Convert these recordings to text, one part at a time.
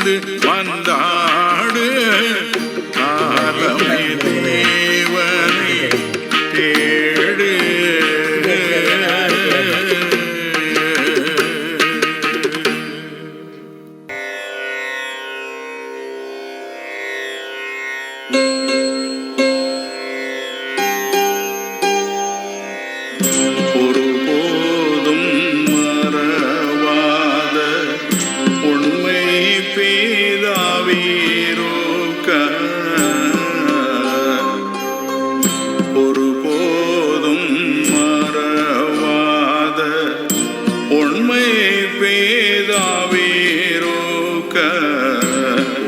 பணிந்து வந்தாடு காலமே தேவனை தேடு. ஒருபோதும் மறவாத உண்மை பேதாவீரோக்க, ஒருபோதும் மறவாத உண்மை பேதாவீரோக்க,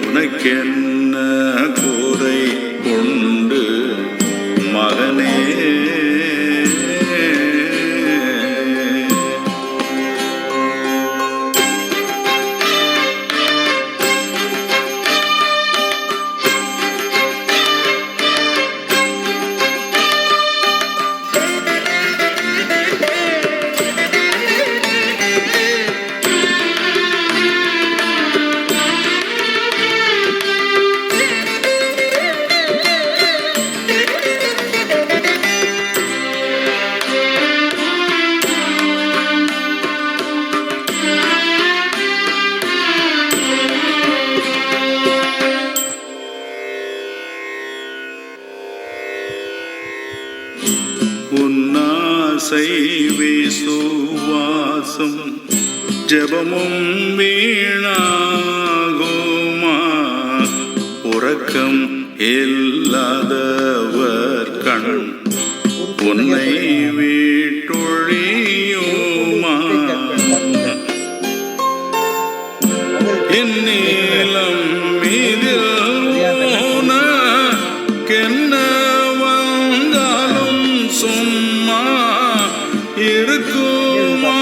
உனக்கென்ன குறை உண்டு மகனே? உன்னாசை விசுவாசம் ஜெபமும் வீணாகுமா? உறக்கம் இல்லாதவர் கண் உன்னை விட்டொழியுமா? இந்நீலம் மீதில் உனக்கென்ன வந்தாலும் சும்மா இருக்குமா?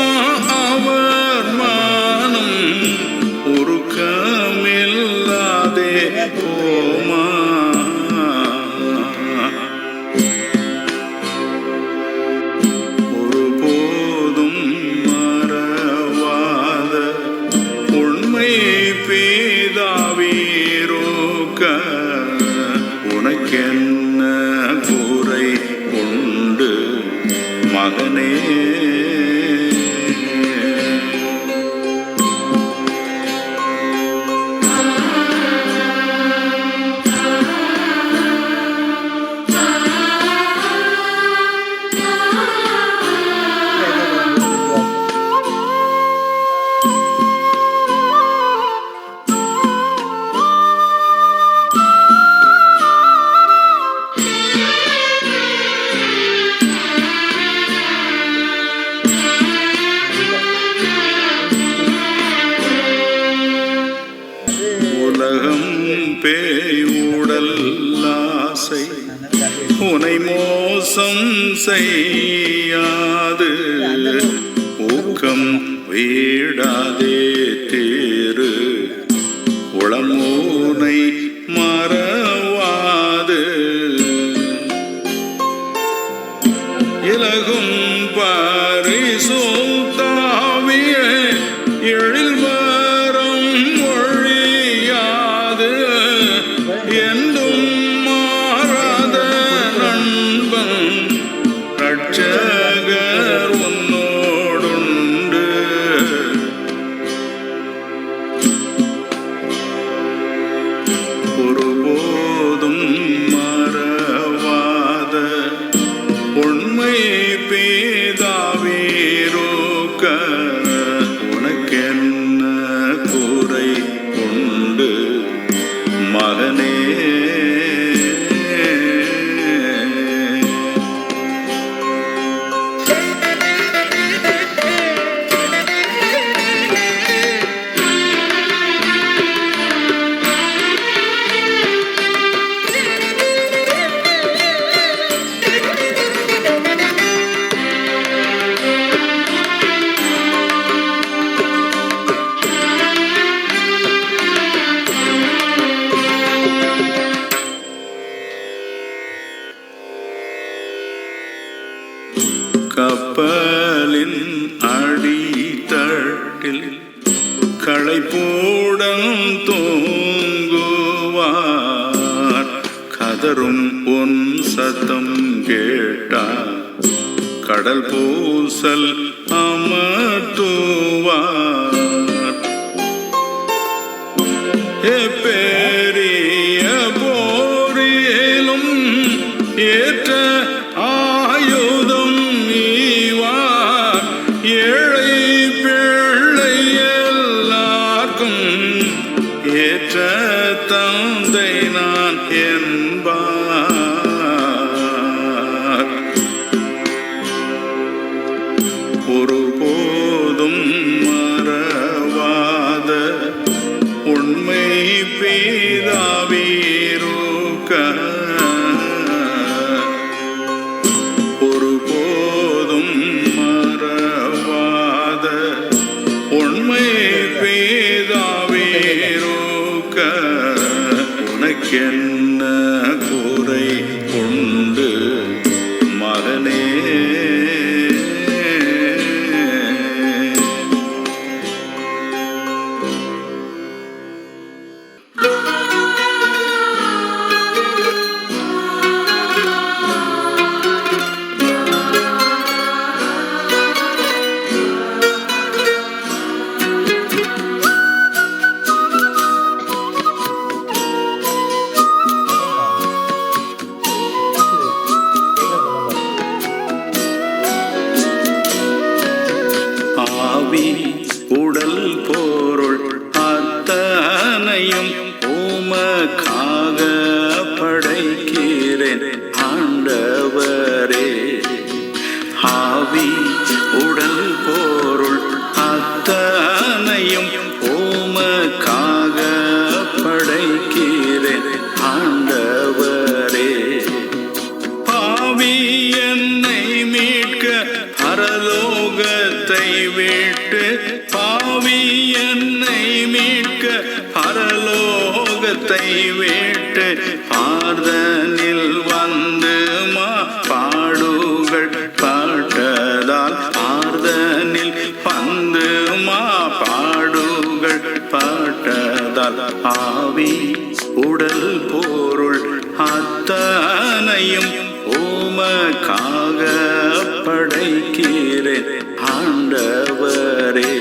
அவர் மனம் உருக்கமில்லாதே போமா? ஒருபோதும் மறவாத உண்மை பேதாவீரோக்க, உனக்கென்ன குறை உண்டு மகனே? உலகம் பேயுடல் ஆசை உனை மோசம் செய்யாது, ஊக்கம் வீடாதே தேறு உளமூனை மறவாது. இலகும் பரிசுத்தாவியே எழில் வரம் ஒழியாது, என்றும் மாறாத நண்பன் ரட்சகர் உன்னோடுண்டு. ஒருபோதும் மறவாத உண்மை பேதாவீரோக்க, உனக்கென்ன களைப்பூடன் தூங்குவார். கதரும் உன் சத்தம் கேட்டார் கடல் பூசல் அமர்த்துவார். பெரிய போரிலும் ஏற்ற ஆயுதம் நீவார். ஏழை பிள்ளை எல்லாருக்கும் ஏற்ற தந்தை நான் என்பார். ஒருபோதும் மறவாத உண்மை பிதாவிருக்க, ஒருபோதும் மறவாத உண்மை பிதாவிருக்க, உனக்கென்ன குறை உண்டு மகனே? உடல் பொருள் அத்தனையும் உமக்காக படைக்கிறேன் ஆண்டவரே. ஆவி உடல் பொருள் அத்தனையும் உமக்காக படைக்கிறேன் ஆண்டவரே. பாவி என்னை மீட்க பரலோகத்தை விட்டு, பாவி என்னை மீட்க பரலோகத்தை விட்டு, ஆர்தனில் வந்து பாடுகள் பாட்டதால், ஆர்தனில் வந்து பாடுகள் பாட்டதால், ஆவி உடல் பொருள் அத்தனையும் உமக்காக படைக்கிறேன் ஆண்டவரே.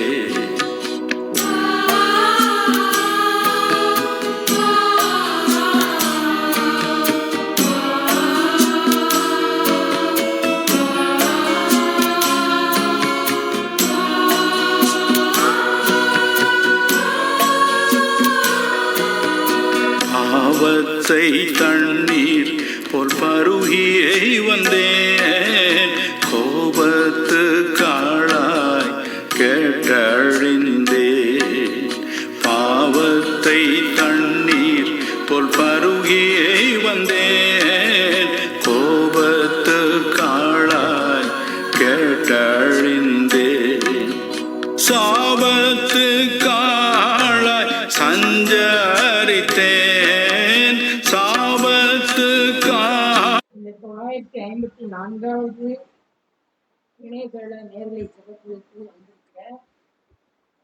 பாவத்தை தண்ணீர் போல் பருகியை வந்தேன், கோபத்து காளாய் கேட்டழிந்தேன். பாவத்தை தண்ணீர் போல் பருகியை வந்தேன், கோபத்து காளாய் கேட்டழிந்தேன். சாபத்து காளாய் சஞ்சரித்தேன், சாபத்து இந்த 954வது இணையதள நேரலை ஜெபத்திற்கு வந்திருக்கிற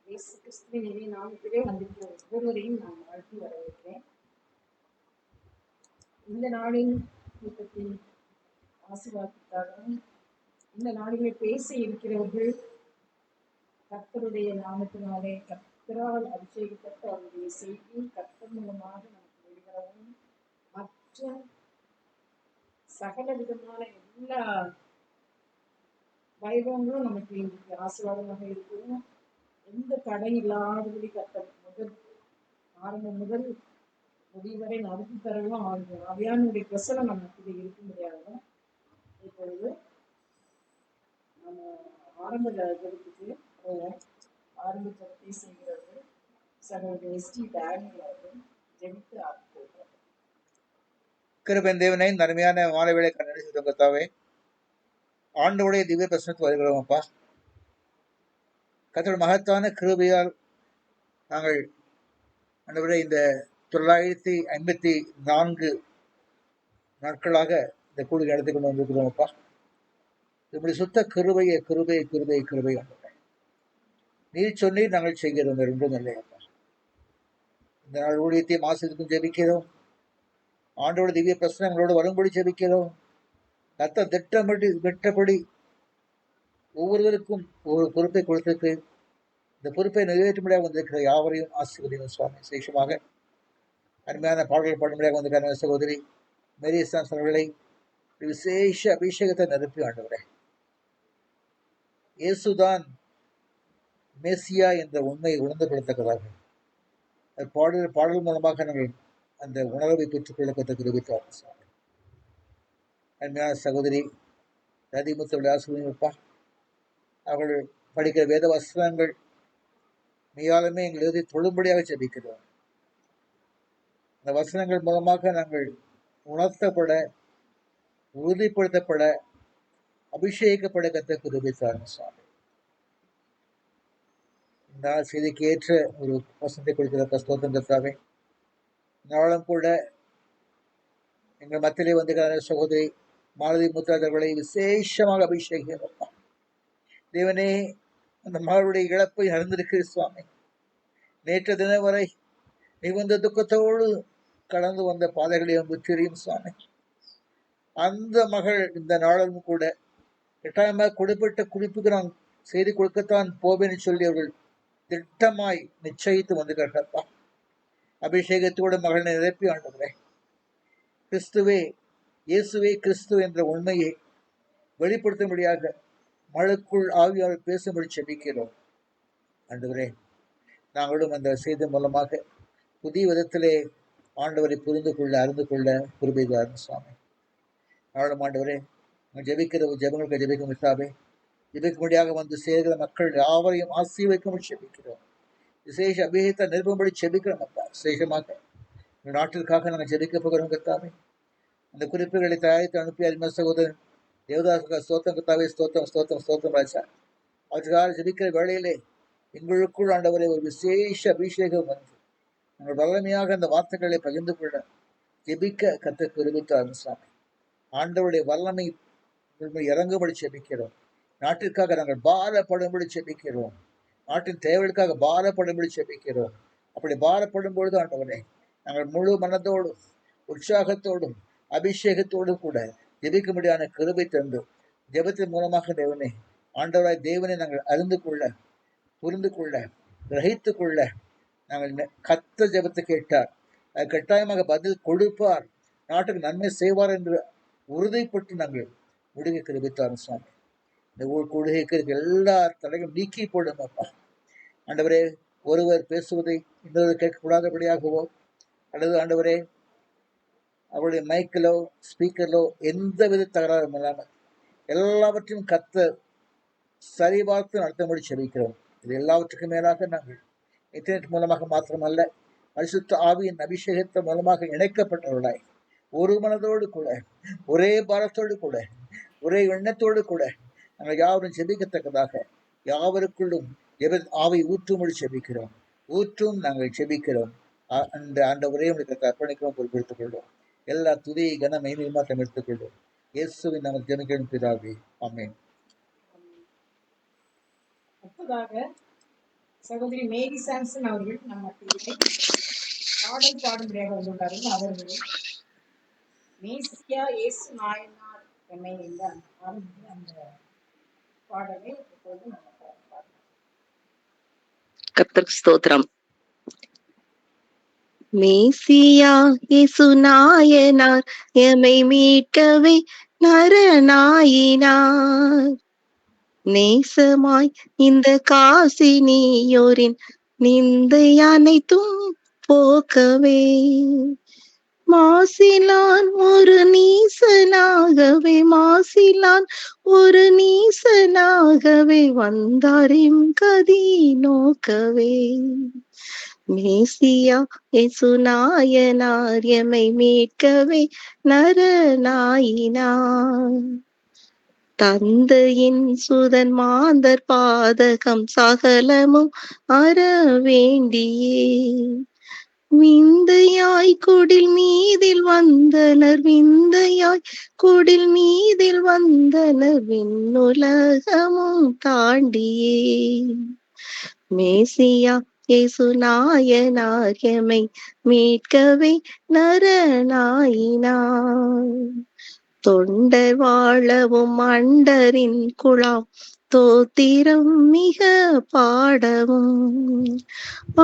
இயேசு கிறிஸ்துவின் நாமத்திலே வந்திருக்கிற ஒவ்வொருவரையும் நான் வாழ்த்தி வரவேற்கிறேன். இந்த நாளின் கூட்டத்தின் ஆசீர்வாதத்துக்காகவும் இந்த நாளிலே பேச இருக்கிறவர்கள் கர்த்தருடைய நாமத்தினாலே கர்த்தரால் அபிஷேகிக்கப்பட்ட அவருடைய செய்தி கர்த்தர் மூலமாக நமக்கு வெளிவரவும், மற்ற சகல விதமான எல்லா வைபவங்களும் நமக்கு இன்றைக்கு ஆசீர்வாதமாக இருக்கும். எந்த தடை இல்லாதபடி கர்த்தர் ஆரம்பம் முதல் முடிவரை நடத்தி தரவும் அவருடைய அவையானுடைய பிரசனம் நமக்கு இது இருக்க முடியாதும். இப்பொழுது நம்ம ஆரம்ப ஜபத்துக்கு ஆரம்ப ஜபத்தை செய்கிறது சகோதரர் எஸ்டி டேனியல் அவர்கள் ஜெபித்து ஆரம்பிக்கிறார். கிருபையின் தேவனை அருமையான மாலை வேளை கண்ணடி கத்தாவே, ஆண்டவருடைய திவ்ய பிரசனத்துக்கு வருகிறோம் அப்பா. கர்த்தருடைய மகத்தான கிருபையால் நாங்கள் ஆண்டவரே இந்த 954 நாட்களாக இந்த கூடி நடத்தி கொண்டு வந்திருக்கிறோம் அப்பா. இப்படி சுத்த கிருபையை கிருபையை கிருபையை கிருபை ஆண்டவரே. நீர் சொன்னீர், நாங்கள் செய்கிறோம், வேறு ஒன்றும் இல்லை அப்பா. இந்த நாள் ஊழியத்தையும் ஆசிரியருக்கும் ஜெபிக்கிறோம். ஆண்டோட திவ்ய பிரசனங்களோடு வரும்படி ஜெபிக்கிறோம். கத்த திட்டப்படி ஒவ்வொருவருக்கும் ஒவ்வொரு பொறுப்பை கொடுத்திருக்கு. இந்த பொறுப்பை நிறைவேற்றும்படியாக வந்திருக்கிற யாவரையும் ஆசீர்வதியும் சுவாமி. விசேஷமாக அருமையான பாடல்கள் பாடும்படியாக வந்திருக்கிற சகோதரி மேரிசான் அவர்களை விசேஷ அபிஷேகத்தை நிரப்பி ஆண்டவரே, இயேசுதான் மேசியா என்ற உண்மையை உணர்ந்து கொள்ளத்தக்கதாக பாடல் மூலமாக நாங்கள் அந்த உணர்வை பெற்றுக்கொள்ள கற்று கிருபித்தார். அருமையான சகோதரி ரதிமுத்தோடைய ஆசிரியப்பா, அவர்கள் படிக்கிற வேத வசனங்கள் மெய்யாலுமே எங்கள் எழுதி தொழும்படியாக ஜெபிக்கிறோம். அந்த வசனங்கள் மூலமாக நாங்கள் உணர்த்தப்பட, உறுதிப்படுத்தப்பட, அபிஷேகப்பட கற்று கிருபித்தார் சுவாமி. இந்த செய்திக்கு ஏற்ற ஒரு வசனத்தை கொடுக்கிற ஸ்தோத்திரம் கர்த்தாவே. நாளும் கூட எங்கள் மத்தியிலே வந்து சகோதரி மாலதி முத்தாதர்களை விசேஷமாக அபிஷேகம் தேவனே, அந்த மகளுடைய இழப்பை அறிந்திருக்கிற சுவாமி. நேற்று தினம் வரை மிகுந்த துக்கத்தோடு கடந்து வந்த பாதைகளை தெரியும் சுவாமி. அந்த மகள் இந்த நாளும் கூட கட்டாயமாக குறிப்பிட்ட குறிப்புக்கு நான் செய்தி கொடுக்கத்தான் போவேன்னு சொல்லி அவர்கள் திட்டமாய் நிச்சயித்து வந்துகிறார்களப்பா. அபிஷேகத்தோடு மகளை நிரப்பி ஆண்டுகிறேன். கிறிஸ்துவே, இயேசுவே கிறிஸ்து என்ற உண்மையை வெளிப்படுத்தும்படியாக மழைக்குள் ஆவியால் பேசும்படி செபிக்கிறோம் ஆண்டவரே. நாங்களும் அந்த செய்தி மூலமாக புதிய விதத்திலே ஆண்டவரை புரிந்து கொள்ள, அறிந்து கொள்ள கிருபைதார் சுவாமி. நாளும் ஆண்டவரே, ஜெபிக்கிற ஜெபங்களுக்கு ஜெபிக்கும் மிஸ்ஸாவே, ஜெபிக்கும்படியாக வந்து சேர்கிற மக்கள் யாவரையும் ஆசீர்வதிக்கும்படி செபிக்கிறோம். விசேஷ அபிஷேகத்தை நிருப்பும்படி செபிக்கிறோம் அப்பா. விசேஷமாக இந்த நாட்டிற்காக நாங்கள் ஜெபிக்க போகிறோம் கர்த்தாவே. அந்த குறிப்புகளை தயாரித்து அனுப்பி அருமை சகோதரன் தேவதாசுக்கு ஸ்தோத்திரம் கர்த்தாவே. ஸ்தோத்திரம் ஸ்தோத்திரம் ஸ்தோத்திரம் ராஜா. அவற்றுக்காக ஜெபிக்கிற வேளையிலே எங்களுக்குள் ஆண்டவரை ஒரு விசேஷ அபிஷேகம் வந்து நாங்கள் வல்லமையாக அந்த வார்த்தைகளை பகிர்ந்து கொள்ள ஜெபிக்க கத்த கிருபித்தார் சுவாமி. ஆண்டவருடைய வல்லமை இறங்கும்படி செபிக்கிறோம். நாட்டிற்காக நாங்கள் பாரப்படும்படி செபிக்கிறோம். நாட்டின் தேவைகளுக்காக பாரப்படும்படி செபிக்கிறோம். அப்படி பாரப்படும் பொழுது ஆண்டவரே, நாங்கள் முழு மனதோடும் உற்சாகத்தோடும் அபிஷேகத்தோடும் கூட ஜெபிக்கும்படியான கிருபை தந்து ஜெபத்தின் மூலமாக தேவனே, ஆண்டவராய் தேவனை நாங்கள் அறிந்து கொள்ள, புரிந்து கொள்ள, கிரகித்து கொள்ள நாங்கள் கத்த ஜெபத்தை கேட்டார், அது கட்டாயமாக பதில் கொடுப்பார், நாட்டுக்கு நன்மை செய்வார் என்று உறுதிப்பட்டு நாங்கள் முடிவை கிருபித்தார் சுவாமி. இந்த கூடுகைக்கு எல்லா தடையும் நீக்கி போடும் அப்பா. ஆண்டவரே, ஒருவர் பேசுவதை இன்னொரு கேட்கக்கூடாதபடியாகவோ அல்லது ஆண்டவரே அவருடைய மைக்கிலோ ஸ்பீக்கரிலோ எந்த வித தகராறும் இல்லாமல் எல்லாவற்றையும் கத்த சரிபார்த்து நடத்தும்படி செபிக்கிறோம். இது எல்லாவற்றுக்கும் மேலாக நாங்கள் இன்டர்நெட் மூலமாக மாத்திரமல்ல, பரிசுத்த ஆவியின் அபிஷேகத்தின் மூலமாக இணைக்கப்பட்டவர்களாய் ஒரு மனதோடு கூட, ஒரே பாரத்தோடு கூட, ஒரே எண்ணத்தோடு கூட நாங்கள் யாவரும் செபிக்கத்தக்கதாக யாவருக்குள்ளும் ஆவை ஊற்றும்படி செபிக்கிறோம். ஊற்றும் நாங்கள் செபிக்கிறோம். அந்த ஒரே உங்களுக்கு அர்ப்பணிக்கிறோம், பொறுப்பெடுத்துக் கொள்வோம். எல்லா துதி கன மைனியமாக எடுத்துக் கொள்வோம். இயேசுவின் நமக்கு ஜெபிக்கிறோம் பிதாவே, ஆமென். அடுத்ததாக சகோதரி மேரி சாம்சன் அவர்கள் நம் மத்தியிலே பாடல் பாடும்படியாக வந்துள்ளார்கள். அவர்கள் மேசியா இயேசு நாயனார் எம்மை என்ற அந்த பாடலை இப்போது நம்ம பாடலாம். கர்த்தருக்கு ஸ்தோத்திரம். மேசியா இயேசு நாயனார் எம்மை மீட்கவே நரனாயினார். நேசமாய் இந்த காசினியோரின் நிந்தை அனைத்தும் போக்கவே மாசிலான் ஒரு நீசனாகவே வந்தாரின் கதி நோக்கவே. மேசியா இயேசு நாயனார் எம்மை மீட்கவே நரனாயினார். தந்தையின் சுதன் மாந்தர் பாதகம் சகலமும் அற வேண்டியே விந்தையாய் குடில் மீதில் வந்தனர் விண்ணுலகமும் தாண்டியே. மேசியா இயேசு நாயனார் எமை மீட்கவே நரனாயினார். தொண்டர் வாழவும் அண்டரின் குழாம் தோத்திரம் மிக பாடவும்,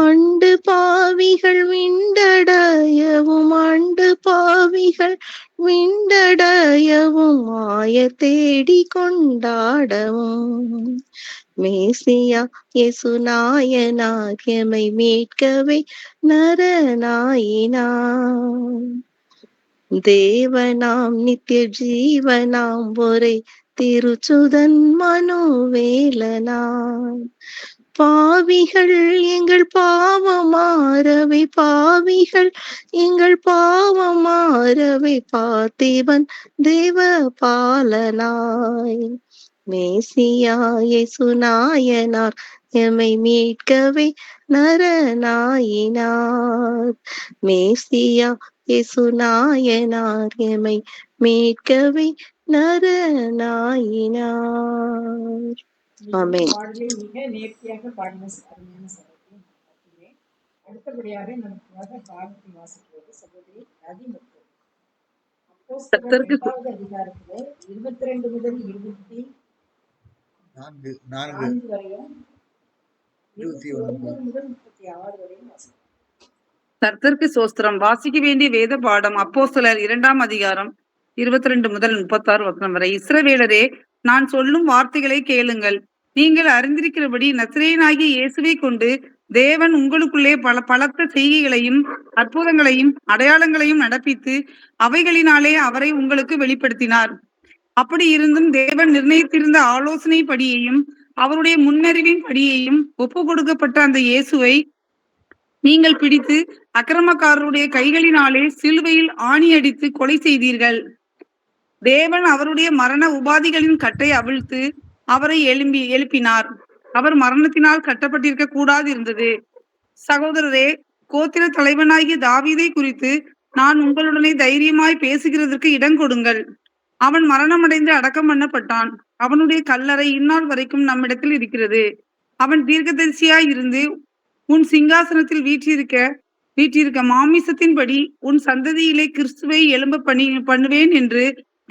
அண்டு பாவிகள் விண்டடையவும் அண்டு பாவிகள் விண்டடையவும் ஆய தேடி கொண்டாடவும், மேசியா இயேசு நாயனார் எமை மீட்கவே நரனாயினார். தேவனாம் நித்திய ஜீவனாம் ஒரே திருச்சுதன் மனுவேலனாம். பாவிகள் எங்கள் பாவமாறவை பாவிகள் எங்கள் பாவமாறவை பார்த்திபன் தேவ பாலனாய், மேசியா இயேசு நாயனார் எமை மீட்கவே நரனாயினார். மேசியா இயேசு நாயனார் எமை மீட்கவே நரனாயினார். ஆமென். பாடலை மிக நேர்த்தியாக பாடின அருமையான சகோதரி மட்டுமே. அடுத்தபடியாக நமக்காக பாடத்தை வாசிக்கிறது சகோதரி ரதிமுத்து. அப்போஸ்தலர் கர்த்தருக்கு 2வது அதிகாரத்துல 22 முதல் 24 வரையும் 21 முதல் 36 வரையும் வாசிக்கிறோம். கர்த்தருக்கு சோஸ்திரம். வாசிக்க வேண்டிய வேத பாடம் அப்போஸ்தலர் 2ஆம் அதிகாரம் 22 முதல் 36 வசனம் வரை. இஸ்ரவேலரே, நான் சொல்லும் வார்த்தைகளை கேளுங்கள். நீங்கள் அறிந்திருக்கிறபடி நசரேயனாகிய இயேசுவை கொண்டு தேவன் உங்களுக்குள்ளே பலத்த செய்கைகளையும் அற்புதங்களையும் அடையாளங்களையும் நடப்பித்து அவைகளினாலே அவரை உங்களுக்கு வெளிப்படுத்தினார். அப்படி இருந்தும் தேவன் நிர்ணயித்திருந்த ஆலோசனை படியையும் அவருடைய முன்னறிவின் படியையும் ஒப்பு கொடுக்கப்பட்ட அந்த இயேசுவை நீங்கள் பிடித்து அக்கிரமக்காரருடைய கைகளினாலே சிலுவையில் ஆணியடித்து கொலை செய்தீர்கள். தேவன் அவருடைய மரண உபாதிகளின் கட்டை அவிழ்த்து அவரை எழுப்பினார். அவர் மரணத்தினால் கட்டப்பட்டிருக்க கூடாது இருந்தது. சகோதரரே, கோத்திர தலைவனாகிய தாவீதை குறித்து நான் உங்களுடனே தைரியமாய் பேசுகிறதற்கு இடம் கொடுங்கள். அவன் மரணமடைந்து அடக்கம் பண்ணப்பட்டான். அவனுடைய கல்லறை இந்நாள் வரைக்கும் நம்மிடத்தில் இருக்கிறது. அவன் தீர்க்கதரிசியாய் இருந்து உன் சிங்காசனத்தில் வீற்றிருக்க மாமிசத்தின்படி உன் சந்ததியிலே கிறிஸ்துவை எழும்ப பண்ணுவேன் என்று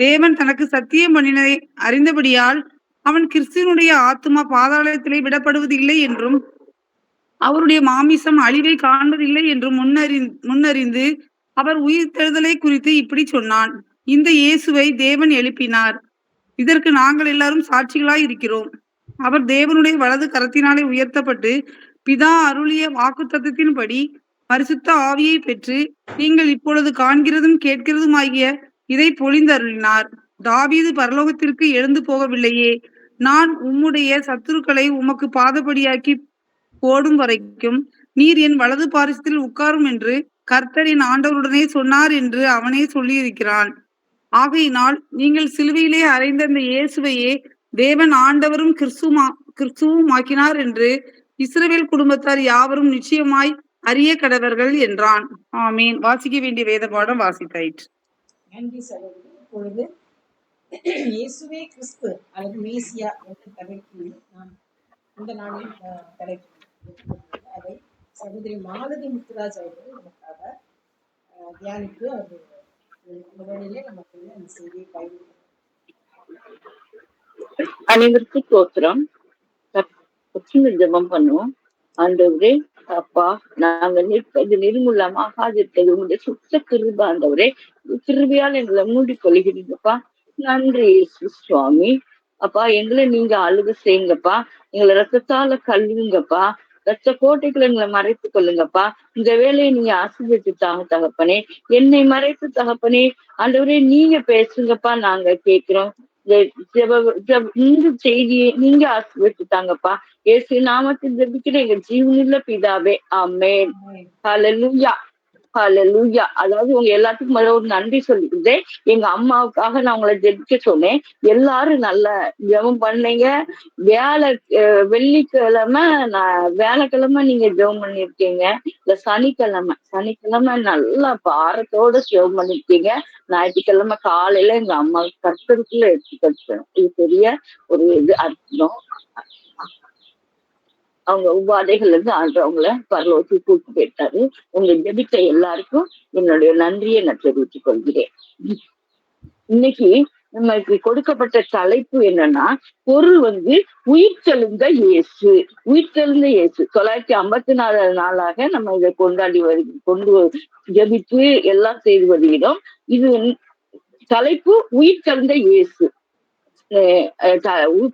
தேவன் தனக்கு சத்தியம் பண்ணினதை அறிந்தபடியால் அவன் கிறிஸ்துவனுடைய ஆத்துமா பாதாளத்திலே விடப்படுவதில்லை என்றும் அவருடைய மாமிசம் அழிவை காண்பதில்லை என்றும் முன்னறிந்து அவர் உயிர்த்தெழுதலை குறித்து இப்படி சொன்னான். இந்த இயேசுவை தேவன் எழுப்பினார். இதற்கு நாங்கள் எல்லாரும் சாட்சிகளாய் இருக்கிறோம். அவர் தேவனுடைய வலது கரத்தினாலே உயர்த்தப்பட்டு பிதா அருளிய வாக்குத்தத்தத்தின்படி பரிசுத்த ஆவியை பெற்று நீங்கள் இப்பொழுது காண்கிறதும் கேட்கிறதும் ஆகிய இதை பொழிந்தருளினார். தாவீது பரலோகத்திற்கு எழுந்து போகவில்லையே, நான் உம்முடைய சத்துருக்களை உமக்கு பாதபடியாக்கி போடும் வரைக்கும் நீர் என் வலது பாரிசத்தில் உட்காரும் என்று கர்த்தர் என் ஆண்டவருடனே சொன்னார் என்று அவனே சொல்லியிருக்கிறான். ஆகையினால் நீங்கள் சிலுவையிலே அறைந்த அந்த இயேசுவையே தேவன் ஆண்டவரும் கிறிஸ்துவும் ஆக்கினார் என்று இஸ்ரவேல் குடும்பத்தார் யாவரும் நிச்சயமாய் அறிய கடவர்கள் என்றான். ஆமீன். வாசிக்க வேண்டிய வேத பாடம் வாசித்தாயிற்று. நன்றி சகோதரி. இப்பொழுது இயேசுவே கிறிஸ்து அல்லது மேசியா என்ற தலைப்பு நாம் இந்த நாளில் தலைப்பு அதை சகோதரி மாலதி முத்துராஜ் அவர்கள் நமக்காக தியானித்து அவர்கள் இந்த வேளையிலே நமக்கு அந்த செய்தியை பகிர்ந்து. அனைவருக்கும் தோத்திரம். ஜெபம் பண்ணுவோம். ஆண்டவரே, அப்பா, நாங்க நிற்பது நிர்மூலமாகாதிருக்கிறது உங்களுடைய சுத்த கிருபை. ஆண்டவரே, கிருபையால் எங்களை மூடிக்கொள்கிறீங்கப்பா. நன்றி சுவாமி. அப்பா, எங்களை நீங்க அழுக செய்யுங்கப்பா. எங்களை ரத்தத்தால கழுவுங்கப்பா. ரத்த கோட்டைகளை எங்களை மறைத்து கொள்ளுங்கப்பா. இந்த வேலையை நீங்க ஆசீர்வதித்து தாங்க தகப்பனே. என்னை மறைத்து தகப்பனே. ஆண்டவரே, நீங்க பேசுங்கப்பா, நாங்க கேட்கிறோம். இந்த செய்தியை நீங்க ஆசீர்வதித்தாங்கப்பா. இயேசு நாமத்தில் ஜெபிக்கிற எங்க ஜீவனுள்ள பிதாவே, ஆமென். ஹல்லேலூயா, ஹல்லேலூயா. அதாவது உங்க எல்லாத்துக்கும் முதல்ல ஒரு நன்றி சொல்லிக்கிட்டேன். எங்க அம்மாவுக்காக நான் உங்களை ஜெபிக்க சொன்னேன். எல்லாரும் நல்ல ஜெபம் பண்ணீங்க. வெள்ளிக்கிழமை வேலைக்கிழமை நீங்க ஜெபம் பண்ணிருக்கீங்க. இந்த சனிக்கிழமை நல்லா பாரத்தோட ஜெபம் பண்ணிருக்கீங்க. ஞாயிற்றுக்கிழமை காலையில எங்க அம்மாவுக்கு கர்த்தருக்குள்ள எடுத்து கட்டணும். இது பெரிய ஒரு இது அர்த்தம். அவங்க உபாதைகள்ல இருந்து ஆண்டவங்கள பரலோகத்துக்கு கூட்டு போயிட்டாரு. உங்க ஜெபித்த எல்லாருக்கும் என்னுடைய நன்றியை நான் தெரிவித்துக் கொள்கிறேன். இன்னைக்கு நமக்கு கொடுக்கப்பட்ட தலைப்பு என்னன்னா, பொருள் உயிர்த்தெழுந்த இயேசு. உயிர்த்தெழுந்த இயேசு 954 நாளாக நம்ம இதை கொண்டு ஜெபித்து எல்லாம் செய்து வருகிறோம். இது தலைப்பு உயிர்த்தெழுந்த இயேசு.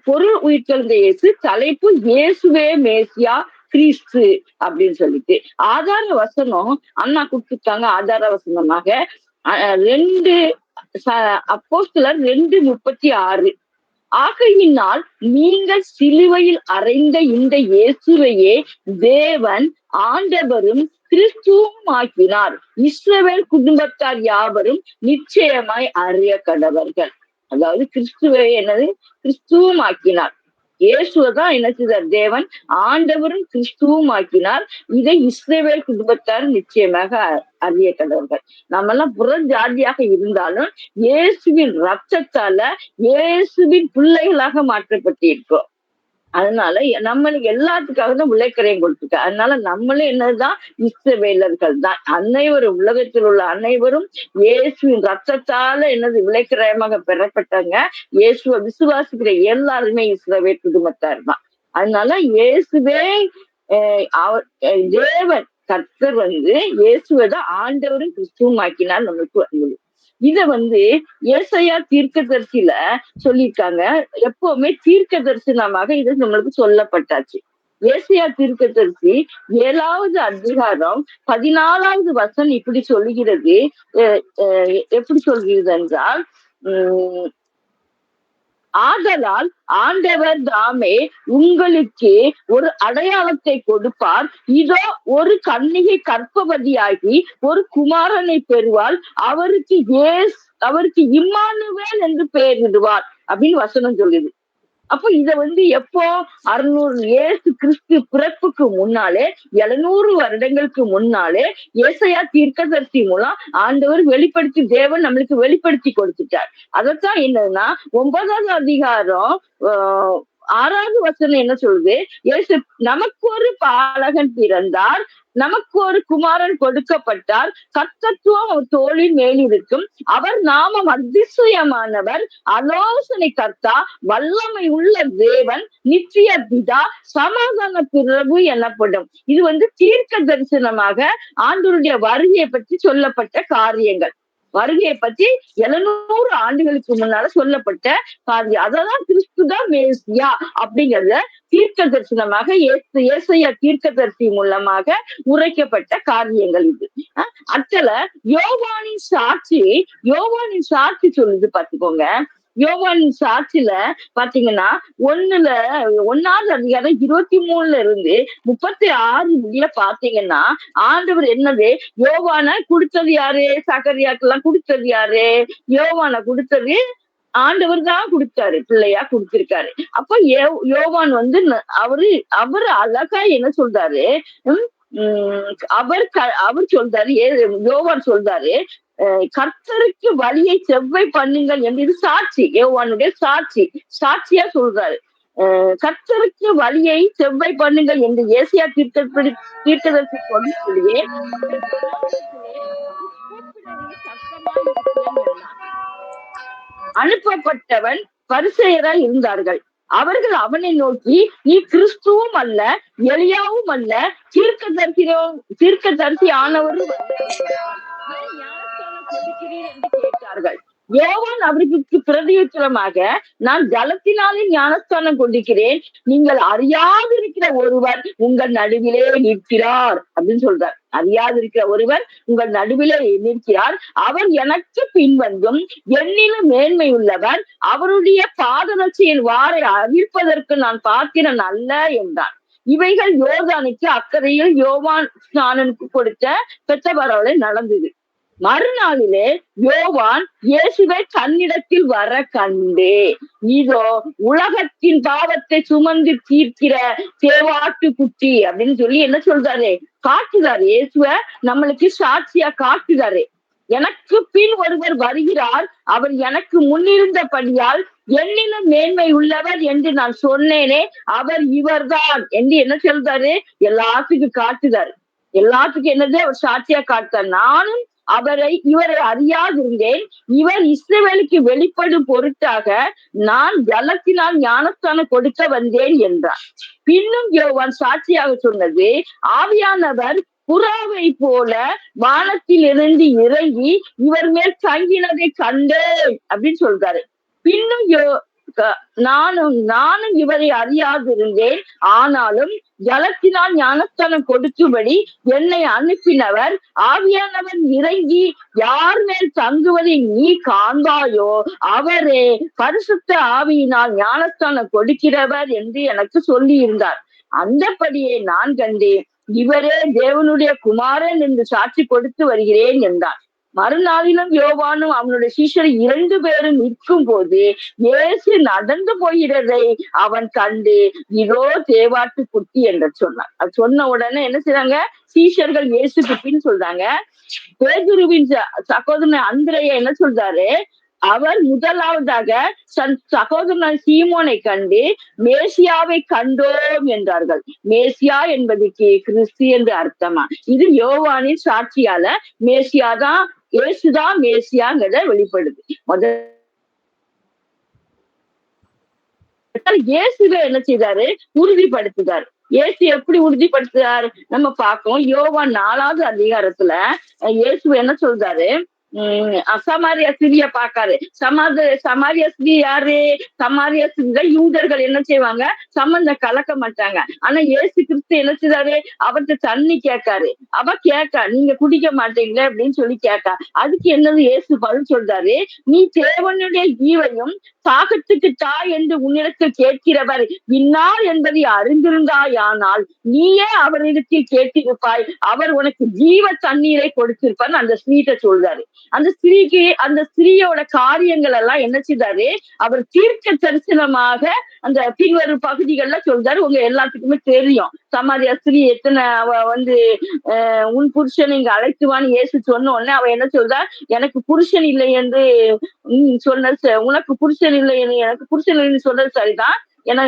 பொருள் உயிர்த்தெழுந்த இயேசு, தலைப்பு இயேசுவே மேசியா கிறிஸ்து அப்படின்னு சொல்லிட்டு ஆதார வசனம் அண்ணா கொடுத்துருக்காங்க. ஆதார வசனமாக 2 அப்போஸ்தலர் 2:36. ஆகையினால் நீங்கள் சிலுவையில் அறைந்த இந்த இயேசுவையே தேவன் ஆண்டவரும் கிறிஸ்துவும் ஆக்கினார். இஸ்ரவேல் குடும்பத்தார் யாவரும் நிச்சயமாய் அறிய கடவர்கள். அதாவது கிறிஸ்துவை கிறிஸ்துவும் ஆக்கினார். இயேசுவதான் என்ன செய்தார்? தேவன் ஆண்டவரும் கிறிஸ்துவும் ஆக்கினார். இதை இஸ்ரவேல் குடும்பத்தார் நிச்சயமாக அறிய கடவர்கள். நம்ம எல்லாம் புறஜாதியாக இருந்தாலும் இயேசுவின் ரத்தத்தால இயேசுவின் பிள்ளைகளாக மாற்றப்பட்டிருக்கோம். அதனால நம்மளுக்கு எல்லாத்துக்காக தான் விளைக்கரையும் கொடுத்துருக்க. அதனால நம்மளும் என்னதான் இஸ்ரவேலர்கள் தான். அனைவரும் உலகத்தில் உள்ள அனைவரும் இயேசுவின் ரத்தத்தால விளைக்கரையமாக பெறப்பட்டாங்க. இயேசுவை விசுவாசிக்கிற எல்லாருமே இஸ்ரவேல் குடும்பத்தார் தான். அதனால இயேசுவே தேவன் கர்த்தர் இயேசுவை தான் ஆண்டவரும் கிறிஸ்துவும் ஆக்கினார் நம்மளுக்கு. இத ஏசாயா தீர்க்கதரிசியில சொல்லியிருக்காங்க. எப்பவுமே தீர்க்க தரிசனமாக இது நம்மளுக்கு சொல்லப்பட்டாச்சு. ஏசாயா தீர்க்கதரிசி 7வது அதிகாரம் 14வது வசனம் இப்படி சொல்லுகிறது. எப்படி சொல்கிறது என்றால், ஆதலால் ஆண்டவர் தாமே உங்களுக்கு ஒரு அடையாளத்தை கொடுப்பார். இதோ ஒரு கன்னிகை கர்ப்பவதியாகி ஒரு குமாரனை பெறுவாள். அவருக்கு இம்மானுவேல் என்று பெயரிடுவார் அப்படின்னு வசனம் சொல்லுது. அப்போ இத எப்போ 600 இயேசு கிறிஸ்து பிறப்புக்கு முன்னாலே 700 வருடங்களுக்கு முன்னாலே ஏசாயா தீர்க்கதரிசி மூலம் ஆண்டவர் தேவன் நம்மளுக்கு வெளிப்படுத்தி கொடுத்துட்டார். அதத்தான் என்னன்னா 9வது அதிகாரம் 6வது வசனம் என்ன சொல்லுது? இயேசு நமக்கு ஒரு பாலகன் பிறந்தார், நமக்கு ஒரு குமாரன் கொடுக்கப்பட்டார், கர்த்தத்துவம் அவர் தோளின் மேலிருக்கும், அவர் நாமம் அதிசயமானவர், ஆலோசனை கர்த்தா, வல்லமை உள்ள தேவன், நித்திய பிதா, சமாதான பிரபு எனப்படும். இது தீர்க்க தரிசனமாக ஆண்டவருடைய வருகையை பற்றி சொல்லப்பட்ட காரியங்கள். வருகையை பற்றி 700 ஆண்டுகளுக்கு முன்னால சொல்லப்பட்ட காரியம். அததான் கிறிஸ்துதான் மேசியா அப்படிங்கறத தீர்க்க தரிசனமாக ஏசாயா தீர்க்கதரிசி மூலமாக உரைக்கப்பட்ட காரியங்கள் இது. யோவானின் சாட்சி சொல்லுது பாத்துக்கோங்க. யோவானின் சாட்சியில பாத்தீங்கன்னா 1வது அதிகாரம் 23 இருந்து 36 பாத்தீங்கன்னா ஆண்டவர் யோவான கொடுத்தது யாரு? சகரியாக்கெல்லாம் கொடுத்தது யாரு? யோவான கொடுத்தது ஆண்டவர் தான் கொடுத்தாரு, பிள்ளையா கொடுத்திருக்காரு. அப்ப யோவான் அவரு அழகா என்ன சொல்றாரு? அவர் சொல்றாரு, யோவான் சொல்றாரு, கர்த்தருக்கு வழியை செவ்வாய் பண்ணுங்கள் என்று. இது சாட்சி, யோவானுடைய சாட்சியா சொல்றாரு. கர்த்தருக்கு வழியை செவ்வாய் பண்ணுங்கள் என்று ஏசாயா தீர்க்கதரிசி சொல்லியே அனுப்பப்பட்டவன் பரிசேயராய் இருந்தார்கள். அவர்கள் அவனை நோக்கி, நீ கிறிஸ்துவும் அல்ல, எலியாவும் அல்ல, தீர்க்கதரிசி ஆனவரும் என்று கேட்டார்கள். யோவான் அவருக்கு பிரதியுத்தரமாக, நான் ஜலத்தினாலே ஞானஸ்தானம் கொண்டிருக்கிறேன், நீங்கள் அறியாதிருக்கிற ஒருவர் உங்கள் நடுவிலே நிற்கிறார் அப்படின்னு சொல்றார். அறியாதிருக்கிற ஒருவர் உங்கள் நடுவிலே நிற்கிறார், அவர் எனக்கு பின்வந்தும் என்னிலும் மேன்மை உள்ளவர், அவருடைய பாதரட்சியின் வாரை அவிழ்ப்பதற்கு நான் பாத்திரன் அல்ல என்றார். இவைகள் யோர்தானுக்கு அக்கறையில் யோவான் ஸ்நானனுக்கு கொடுத்த பெத்தபரவலை நடந்தது. மறுநாளிலே யோவான் இயேசுவை தன்னிடத்தில் வர கண்டே, இதோ உலகத்தின் பாவத்தை சுமந்து தீர்க்கிற தேவாட்டு குட்டி அப்படின்னு சொல்லி என்ன சொல்றாரு? காட்டுறாரு. இயேசுவ நம்மளுக்கு சாட்சியா காட்டுறாரு. எனக்கு பின் ஒருவர் வருகிறார், அவர் எனக்கு முன்னிருந்தபடியால் என்னிலும் மேன்மை உள்ளவர் என்று நான் சொன்னேனே, அவர் இவர்தான் என்று என்ன சொல்றாரு, எல்லாத்துக்கும் காட்டுதார். எல்லாத்துக்கும் என்னது அவர் சாட்சியா காட்டார். நானும் இவரை அறியாதிருந்தேன். இவர் இஸ்ரவேலுக்கு வெளிப்படும் பொருட்டாக நான் ஜலத்தினால் ஞானஸ்தானம் கொடுக்க வந்தேன் என்றார். பின்னும் யோவான் சாட்சியாக சொன்னது, ஆவியானவர் புறாவை போல வானத்தில் இருந்து இறங்கி இவர் மேல் தங்கினதை கண்டேன் அப்படின்னு சொல்றாரு. பின்னும் நானும் இவரை அறியாதிருந்தேன், ஆனாலும் ஜலத்தினால் ஞானஸ்தானம் கொடுக்கும்படி என்னை அனுப்பினவர் ஆவியானவர் இறங்கி யார் மேல் தங்குவதை நீ காண்பாயோ அவரே பரிசுத்த ஆவியினால் ஞானஸ்தானம் கொடுக்கிறவர் என்று எனக்கு சொல்லி இருந்தார். அந்தபடியே நான் கண்டேன், இவரே தேவனுடைய குமாரன் என்று சாட்சி கொடுத்து வருகிறேன் என்றார். மறுநாளிலும் யோவானும் அவனுடைய சீஷர் 2 பேரும் நிற்கும் போது இயேசு நடந்து போகிறதை அவன் கண்டு, இதோ தேவாட்டு குட்டி என்று சொன்னான். அது சொன்ன உடனே என்ன செய்றாங்க, சீஷர்கள் இயேசு குட்டின்னு சொல்றாங்க. பேதுருவின் சகோதரன் அந்திரேயா என்ன சொல்றாரு, அவர் முதலாவதாக சகோதரன் சீமோனை கண்டு மேசியாவை கண்டோம் என்றார்கள். மேசியா என்பதுக்கு கிறிஸ்து என்று அர்த்தமா. இது யோவானின் சாட்சியால மேசியாதான், இயேசுதான் மேசியாங்கிறத வெளிப்படுது. இயேசுவை என்ன செய்தாரு, உறுதிப்படுத்துகிறார். இயேசு எப்படி உறுதிப்படுத்துறாரு நம்ம பார்க்கோம். யோவான் 4வது அதிகாரத்துல இயேசு என்ன சொல்றாரு, சமாரியா ஸ்திரிய பாக்காரு. சமாரியா ஸ்திரீ யாரு, சமாரியா ஸ்திரீ யூதர்கள் என்ன செய்வாங்க, சம்பந்தம் கலக்க மாட்டாங்க. ஆனா இயேசு கிறிஸ்து என்ன செய்றாரு, அவர்கிட்ட தண்ணி கேட்காரு. அவ கேட்கா, நீங்க குடிக்க மாட்டீங்களே அப்படின்னு சொல்லி கேட்கா. அதுக்கு என்னது இயேசு பதில் சொல்றாரு, நீ தேவனுடைய ஈவையும் சாகத்துக்கு தா என்று உன்னிடத்தில் கேட்கிறவர் இன்னார் என்பதை அறிந்திருந்தாயானால் நீயே அவரிடத்தில் கேட்டிருப்பாய், அவர் உனக்கு ஜீவ தண்ணீரை கொடுத்திருப்பார் அந்த ஸ்திரீட்ட சொல்றாரு. அந்த ஸ்திரீயோட காரியங்கள் எல்லாம் என்ன செய்தாரு, அவர் தீர்க்க தரிசனமாக அந்த பின்வரும் பகுதிகள்ல சொல்றாரு. உங்க எல்லாத்துக்குமே தெரியும், சமாரியா ஸ்திரீ எத்தனை உன் புருஷன் இங்க அழைத்துவான்னு இயேசு சொன்ன உடனே அவ என்ன சொல்றா, எனக்கு புருஷன் இல்லை என்று சொன்னது, உனக்கு புருஷன் இல்லை, எனக்கு புருஷன் இல்லைன்னு சொன்னது சரிதான். ஏன்னா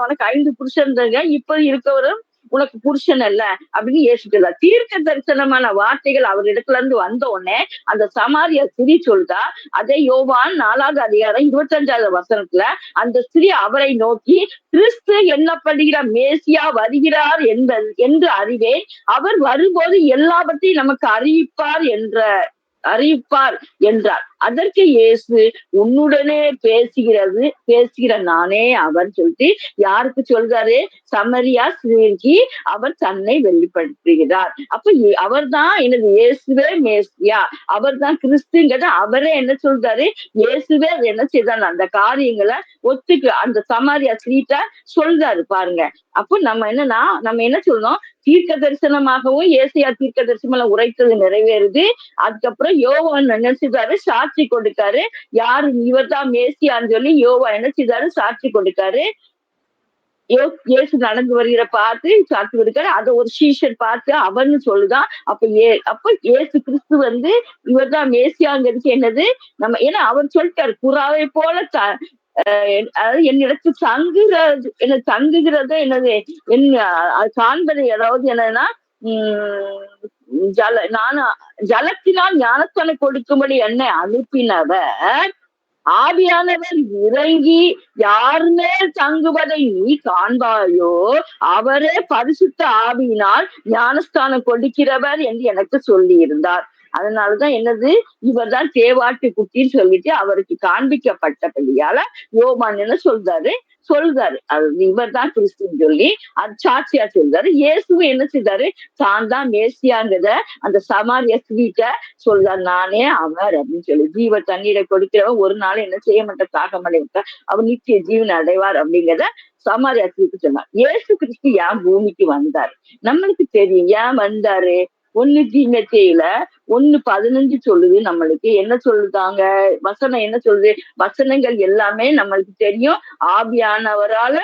உனக்கு 5 புருஷன் இப்ப இருக்கவரும் உனக்கு புருஷன் அல்ல அப்படின்னு ஏசுக்கிறார். தீர்க்க தரிசனமான வார்த்தைகள் அவரிடத்துல இருந்து வந்த உடனே அந்த சமாரியா ஸ்திரீ சொல்றா. அதே யோவான் 4வது அதிகாரம் 25வது வசனத்துல அந்த ஸ்திரீ அவரை நோக்கி, கிறிஸ்து என்னப்படுகிற மேசியா வருகிறார் என்று அறிவேன், அவர் வரும்போது எல்லாவற்றையும் நமக்கு அறிவிப்பார் என்றார். அதற்கு இயேசு, உன்னுடனே பேசுகிற நானே அவர் சொல்லிட்டு யாருக்கு சொல்றாரு, சமரியா ஸ்திரீக்கு அவர் தன்னை வெளிப்படுத்துகிறார். அப்ப அவர் தான் எனது இயேசுவே மேசியா, அவர் தான் கிறிஸ்துங்கிறத அவரே என்ன சொல்றாரு, இயேசுவே என்ன செய்தார், அந்த காரியங்களை அந்த சமாரியா ஸ்திரீட்ட சொல்றாரு பாருங்க. அப்போ நம்ம என்ன சொல்லணும், தீர்க்க தரிசனமாகவும் ஏசாயா தீர்க்க தரிசனம் உரைத்தது நிறைவேறுது. அதுக்கப்புறம் யோவான் என்ன செய்தாரு, சாட்சி கொடுக்காரு. யாரு, இவர் தான் மேசியான்னு சொல்லி யோவான் என்ன செய்தாரு, சாட்சி கொடுக்காரு. இயேசு நடந்து வருகிற பார்த்து சாட்சி கொடுக்காரு. அதை ஒரு சீஷன் பார்த்து அவன்னு சொல்லுதான். அப்ப இயேசு கிறிஸ்து இவர் தான் மேசியாங்கிறதுக்கு என்னது, நம்ம ஏன்னா அவர் சொல்லிட்டாரு, புறாவை போல அதாவது என்னிடத்தில் தங்குகிறது என்னது காண்பது, அதாவது என்னன்னா ஜலத்தினால் ஞானஸ்தானம் கொடுக்கும்படி என்னை அனுப்பினவர் ஆவியானவர் இறங்கி யார் மேல் தங்குவதை நீ காண்பாயோ அவரே பரிசுத்த ஆவியினால் ஞானஸ்தானம் கொடுக்கிறவர் என்று எனக்கு சொல்லி இருந்தார். அதனாலதான் என்னது, இவர் தான் தேவாட்டு குட்டின்னு சொல்லிட்டு அவருக்கு காண்பிக்கப்பட்டபடியால யோவான் என்ன சொல்றாரு அது இவர் தான் கிறிஸ்துன்னு சொல்லி அது சாட்சியா சொல்றாரு. இயேசுவும் என்ன செய்தாரு, தான் தான் மேசியாங்கிறத அந்த சமாரியா ஸ்திரீட்ட சொல்றாரு, நானே அவர் அப்படின்னு சொல்லி. ஜீவ தண்ணீரை கொடுக்கிறவன் ஒரு நாள் என்ன செய்ய மாட்டேன், சாக மாட்டேன், அவர் நித்திய ஜீவன் அடைவார் அப்படிங்கிறத சமாரியா ஸ்திரீக்கு சொன்னார். இயேசு கிறிஸ்து ஏன் பூமிக்கு வந்தாரு நம்மளுக்கு தெரியும். ஏன் வந்தாரு, 1 தீமோத்தேயுல 1:15 சொல்லுது. நம்மளுக்கு என்ன சொல்லுதாங்க வசனம், என்ன சொல்லுது, வசனங்கள் எல்லாமே நம்மளுக்கு தெரியும், ஆவியானவரால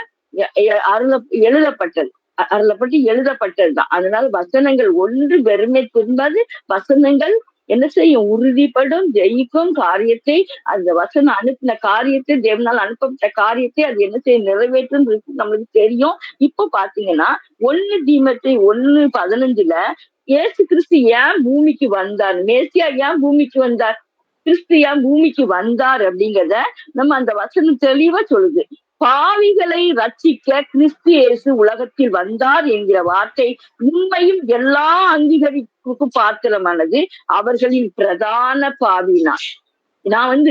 எழுதப்பட்டதுதான். அதனால வசனங்கள் ஒன்று வெறுமை திரும்பாது, வசனங்கள் என்ன செய்யும்? உறுதிப்படும், ஜெயிக்கும் காரியத்தை, அந்த வசனம் அனுப்பின காரியத்தை, தேவனால் அனுப்பப்பட்ட காரியத்தை அது என்ன செய்யும்? நிறைவேற்றும் நம்மளுக்கு தெரியும். இப்ப பாத்தீங்கன்னா 1 தீமோத்தேயு 1:15 இயேசு கிறிஸ்து ஏன் பூமிக்கு வந்தார்? மேசியா ஏன் பூமிக்கு வந்தார்? கிறிஸ்து ஏன் பூமிக்கு வந்தார் அப்படிங்கிறத நம்ம அந்த வசனம் தெளிவா சொல்லுது. பாவிகளை ரட்சிக்க கிறிஸ்து இயேசு உலகத்தில் வந்தார் என்கிற வார்த்தை உண்மையும் எல்லா அங்கீகரிப்புக்கு பாத்திரமானது. அவர்களின் பிரதான பாவினா நான்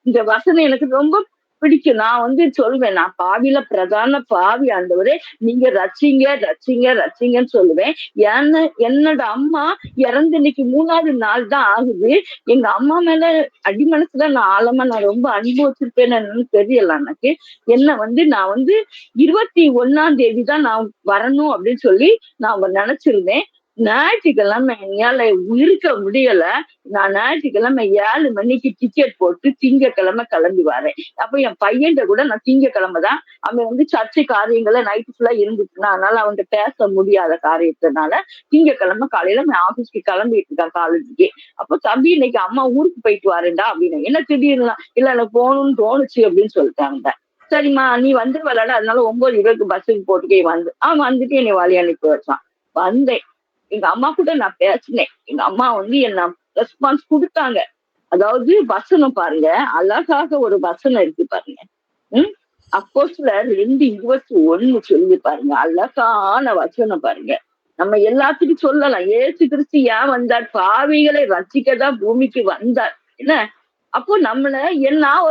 இந்த வசனம் எனக்கு ரொம்ப பிடிக்கும். நான் சொல்வேன், நான் பாவில பிரதான பாவி ஆண்டவரே, நீங்க ரட்சிங்க ரட்சிங்க ரட்சிங்கன்னு சொல்லுவேன். என்னோட அம்மா இறந்து இன்னைக்கு 3வது நாள் தான் ஆகுது. எங்க அம்மா மேல அடிமனசுல நான் ஆழமா நான் ரொம்ப அன்பு வச்சிருப்பேன்னு என்னன்னு தெரியல எனக்கு. என்ன நான் 21ஆம் தேதி தான் நான் வரணும் அப்படின்னு சொல்லி நான் நினைச்சிருந்தேன். ஞாயிற்றுக்கிழமை என்னால இருக்க முடியல. நான் ஞாயிற்றுக்கிழமை 7 மணிக்கு டிக்கெட் போட்டு திங்கக்கிழமை கிளம்பி வரேன். அப்ப என் பையன்கிட்ட கூட நான் திங்கக்கிழமை தான், அவன் சர்ச்சை காரியங்களை நைட்டு ஃபுல்லா இருந்துச்சுன்னா அதனால அவன்கிட்ட பேச முடியாத காரியத்தினால திங்கக்கிழமை காலையில நான் ஆபீஸ்க்கு கிளம்பிட்டு இருக்கேன் காலேஜுக்கு. அப்ப தம்பி இன்னைக்கு அம்மா ஊருக்கு போயிட்டு வரேன்டா அப்படின்னு. என்ன திடீர்னு இல்ல எனக்கு போகணும்னு தோணுச்சு அப்படின்னு சொல்லிட்டாங்க. சரிம்மா நீ விளையாட, அதனால 9:20 பஸ்ஸுக்கு போட்டுக்கே வந்துட்டு என்னை வழி அனுப்பி வச்சான். வந்தேன். எங்க அம்மா கூட நான் பேசினேன். எங்க அம்மா என்ன ரெஸ்பான்ஸ் கொடுத்தாங்க. அதாவது வசனம் பாருங்க, அழகாக ஒரு வசனம் இருக்கு பாருங்க. அப்போஸ்தலர் 2:21 சொல்லி பாருங்க, அழகான வசனம் பாருங்க. நம்ம எல்லாத்துக்கும் சொல்லலாம், இயேசு கிறிஸ்து ஏன் வந்தார்? பாவிகளை ரட்சிக்கதான் பூமிக்கு வந்தார். என்ன அப்போ நான்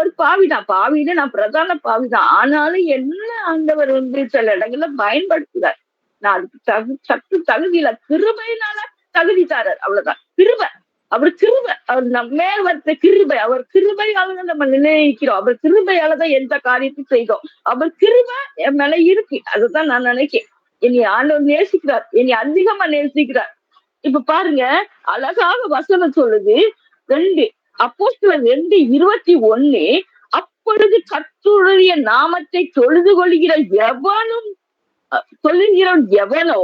ஒரு பாவிதான், பாவியில நான் பிரதான பாவிதான். ஆனாலும் என்ன ஆண்டவர் சில இடங்கள்ல பயன்படுத்துறார். நான் அதுக்கு சற்று தகுதியில கிருபையினால தகுதிதாரர், அவ்வளவுதான். கிருபை, அவர் கிருபை, அவர் நம்ம மேல் வந்த கிருபை, அவர் கிருபையாலதான் நம்ம நிர்ணயிக்கிறோம். அவர் கிருபையாலதான் எந்த காரியத்தையும் செய்தோம். அவர் கிருபை என் மேல இருக்கு. அதுதான் நான் நினைக்கிறேன். என்னை ஆண்டவர் நேசிக்கிறார், என்னை அதிகமா நேசிக்கிறார். இப்ப பாருங்க, அழகாக வசனம் சொல்லுது. அப்போஸ்தலர் 2:21 அப்பொழுது கர்த்தருடைய நாமத்தை தொழுது கொள்கிறவன் எவனோ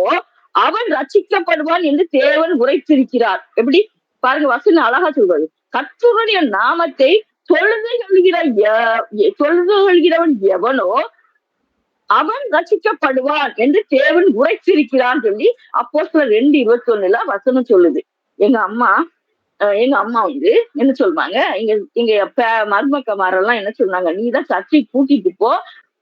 அவன் ரட்சிக்கப்படுவான் என்று தேவன் உரைத்திருக்கிறார். எப்படி பாருங்க, வசனம் அழகா சொல்றது. கர்த்தருடைய நாமத்தை தொழுது கொள்கிறவன் எவனோ அவன் ரட்சிக்கப்படுவான் என்று தேவன் உரைத்திருக்கிறான் சொல்லி அப்போஸ்தலர் 2:21 வசனம் சொல்லுது. எங்க அம்மா என்ன சொல்லுவாங்க, எங்க மருமக்கமாரெல்லாம் என்ன சொன்னாங்க, நீதான் சர்ச்சை கூட்டிட்டு போ,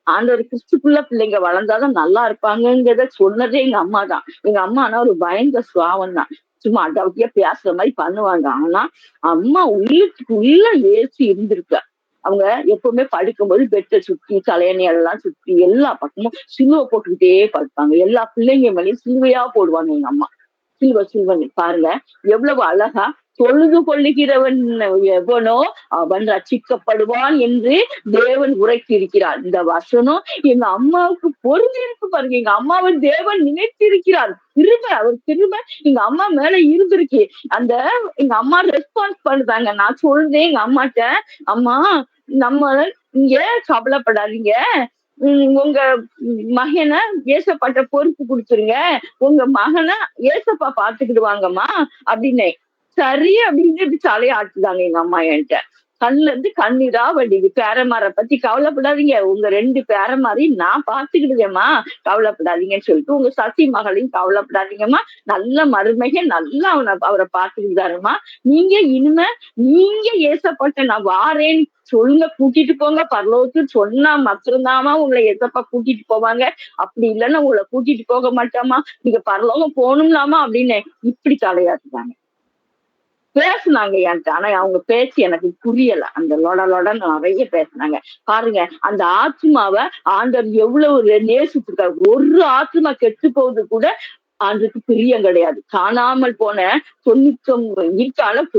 ஆண்டவர் கிறிஸ்துக்குள்ள பிள்ளைங்க வளர்ந்தாதான் நல்லா இருப்பாங்கிறத சொன்னதே எங்க அம்மா தான். எங்க அம்மா ஆனா ஒரு பயந்த சுவாவம் தான், சும்மா அடவுட்டியா பேசுற மாதிரி பண்ணுவாங்க. ஆனா அம்மா உள்ள ஏசி இருந்திருக்க. அவங்க எப்பவுமே படுக்கும்போது பெட்டை சுத்தி தலையணி எல்லாம் சுத்தி எல்லா பக்கமும் சிலுவை போட்டுக்கிட்டே படுப்பாங்க. எல்லா பிள்ளைங்க மேலேயும் சிலுவையா போடுவாங்க எங்க அம்மா. சிலுவன் பாருங்க எவ்வளவு அழகா, தொழுது கொள்ளுகிறவன் எவனோ அவன் ரட்சிக்கப்படுவான் என்று தேவன் உரைத்திருக்கிறார். இந்த வசனம் எங்க அம்மாவுக்கு பொருள் இருக்கு பாருங்க. எங்க அம்மாவை தேவன் நினைத்திருக்கிறார். கிருபை, அவர் கிருபை எங்க அம்மா மேல இருந்திருக்கு. எங்க அம்மா ரெஸ்பான்ஸ் பண்ணுதாங்க. நான் சொல்றேன் எங்க அம்மாட்ட, அம்மா நம்ம இங்க கவலைப்படாதீங்க, உங்க மகனை ஏசப்பாட்ட பொறுப்பு கொடுத்துருங்க, உங்க மகனை ஏசப்பா பாத்துக்கிடுவாங்கம்மா அப்படின்னு. சரி அப்படின்னு தலையை ஆட்டுதாங்க எங்க அம்மா என்கிட்ட. கண்ணுல இருந்து கண்ணீரா வடிது. பேரமாரை பத்தி கவலைப்படாதீங்க, உங்க 2 பேரமாரி நான் பாத்துக்கிடுவேம்மா, கவலைப்படாதீங்கன்னு சொல்லிட்டு, உங்க சசி மகளையும் கவலைப்படாதீங்கம்மா, நல்ல மருமக நல்லா அவரை பாத்துக்கிட்டாருமா, நீங்க ஏசப்பட்ட நான் வாரேன்னு சொல்லுங்க, கூட்டிட்டு போங்க பரலோகத்துக்கு சொன்னா மாத்திரம்தாமா உங்களை ஏசப்பா கூட்டிட்டு போவாங்க, அப்படி இல்லைன்னா உங்களை கூட்டிட்டு போக மாட்டாமா, நீங்க பரலோகம் போகணும்லாமா அப்படின்னு இப்படி தலையாட்டுதாங்க. பேசுனாங்க என்கிட்ட. ஆனா அவங்க பேச்சு எனக்கு புரியல. அந்த லொடன்னு நிறைய பேசுனாங்க. பாருங்க, அந்த ஆத்மாவை ஆண்டவர் எவ்வளவு நேசிச்சிருக்காரு. ஒரு ஆத்மா கெட்டு போகுது கூட ஆண்டுக்கு பிரியம் கிடையாது. காணாமல் போன 99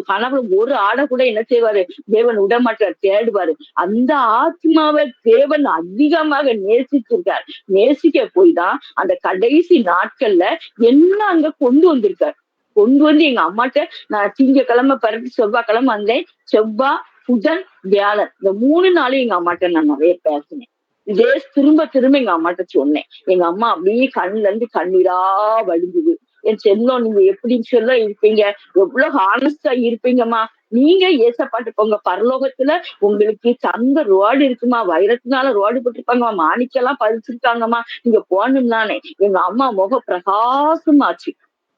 கணவன் ஒரு ஆடை கூட என்ன செய்வாரு, தேவன் விடமாட்டார், தேடுவாரு. அந்த ஆத்மாவை தேவன் அதிகமாக நேசிச்சிருக்கார். நேசிக்க போய் தான் அந்த கடைசி நாட்கள்ல என்ன அங்க கொண்டு வந்திருக்காரு. கொண்டு வந்து எங்க அம்மாட்ட நான் திங்கக்கிழமை பிறகு செவ்வாய்க்கிழமை வந்தேன். செவ்வாய், புதன், வியாழன் இந்த 3 நாளும் எங்க அம்மாட்ட நான் நிறைய பேசினேன். திரும்ப எங்க அம்மாட்ட சொன்னேன். எங்க அம்மா அப்படியே கண்ணுல இருந்து கண்ணீரா வடிஞ்சுது. என் செல்லம் நீங்க எப்படி சொல்ல இருப்பீங்க, எவ்வளவு ஹானஸ்டா இருப்பீங்கம்மா. நீங்க ஏசப்பாட்டு போங்க, பரலோகத்துல உங்களுக்கு தங்க ரோடு இருக்குமா, வைரத்தினால ரோடு போட்டிருப்பாங்கம்மா, மாணிக்கெல்லாம் பதிச்சிருக்காங்கம்மா. நீங்க போகணும்னானே எங்க அம்மா முகம் பிரகாசமாச்சு.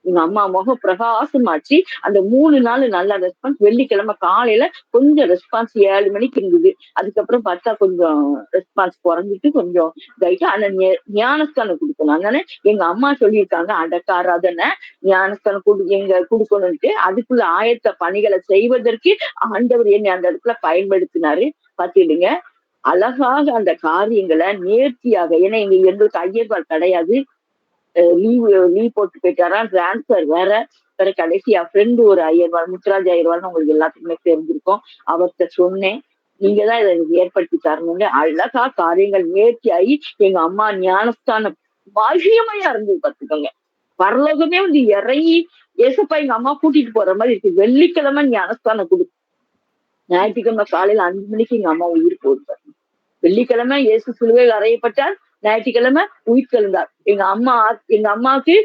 எங்க அம்மா முகம் பிரகாசமாச்சு. அந்த 3 நாள் நல்ல ரெஸ்பான்ஸ். வெள்ளிக்கிழமை காலையில கொஞ்சம் ரெஸ்பான்ஸ் 7 மணிக்கு இருந்தது. அதுக்கப்புறம் பார்த்தா கொஞ்சம் ரெஸ்பான்ஸ் குறைஞ்சிட்டு கொஞ்சம் இதாயிட்டு. ஆனா ஞானஸ்தானம் கொடுக்கணும். அதனால எங்க அம்மா சொல்லியிருக்காங்க, அடக்காராதனை ஞானஸ்தானம் கொடுக்கணும்ட்டு. அதுக்குள்ள ஆயத்த பணிகளை செய்வதற்கு ஆண்டவர் என்னை அந்த இடத்துல பயன்படுத்தினாரு. பாத்துடுங்க, அழகாக அந்த காரியங்களை நேர்த்தியாக. ஏன்னா எங்களுக்கு ஐயப்பார் கிடையாது, லீவ் போட்டு போயிட்டாரா, டிரான்ஸ்பர் வேற கடைசியா ஃப்ரெண்டு ஒரு ஐயர்வாள், முத்துராஜ் ஐயர்வாள்னு உங்களுக்கு எல்லாத்துக்குமே தெரிஞ்சிருக்கும். அவர்கிட்ட சொன்னேன், நீங்க தான் இதை ஏற்படுத்தி தரணும்னு. அழகா காரியங்கள் நேர்த்தியாகி எங்க அம்மா ஞானஸ்தானம் மகிமையா இருந்தது. பாத்துக்கோங்க, பரலோகமே வந்து இறங்கி ஏசப்பா எங்க அம்மா கூட்டிட்டு போற மாதிரி இருக்கு. வெள்ளிக்கிழமை ஞானஸ்தானம் கொடு, ஞாயிற்றுக்கிழமை காலையில 5 மணிக்கு எங்க அம்மா உயிர் போடுவார். வெள்ளிக்கிழமை இயேசு சிலுவையில் அறையப்பட்டார், ஞாயிற்றுக்கிழமை உயிர் தெழுந்தார். எங்க அம்மாவுக்கு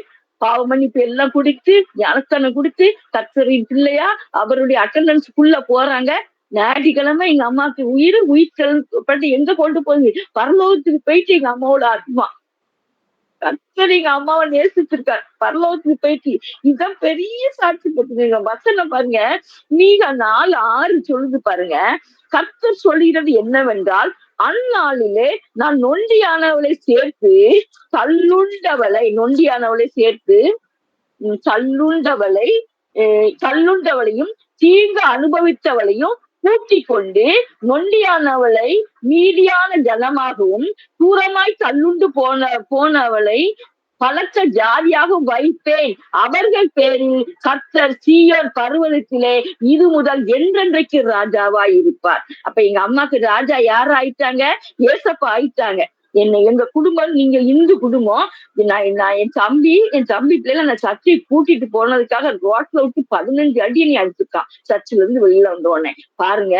பாவ மன்னிப்பு எல்லாம் கொடுத்து ஞானஸ்தானம் கொடுத்து கர்த்தரின் பிள்ளையா அவருடைய அட்டண்டன்ஸ்க்குள்ள போறாங்க. ஞாயிற்றுக்கிழமை எங்க அம்மாவுக்கு உயிர் தெழுந்து எங்க கொண்டு போகுது, பரலோகத்துக்கு போயிட்டு எங்க அம்மாவோட ஆத்மா. கர்த்தர் எங்க அம்மாவை நேசிச்சிருக்கார், பரலோகத்துக்கு போயிட்டு. இதுதான் பெரிய சாட்சி. போட்டுங்க வசனம் பாருங்க, நீங்க 4:6 சொல்லுது பாருங்க. கர்த்தர் சொல்லுகிறது என்னவென்றால், அந்நாளிலே நான் நொண்டியானவளை சேர்த்து தள்ளுண்டவளையும் தீங்கு அனுபவித்தவளையும் கூட்டிக் கொண்டு நொண்டியானவளை மீதியான ஜனமாகவும் தூரமாய் தள்ளுண்டு போனவளை பலத்த ஜாதியாக வைப்பேன். அவர்கள் பேரில் கர்த்தர் சீயோன் பர்வதத்திலே இது முதல் என்றென்றைக்கு ராஜாவாய் இருப்பார். அப்ப எங்க அம்மாக்கு ராஜா யார் ஆயிட்டாங்க? ஏசப்பா ஆயிட்டாங்க. எங்க குடும்பம், நீங்க இந்து குடும்பம். நான் என் தம்பி பிள்ளைல நான் சர்ச்சை கூட்டிட்டு போனதுக்காக ரோட்ல விட்டு 15 அடி நீ அடிச்சுட்டான், சர்ச்சில இருந்து வெளியில வந்தோடனே. பாருங்க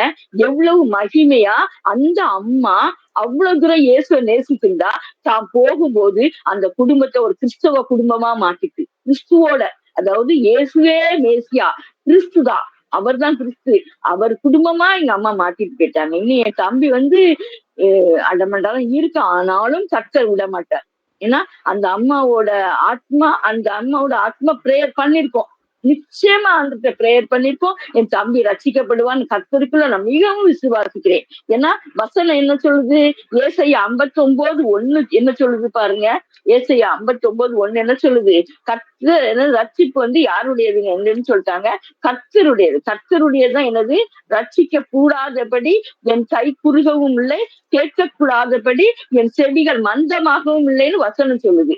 எவ்வளவு மகிமையா அந்த அம்மா அவ்வளவு தூரம் இயேசுவை நேசிச்சிருந்தா, தான் போகும்போது அந்த குடும்பத்தை ஒரு கிறிஸ்தவ குடும்பமா மாத்திட்டு, கிறிஸ்துவோட, அதாவது இயேசுவே மேசியா, கிறிஸ்துதான், அவர் தான் கிறிஸ்து, அவர் குடும்பமா எங்க அம்மா மாத்திட்டு போயிட்டாங்க. இன்னும் என் தம்பி வந்து அடமண்டாலும் இருக்கு, ஆனாலும் கர்த்தர் விட மாட்டார். ஏன்னா அந்த அம்மாவோட ஆத்மா பிரேயர் பண்ணிருக்கோம், நிச்சயமா அந்த பிரேயர் பண்ணிருக்கோம். என் தம்பி ரட்சிக்கப்படுவான்னு கர்த்தருக்குள்ள நான் மிகவும் விசுவாசிக்கிறேன். ஏன்னா வசனம் என்ன சொல்லுது? ஏசாயா 59:1 என்ன சொல்லுது பாருங்க. ஏசாயா 59:1 என்ன சொல்லுது? கர்த்தர் ரட்சிப்பு வந்து யாருடையதுங்க என்னன்னு சொல்லிட்டாங்க? கர்த்தருடையதுதான். என்னது? ரட்சிக்க கூடாதபடி என் கை குறுகவும் இல்லை, கேட்க கூடாதபடி என் செவிகள் மந்தமாகவும் இல்லைன்னு வசனம் சொல்லுது.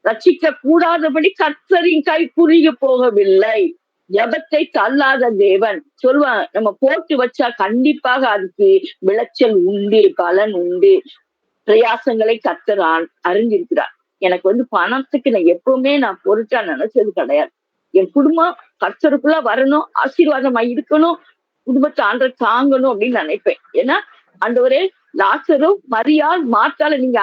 ரட்சிக்க கூடாதபடி கர்த்தரின் கை குறுகி போகவில்லை, ஜெபத்தை தள்ளாத தேவன். சொல்லுவான், நம்ம போட்டு வச்சா கண்டிப்பாக அதுக்கு விளைச்சல் உண்டு, பலன் உண்டு. பிரயாசங்களை கர்த்தர் அறிஞ்சிருக்கிறார். எனக்கு வந்து பணத்துக்கு நான் எப்பவுமே பொருட்டா நினைச்சது கிடையாது. என் குடும்பம் கர்த்தருக்குள்ள வரணும், ஆசீர்வாதமா இருக்கணும், குடும்பத்தை ஆண்டவர் தாங்கணும் அப்படின்னு நினைப்பேன். ஏன்னா ஆண்டவரே, லாசரும் மரியாள் மார்த்தால நீங்க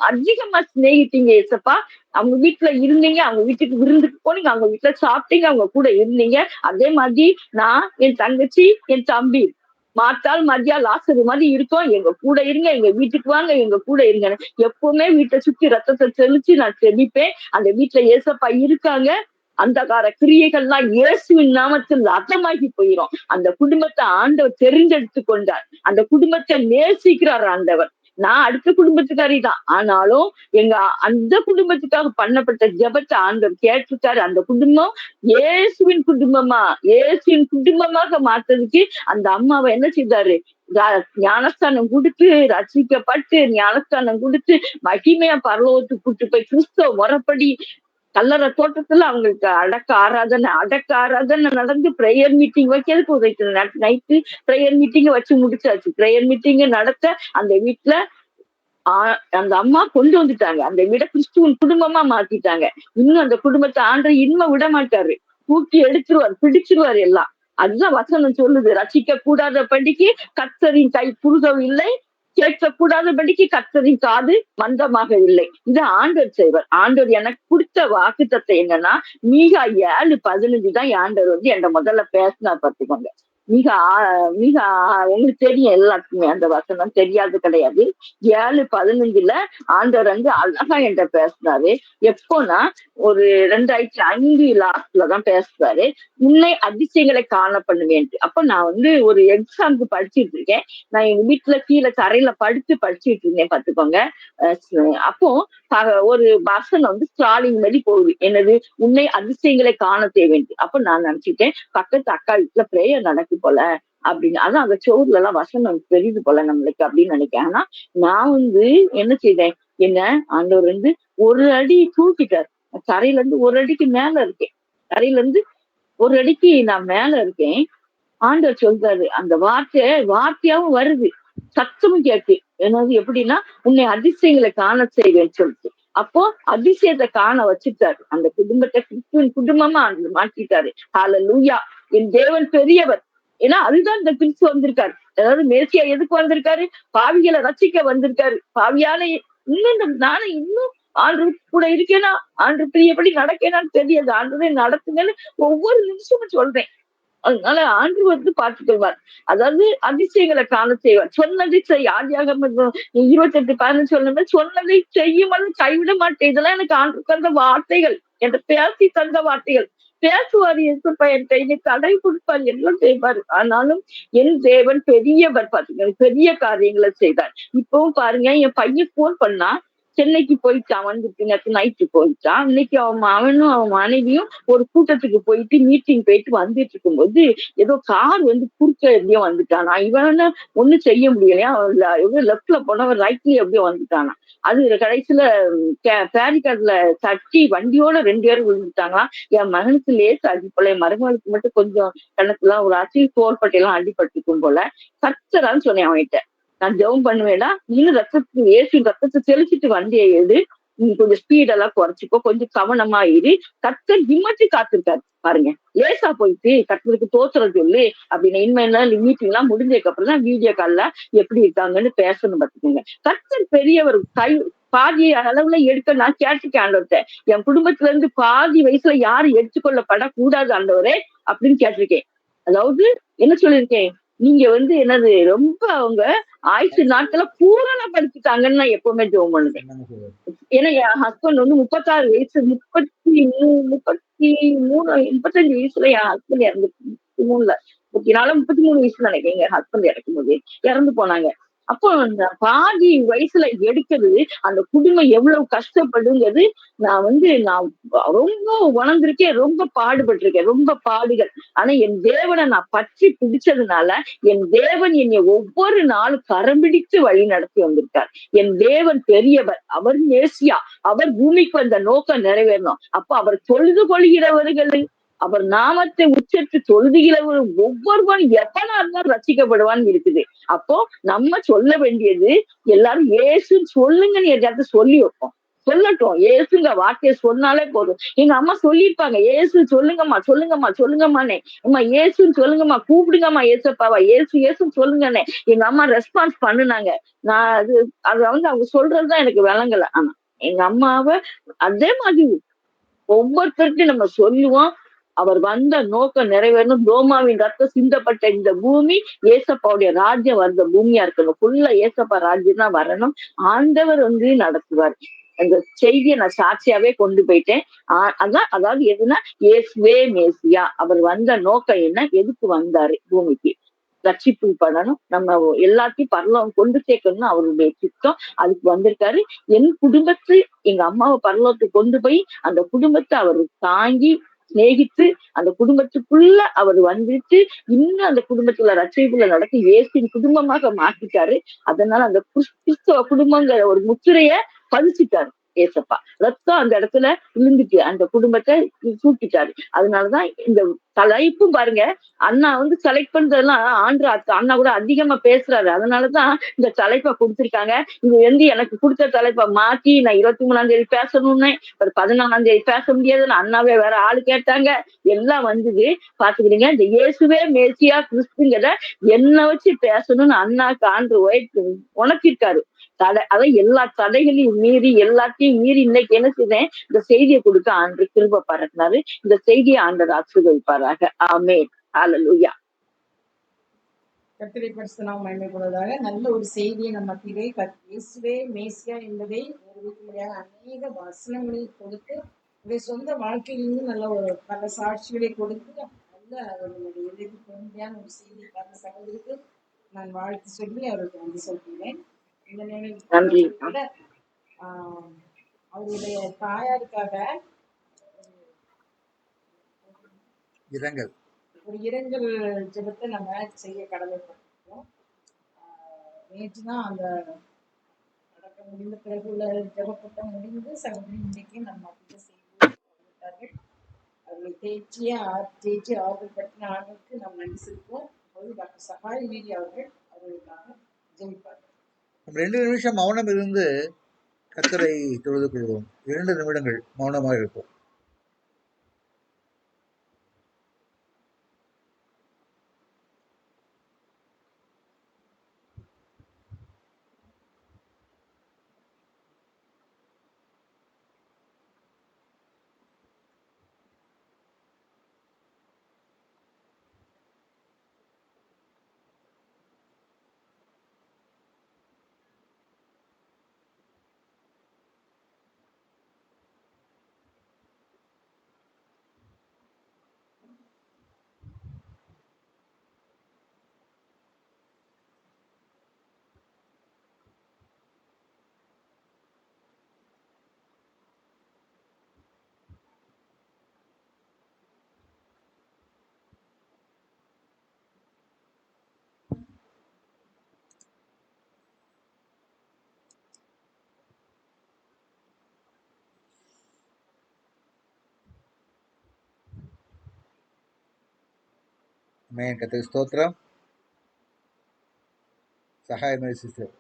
அதிகமா சிநேகிட்டீங்க ஏசப்பா. அவங்க வீட்டுல இருந்தீங்க, அவங்க வீட்டுக்கு விருந்துக்கு போனீங்க, அவங்க வீட்டுல சாப்பிட்டீங்க, அவங்க கூட இருந்தீங்க. அதே மாதிரி நான், என் தங்கச்சி, என் தம்பி, மார்த்தாள் மரியாள் லாசரு மாதிரி இருக்கோம். எங்க கூட இருங்க, எங்க வீட்டுக்கு வாங்க, எங்க கூட இருங்க. எப்பவுமே வீட்டை சுத்தி ரத்தத்தை தெளிச்சு நான் செபிப்பேன். அந்த வீட்டுல ஏசப்பா இருக்காங்க. அந்தகார கிரியைகள்லாம் இயேசுவின் நாமத்தில் அர்த்தமாகி போயிடும். அந்த குடும்பத்தை ஆண்டவர் தெரிந்தெடுத்து கொண்டார், அந்த குடும்பத்தை நேசிக்கிறார் ஆண்டவர். நான் அடுத்த குடும்பத்துக்காரி தான், ஆனாலும் அந்த குடும்பத்துக்காக பண்ணப்பட்ட ஜெபத்தை ஆண்டவர் கேட்டிருக்காரு. அந்த குடும்பம் இயேசுவின் குடும்பமாக மாற்றதுக்கு அந்த அம்மாவை என்ன செய்தாரு? ஞானஸ்தானம் கொடுத்து, ரட்சிக்கப்பட்டு ஞானஸ்தானம் கொடுத்து மகிமையா பரலோகத்துக்கு கூட்டு போய் கிறிஸ்தவ முறைப்படி கல்லறை தோட்டத்துல அவங்களுக்கு அடக்க ஆராதனை நடந்து பிரேயர் மீட்டிங் வைக்கிறதுக்கு உதவிட்டு நைட்டு பிரேயர் மீட்டிங்க வச்சு முடிச்சாச்சு. பிரேயர் மீட்டிங்க நடத்த அந்த வீட்டுல அந்த அம்மா கொண்டு வந்துட்டாங்க. அந்த வீட கிறிஸ்துவின் குடும்பமா மாத்திட்டாங்க. இன்னும் அந்த குடும்பத்தை ஆண்டவர் இனிமே விட மாட்டாரு, தூக்கி எடுத்துருவார், பிடிச்சிருவாரு எல்லாம். அதுதான் வசனம் சொல்லுது, ரட்சிக்க கூடாத படிக்கு கர்த்தரின் கை குறுகவில்லை, கேட்க கூடாதபடிக்கு கர்த்தரின் காது மந்தமாகவில்லை. இது ஆண்டவர் செய்வார். ஆண்டவர் எனக்கு கொடுத்த வாக்குத்தத்தம் என்னன்னா, மீகா 7:15 தான் ஆண்டவர் வந்து என்கிட்ட முதல்ல பேசினார் பார்த்துக்கோங்க. உங்களுக்கு தெரியும் எல்லாத்துக்குமே அந்த வசனம், தெரியாது கிடையாது. 7:15 ஆண்டவர் வந்து அழகா என்கிட்ட பேசினாரு. எப்போனா ஒரு 2005 லாஸ்ட்லதான் பேசுறாரு. உன்னை அதிசயங்களை காண பண்ணுவேன். அப்ப நான் வந்து ஒரு எக்ஸாமுக்கு படிச்சுட்டு இருக்கேன். நான் எங்க வீட்டுல கீழே தரையில படிச்சுட்டு இருந்தேன் பார்த்துக்கோங்க. அப்போ ஒரு வசனம் வந்து ஸ்டாலிங் மாதிரி போகுது. என்னது? உன்னை அதிசயங்களை காண தேவைன்னு. அப்ப நான் நினைச்சுட்டேன் பக்கத்து அக்கா வீட்டுல பிரேயர் நடக்கு போல அப்படின்னு. அதான் அந்த சோறுல எல்லாம் வசனம் தெரியுது போல நம்மளுக்கு அப்படின்னு நினைக்கிறேன். ஆனா நான் வந்து என்ன செய்தேன், என்ன ஆண்டவர் வந்து ஒரு அடி தூக்கிட்டார். தரையில இருந்து ஒரு அடிக்கு மேல இருக்கேன். தரையில இருந்து ஒரு அடிக்கு நான் மேல இருக்கேன். ஆண்டவர் சொல்றாரு, அந்த வார்த்தையாவும் வருது, சத்தமும் கேட்டு. என்னது? எப்படின்னா, உன்னை அதிசயங்களை காண செய்வேன்னு சொல்லிட்டு. அப்போ அதிசயத்தை காண வச்சுட்டாரு. அந்த குடும்பத்தை கிறிஸ்துவின் குடும்பமா மாற்றிட்டாரு. ஹல்லேலூயா. என் தேவன் பெரியவர். ஏன்னா அதுதான் இந்த கிறிஸ்து வந்திருக்காரு. அதாவது மேசியா எதுக்கு வந்திருக்காரு? பாவிகளை ரட்சிக்க வந்திருக்காரு. பாவியால இன்னும் நானும் இன்னும் ஆண்டு கூட இருக்கேனா, ஆண்டு பிரியப்படி நடக்கேனான்னு தெரியாது. ஆண்டு நடத்துங்கன்னு ஒவ்வொரு நிமிஷமும் சொல்றேன். அதனால ஆண்டு வந்து பார்த்துக்கொள்வார். அதாவது அதிசயங்களை காண செய்வார். சொன்னதை செய். ஆதியாகமம் 28:15 சொன்ன சொன்னதை செய்யும்போது கைவிட மாட்டேன். இதெல்லாம் எனக்கு ஆண்டு தந்த வார்த்தைகள், என்ற பேசி தந்த வார்த்தைகள். பேசுவார் என்கிட்ட, என்கிட்ட தடை கொடுப்பார், எல்லாம் செய்வார். ஆனாலும் என் தேவன் பெரியவர். பாத்தீங்க, பெரிய காரியங்களை செய்தார். இப்பவும் பாருங்க, என் பையன் போன் பண்ணா சென்னைக்கு போயிட்டான். வந்துட்டு நேற்று நைட்டு போயிட்டான். இன்னைக்கு அவனும் அவன் மனைவியும் ஒரு கூட்டத்துக்கு போயிட்டு மீட்டிங் போயிட்டு வந்துட்டு இருக்கும்போது ஏதோ கார் வந்து குறுக்க எப்படியோ வந்துட்டானா. இவன ஒண்ணும் செய்ய முடியலையா. அவன் லெப்ட்ல போனவன் ரைட்லயே எப்படியோ வந்துட்டானா. அது கடைசியில பேரிகார்ட்ல தட்டி வண்டியோட 2 பேரும் விழுந்துட்டாங்களாம். என் மகனுக்கு லேசா அடி போல, என் மருமகளுக்கு மட்டும் கொஞ்சம் கணக்குலாம் ஒரு தோள்பட்டையெல்லாம் அடிபட்டுக்கும் போல. கர்த்தரான்னு சொன்னேன் அவன்கிட்ட. நான் ஜெபம் பண்ணுவேடா, இன்னும் ரத்தத்தை தெளிச்சிட்டு வண்டியை எடு, நீ கொஞ்சம் ஸ்பீடெல்லாம் குறைச்சிக்கோ, கொஞ்சம் கவனமா இரு. கர்த்தர் ஹிம்மத்தி காத்திருக்காரு பாருங்க. லேசா போயிட்டு கர்த்தருக்கு தோத்துறது சொல்லு அப்படின்னு. இனிமேல் மீட்டிங் எல்லாம் முடிஞ்சதுக்கு அப்புறம் தான் வீடியோ கால்ல எப்படி இருக்காங்கன்னு பேசணும் பார்த்துக்கோங்க. கர்த்தர் பெரியவர். பாதி அளவுல எடுக்க நான் கேட்டிருக்கேன் ஆண்டவர்கிட்ட. என் குடும்பத்துல இருந்து பாதி வயசுல யாரும் எடுத்துக்கொள்ளப்படக்கூடாது ஆண்டவரே அப்படின்னு கேட்டிருக்கேன். அதாவது என்ன சொல்லியிருக்கேன், நீங்க வந்து என்னது ரொம்ப அவங்க ஆயுசு நாட்களை பூரணப்படுத்திட்டாங்கன்னு நான் எப்பவுமே ஜெபம் பண்ணுவேன். ஏன்னா என் ஹஸ்பண்ட் வந்து 36 வயசு, 35 வயசுல என் ஹஸ்பண்ட் இறந்து, 33 வயசுல நினைக்கிறேன் எங்க ஹஸ்பண்ட் இறக்கும் போது இறந்து போனாங்க. அப்போ அந்த பாதி வயசுல எடுக்கிறது அந்த குடும்பம் எவ்வளவு கஷ்டப்படுங்கிறது நான் ரொம்ப உணர்ந்திருக்கேன். ரொம்ப பாடுபட்டிருக்கேன், ரொம்ப பாடுகள். ஆனா என் தேவனை நான் பற்றி பிடிச்சதுனால என் தேவன் என்னை ஒவ்வொரு நாளும் கரம் பிடித்து வழி நடத்தி வந்திருக்கார். என் தேவன் பெரியவர். அவர் மேசியா. அவர் பூமிக்கு வந்த நோக்கம் நிறைவேறணும். அப்ப அவர் தொழுது கொள்கிறவர்கள், அவர் நாமத்தை உச்சரித்து தொழுதுகிறவர் ஒவ்வொருவரும் எவனா இருந்தாலும் ரசிக்கப்படுவான்னு இருக்குது. அப்போ நம்ம சொல்ல வேண்டியது, எல்லாரும் ஏசுன்னு சொல்லுங்கன்னு எதாவது சொல்லி வைப்போம். சொல்லட்டும், ஏசுங்க வார்த்தையை சொன்னாலே போதும். எங்க அம்மா சொல்லியிருப்பாங்க, ஏசு சொல்லுங்கம்மானே. அம்மா ஏசுன்னு சொல்லுங்கம்மா, கூப்பிடுங்கம்மா ஏசப்பாவா, ஏசுன்னு சொல்லுங்கன்னே எங்க அம்மா ரெஸ்பான்ஸ் பண்ணுனாங்க. நான் அது அவங்க சொல்றதுதான் எனக்கு விளங்கல. ஆனா எங்க அம்மாவை அதே மாதிரி ஒவ்வொருத்தருக்கும் நம்ம சொல்லுவோம். அவர் வந்த நோக்கம் நிறைவேறணும். ரோமாவின் ரத்தம் சிந்தப்பட்ட இந்த பூமி ஏசப்பாவுடைய ராஜ்யம் வந்த பூமியா இருக்கணும். ஃபுல்லா ஏசப்பா ராஜ்யம் தான் வரணும். ஆண்டவர் நடத்துவார். அந்த செய்தியை நான் சாட்சியாவே கொண்டு போயிட்டேன். அதாவது எதுனா, இயேசுவே மேசியா. அவர் வந்த நோக்கம் என்ன, எதுக்கு வந்தாரு பூமிக்கு? ரட்சிப்பு பண்ணணும், நம்ம எல்லாத்தையும் பரலோகம் கொண்டு சேர்க்கணும்னு அவருடைய சித்தம். அதுக்கு வந்திருக்காரு. என் குடும்பத்து எங்க அம்மாவை பரலோகத்துக்கு கொண்டு போய் அந்த குடும்பத்தை அவர் தாங்கி சிநேகித்து அந்த குடும்பத்துக்குள்ள அவர் வந்துட்டு இன்னும் அந்த குடும்பத்துல ரட்சிப்புல நடத்தி இயேசுவின் குடும்பமாக மாற்றிட்டாரு. அதனால அந்த கிறிஸ்தவ குடும்பங்கிற ஒரு முத்திரைய பதிச்சுட்டாரு. ஏசப்பா. ரத்தம் அந்த இடத்துல விழுந்துட்டு அந்த குடும்பத்தை தூக்கிட்டாரு. அதனாலதான் இந்த தலைப்பும் பாருங்க, அண்ணா செலக்ட் பண்றதெல்லாம் அண்ணா கூட அதிகமா பேசுறாரு. அதனாலதான் இந்த தலைப்பை கொடுத்திருக்காங்க. இது எனக்கு கொடுத்த தலைப்பை மாத்தி நான் 23ஆம் தேதி பேசணும்னு, ஒரு 14ஆம் தேதி பேச முடியாதுன்னு அண்ணாவே வேற ஆளு கேட்டாங்க. எல்லாம் வந்தது. பாத்துக்கிடுங்க, இந்த இயேசுவே மேசியா கிறிஸ்துங்கிறத என்ன வச்சு பேசணும்னு அண்ணாக்கு ஆண்டவர் உணர்த்திருக்காரு. அதான் எல்லா தடைகளையும் மீறி, எல்லாத்தையும் மீறி இன்னைக்கு என்ன செய்தேன், இந்த செய்தியை கொடுக்க ஆண்டு கிருபை பாராட்டினாரு. இந்த செய்தியை ஆண்டவர் ஆசீர்வதிப்பாராக. ஆமென். ஹல்லேலூயா. கர்த்தரை பரிசுத்த நாமம் மகிமைப்படுவதாக. நல்ல ஒரு செய்தியை நம்ம மத்தியிலே இயேசுவே மேசியா என்பதை நிரூபிக்கும்படியாக அநேக வசனங்களை கொடுத்து உடைய சொந்த வாழ்க்கையிலிருந்து நல்ல ஒரு பல சாட்சிகளை கொடுத்து நல்ல நம்முடைய இதற்கு பொறுமையான ஒரு செய்தி பார்த்த சகோதரிக்கு நான் வாழ்த்து சொல்லி அவருக்கு நன்றி சொல்கிறேன். இந்த நன்றி. நிலையில் அவருடைய தாயாருக்காக இரங்கல் ஒரு இரங்கல் ஜெபத்தை நம்ம செய்ய கடமைப்பட்டிருக்கோம். நேற்று தான் அந்த அடக்கம் முடிந்த பிறகு உள்ள ஜெபக்கூட்டம் முடிந்து சகோதரி இன்னைக்கு நம்ம மத்திய செய்திட்டார்கள். அவர்களை தேய்ச்சி ஆறுதல் பற்றின ஆண்டுக்கு நாம் நன்றி செலுத்துவோம். அப்போது டாக்டர் சகாய் வீரி அவர்கள் அவர்களுக்காக ஜெபிப்பார்கள். 2 நிமிஷம் மௌனம் இருந்து கர்த்தரை தொழுது கொள்வோம். 2 நிமிடங்கள் மௌனமாக இருப்போம். ஆமென். கர்த்தருக்கு ஸ்தோத்திரம். Sagai Mary sister.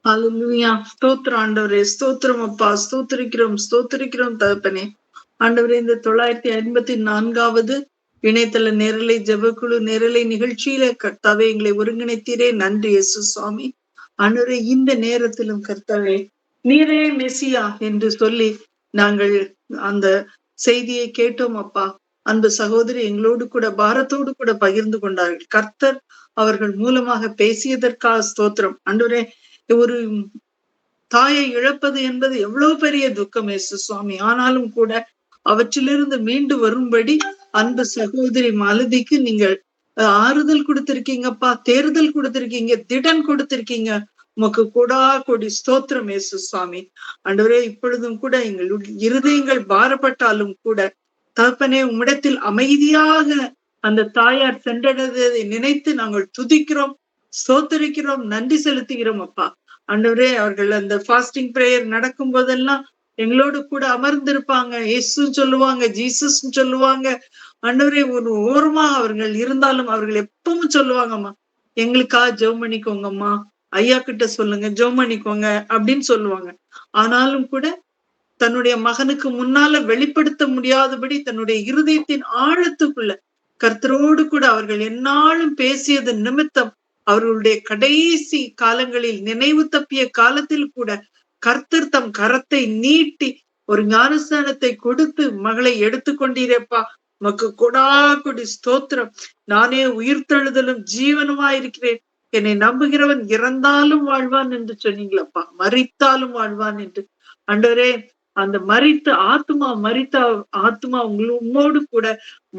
ஹல்லேலூயா. ஸ்தோத்திரம் ஆண்டவரே, ஸ்தோத்திரம் அப்பா, ஸ்தோத்திரிக்கிறோம் தகப்பனே. ஆண்டவரே, இந்த 954வது இணையதள நேரலை ஜெபக்குழு நேரலை நிகழ்ச்சியில கர்த்தாவே எங்களை ஒருங்கிணைத்தீரே. நன்றி இயேசு சுவாமி. ஆண்டவரே, இந்த நேரத்திலும் கர்த்தாவே நீரே மெசியா என்று சொல்லி நாங்கள் அந்த செய்தியை கேட்டோம் அப்பா. அன்பு சகோதரி எங்களோடு கூட பாரத்தோடு கூட பகிர்ந்து கொண்டார்கள். கர்த்தர் அவர்கள் மூலமாக பேசியதற்காக ஸ்தோத்திரம். ஆண்டவரே, ஒரு தாயை இழப்பது என்பது எவ்வளவு பெரிய துக்கம் இயேசு சுவாமி. ஆனாலும் கூட அவற்றிலிருந்து மீண்டு வரும்படி அன்பு சகோதரி மாலதிக்கு நீங்கள் ஆறுதல் கொடுத்திருக்கீங்கப்பா, தேர்தல் கொடுத்திருக்கீங்க, திடன் கொடுத்திருக்கீங்க. உமக்கு கூடா கொடி ஸ்தோத்திரம் இயேசு சுவாமி. ஆண்டவரே, இப்பொழுதும் கூட எங்களுடைய இருதயங்கள் பாரப்பட்டாலும் கூட தகப்பனே, உம்மிடத்தில் அமைதியாக அந்த தாயார் சென்றடைந்ததை நினைத்து நாங்கள் துதிக்கிறோம், ஸ்தோத்தரிக்கிறோம், நன்றி செலுத்துகிறோம் அப்பா. ஆண்டவரே, அவர்கள் அந்த ஃபாஸ்டிங் பிரேயர் நடக்கும் போதெல்லாம் எங்களோடு கூட அமர்ந்திருப்பாங்க. இயேசுன்னு சொல்லுவாங்க, ஜீசஸ் சொல்லுவாங்க. ஆண்டவரே, ஒரு ஓரமா அவர்கள் இருந்தாலும் அவர்கள் எப்பவும் சொல்லுவாங்கம்மா, எங்களுக்காக ஜெபம் பண்ணிக்கோங்கம்மா, ஐயா கிட்ட சொல்லுங்க, ஜெபம் பண்ணிக்கோங்க அப்படின்னு சொல்லுவாங்க. ஆனாலும் கூட தன்னுடைய மகனுக்கு முன்னால வெளிப்படுத்த முடியாதபடி தன்னுடைய இருதயத்தின் ஆழத்துக்குள்ள கர்த்தரோடு கூட அவர்கள் எந்நாளும் பேசியது நிமித்தம் அவர்களுடைய கடைசி காலங்களில் நினைவு தப்பிய காலத்தில் கூட கர்த்தர் தம் கரத்தை நீட்டி ஒரு ஞானஸ்தானத்தை கொடுத்து மகளை எடுத்துக்கொண்டீரேப்பா, உமக்கு கொடா கொடி ஸ்தோத்திரம். நானே உயிர்த்தெழுதலும் ஜீவனுமா இருக்கிறேன், என்னை நம்புகிறவன் இறந்தாலும் வாழ்வான் என்று சொன்னீங்களப்பா, மரித்தாலும் வாழ்வான் என்று. ஆண்டவரே, அந்த மரித்த ஆத்மா உம்மோடு கூட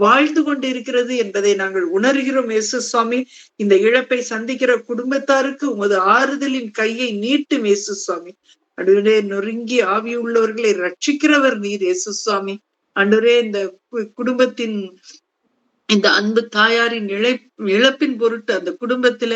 வாழ்ந்து கொண்டிருக்கிறது என்பதை நாங்கள் உணர்கிறோம் இயேசு சுவாமி. இந்த இழப்பை சந்திக்கிற குடும்பத்தாருக்கு உமது ஆறுதலின் கையை நீட்டும் இயேசு சுவாமி. ஆண்டவரே, நொறுங்கி ஆவி உள்ளவர்களை ரட்சிக்கிறவர் நீர் இயேசு சுவாமி. ஆண்டவரே, இந்த குடும்பத்தின் இந்த அன்பு தாயாரின் இழப்பின் பொருட்டு அந்த குடும்பத்துல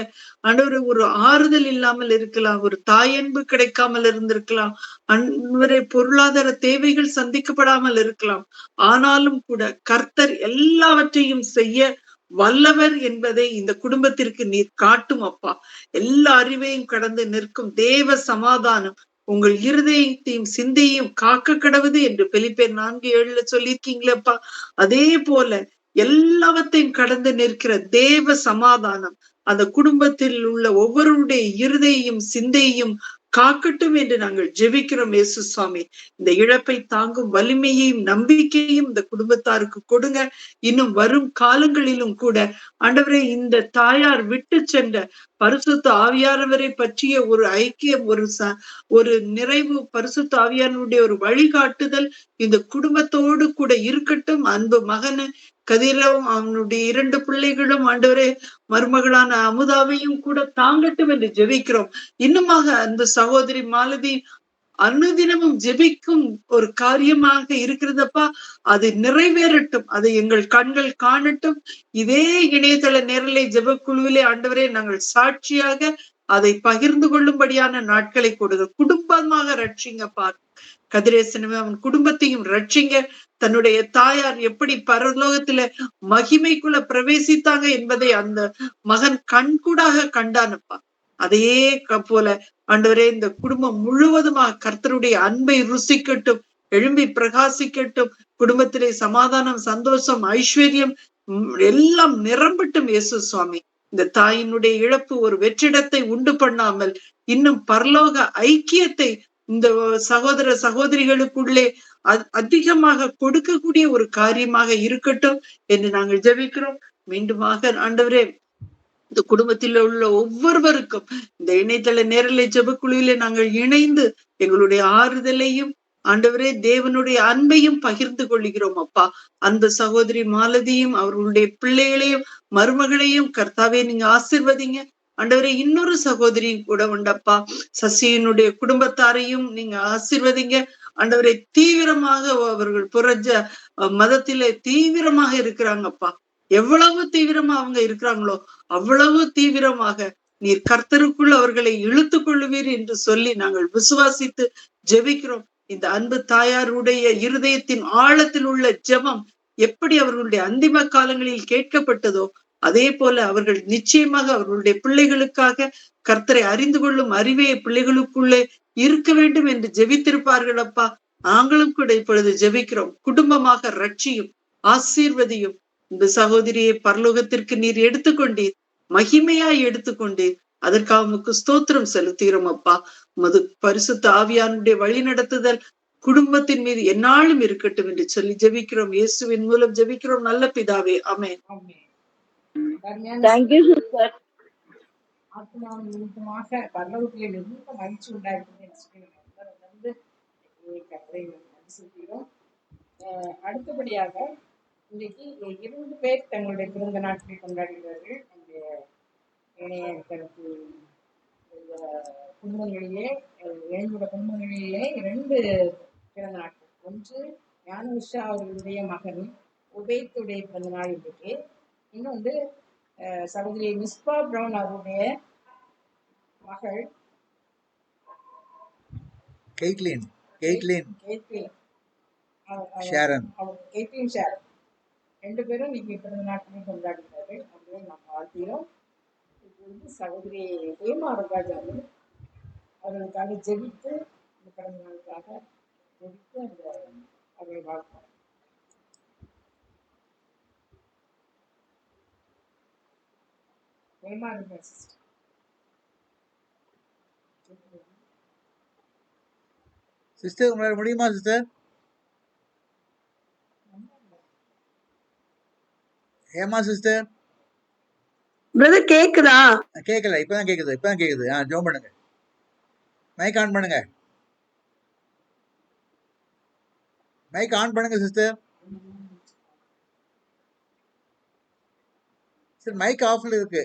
ஆண்டவரே ஒரு ஆறுதல் இல்லாமல் இருக்கலாம், ஒரு தாயன்பு கிடைக்காமல் இருந்திருக்கலாம், அன்வரே பொருளாதார தேவைகள் சந்திக்கப்படாமல் இருக்கலாம். ஆனாலும் கூட கர்த்தர் எல்லாவற்றையும் செய்ய வல்லவர் என்பதை இந்த குடும்பத்திற்கு நீர் காட்டும் அப்பா. எல்லா அறிவையும் கடந்து நிற்கும் தேவ சமாதானம் உங்கள் இருதயத்தையும் சிந்தையும் காக்க கடவுது என்று பிலிப்பியர் 4:7 சொல்லியிருக்கீங்களேப்பா. அதே போல எல்லாவற்றையும் கடந்து நிற்கிற தேவ சமாதானம் அந்த குடும்பத்தில் உள்ள ஒவ்வொருடைய இருதையும் சிந்தையும் காக்கட்டும் என்று நாங்கள் ஜெபிக்கிறோம் இயேசு சுவாமி. இந்த இழப்பை தாங்கும் வலிமையையும் நம்பிக்கையும் இந்த குடும்பத்தாருக்கு கொடுங்க. இன்னும் வரும் காலங்களிலும் கூட ஆண்டவரே இந்த தாயார் விட்டு சென்ற பரிசுத்த ஆவியானவரை பற்றிய ஒரு ஐக்கியம், ஒரு நிறைவு, பரிசுத்த ஆவியானவருடைய ஒரு வழிகாட்டுதல் இந்த குடும்பத்தோடு கூட இருக்கட்டும். அன்பு மகனு கதிரவும் அவனுடைய 2 பிள்ளைகளும் ஆண்டவரே மருமகளான அமுதாவையும் கூட தாங்கட்டும் என்று ஜெபிக்கிறோம். இன்னுமாக அன்பு சகோதரி மாலதி அனுதினமும் ஜெபிக்கும் ஒரு காரியமாக இருக்கிறதப்பா. அது நிறைவேறட்டும், அதை எங்கள் கண்கள் காணட்டும். இதே இணையதள நேரலை ஜெப குழுவிலே ஆண்டவரே நாங்கள் சாட்சியாக அதை பகிர்ந்து கொள்ளும்படியான நாட்களை கொடுங்க. குடும்பமாக ரட்சிங்கப்பா. கதிரேசனுமே அவன் குடும்பத்தையும் ரட்சிங்க. தன்னுடைய தாயார் எப்படி பரலோகத்துல மகிமைக்குள்ள பிரவேசித்தாங்க என்பதை அந்த மகன் கண்கூடாக கண்டானப்பா. அதையே போல ஆண்டவரே இந்த குடும்பம் முழுவதுமாக கர்த்தருடைய அன்பை ருசிக்கட்டும், எழும்பி பிரகாசிக்கட்டும். குடும்பத்திலே சமாதானம், சந்தோஷம், ஐஸ்வர்யம் எல்லாம் நிரம்பட்டும் இயேசு சுவாமி. இந்த தாயினுடைய இழப்பு ஒரு வெற்றிடத்தை உண்டு பண்ணாமல் இன்னும் பரலோக ஐக்கியத்தை இந்த சகோதர சகோதரிகளுக்குள்ளே அதிகமாக கொடுக்கக்கூடிய ஒரு காரியமாக இருக்கட்டும் என்று நாங்கள் ஜெபிக்கிறோம். மீண்டுமாக ஆண்டவரே இந்த குடும்பத்தில் உள்ள ஒவ்வொருவருக்கும் இந்த இணையதள நேரலை ஜெபக்குழுவிலே நாங்கள் இணைந்து எங்களுடைய ஆறுதலையும் ஆண்டவரே தேவனுடைய அன்பையும் பகிர்ந்து கொள்கிறோம் அப்பா. அந்த சகோதரி மாலதியும் அவர்களுடைய பிள்ளைகளையும் மருமகளையும் கர்த்தாவே நீங்க ஆசீர்வதிங்க ஆண்டவரே. இன்னொரு சகோதரியும் கூட உண்டப்பா, சசியினுடைய குடும்பத்தாரையும் நீங்க ஆசீர்வதிங்க ஆண்டவரை. தீவிரமாக அவர்கள் புரஜ மதத்திலே தீவிரமாக இருக்கிறாங்கப்பா. எவ்வளவு தீவிரமா அவங்க இருக்கிறாங்களோ அவ்வளவு தீவிரமாக நீர் கர்த்தருக்குள் அவர்களை இழுத்து கொள்ளுவீர் என்று சொல்லி நாங்கள் விசுவாசித்து ஜெபிக்கிறோம். இந்த அன்பு தாயாருடைய இருதயத்தின் ஆழத்தில் உள்ள ஜெபம் எப்படி அவர்களுடைய அந்திம காலங்களில் கேட்கப்பட்டதோ அதே போல அவர்கள் நிச்சயமாக அவர்களுடைய பிள்ளைகளுக்காக கர்த்தரை அறிந்து கொள்ளும் அறிவே பிள்ளைகளுக்குள்ளே இருக்க வேண்டும் என்று ஜெபித்திருப்பார்கள் அப்பா. நாங்களும் கூட இப்பொழுது ஜெபிக்கிறோம். குடும்பமாக ரட்சியும், ஆசீர்வதியும். இந்த சகோதரியை பரலோகத்திற்கு நீர் எடுத்துக்கொண்டீர், மகிமையாய் எடுத்துக்கொண்டீர். அதற்காக உமக்கு ஸ்தோத்திரம் செலுத்துகிறோம் அப்பா. உமது பரிசுத்த ஆவியானுடைய வழி நடத்துதல் குடும்பத்தின் மீது எந்நாளும் இருக்கட்டும் என்று சொல்லி ஜெபிக்கிறோம். இயேசுவின் மூலம் ஜெபிக்கிறோம் நல்ல பிதாவே, ஆமென். ஆத்மாவின் நிமித்தமாக பரலோகத்திலே மிகுந்த மகிழ்ச்சி உண்டாயிருக்கிறது. அடுத்தபடியாக இன்றைக்கு 2 பேர் தங்களுடைய பிறந்த நாட்களை கொண்டாடுகிறார்கள். அந்த இணையதளத்து குடும்பங்களிலே, என்னோட குடும்பங்களிலே 2 பிறந்த நாட்கள். ஒன்று ஞானவிஷா அவர்களுடைய மகன் உபேத்துடைய பிறந்த நாள் இன்றைக்கு. இன்னொன்று சகோதரி மிஸ்பா பிரவுன் அவருடைய மகள் கெய்ட்லின் ஷாரன். 2 பேரும் இன்னைக்கு பிறந்த நாட்களையும் கொண்டாடுகிறார்கள். அப்படின்னு நாம் வாழ்த்தினோம். இப்பொழுது சகோதரி ஹேமா ரங்கராஜ் அவர்களுக்காக ஜெபித்து இந்த பிறந்த நாளுக்காக ஜெபித்து அவர்களை வாழ்த்தோம். ஹேமா ரங்கராஜ் சிஸ்டர் உங்களால முடியுமா சிஸ்டர்? ஹேமா சிஸ்டர் பிரதர் கேக்குதா? கேட்கல, இப்பதான் கேக்குது. ஜோம் பண்ணுங்க, மைக் ஆன் பண்ணுங்க, மைக் ஆன் பண்ணுங்க சிஸ்டர். மைக் ஆஃப்ல இருக்கு.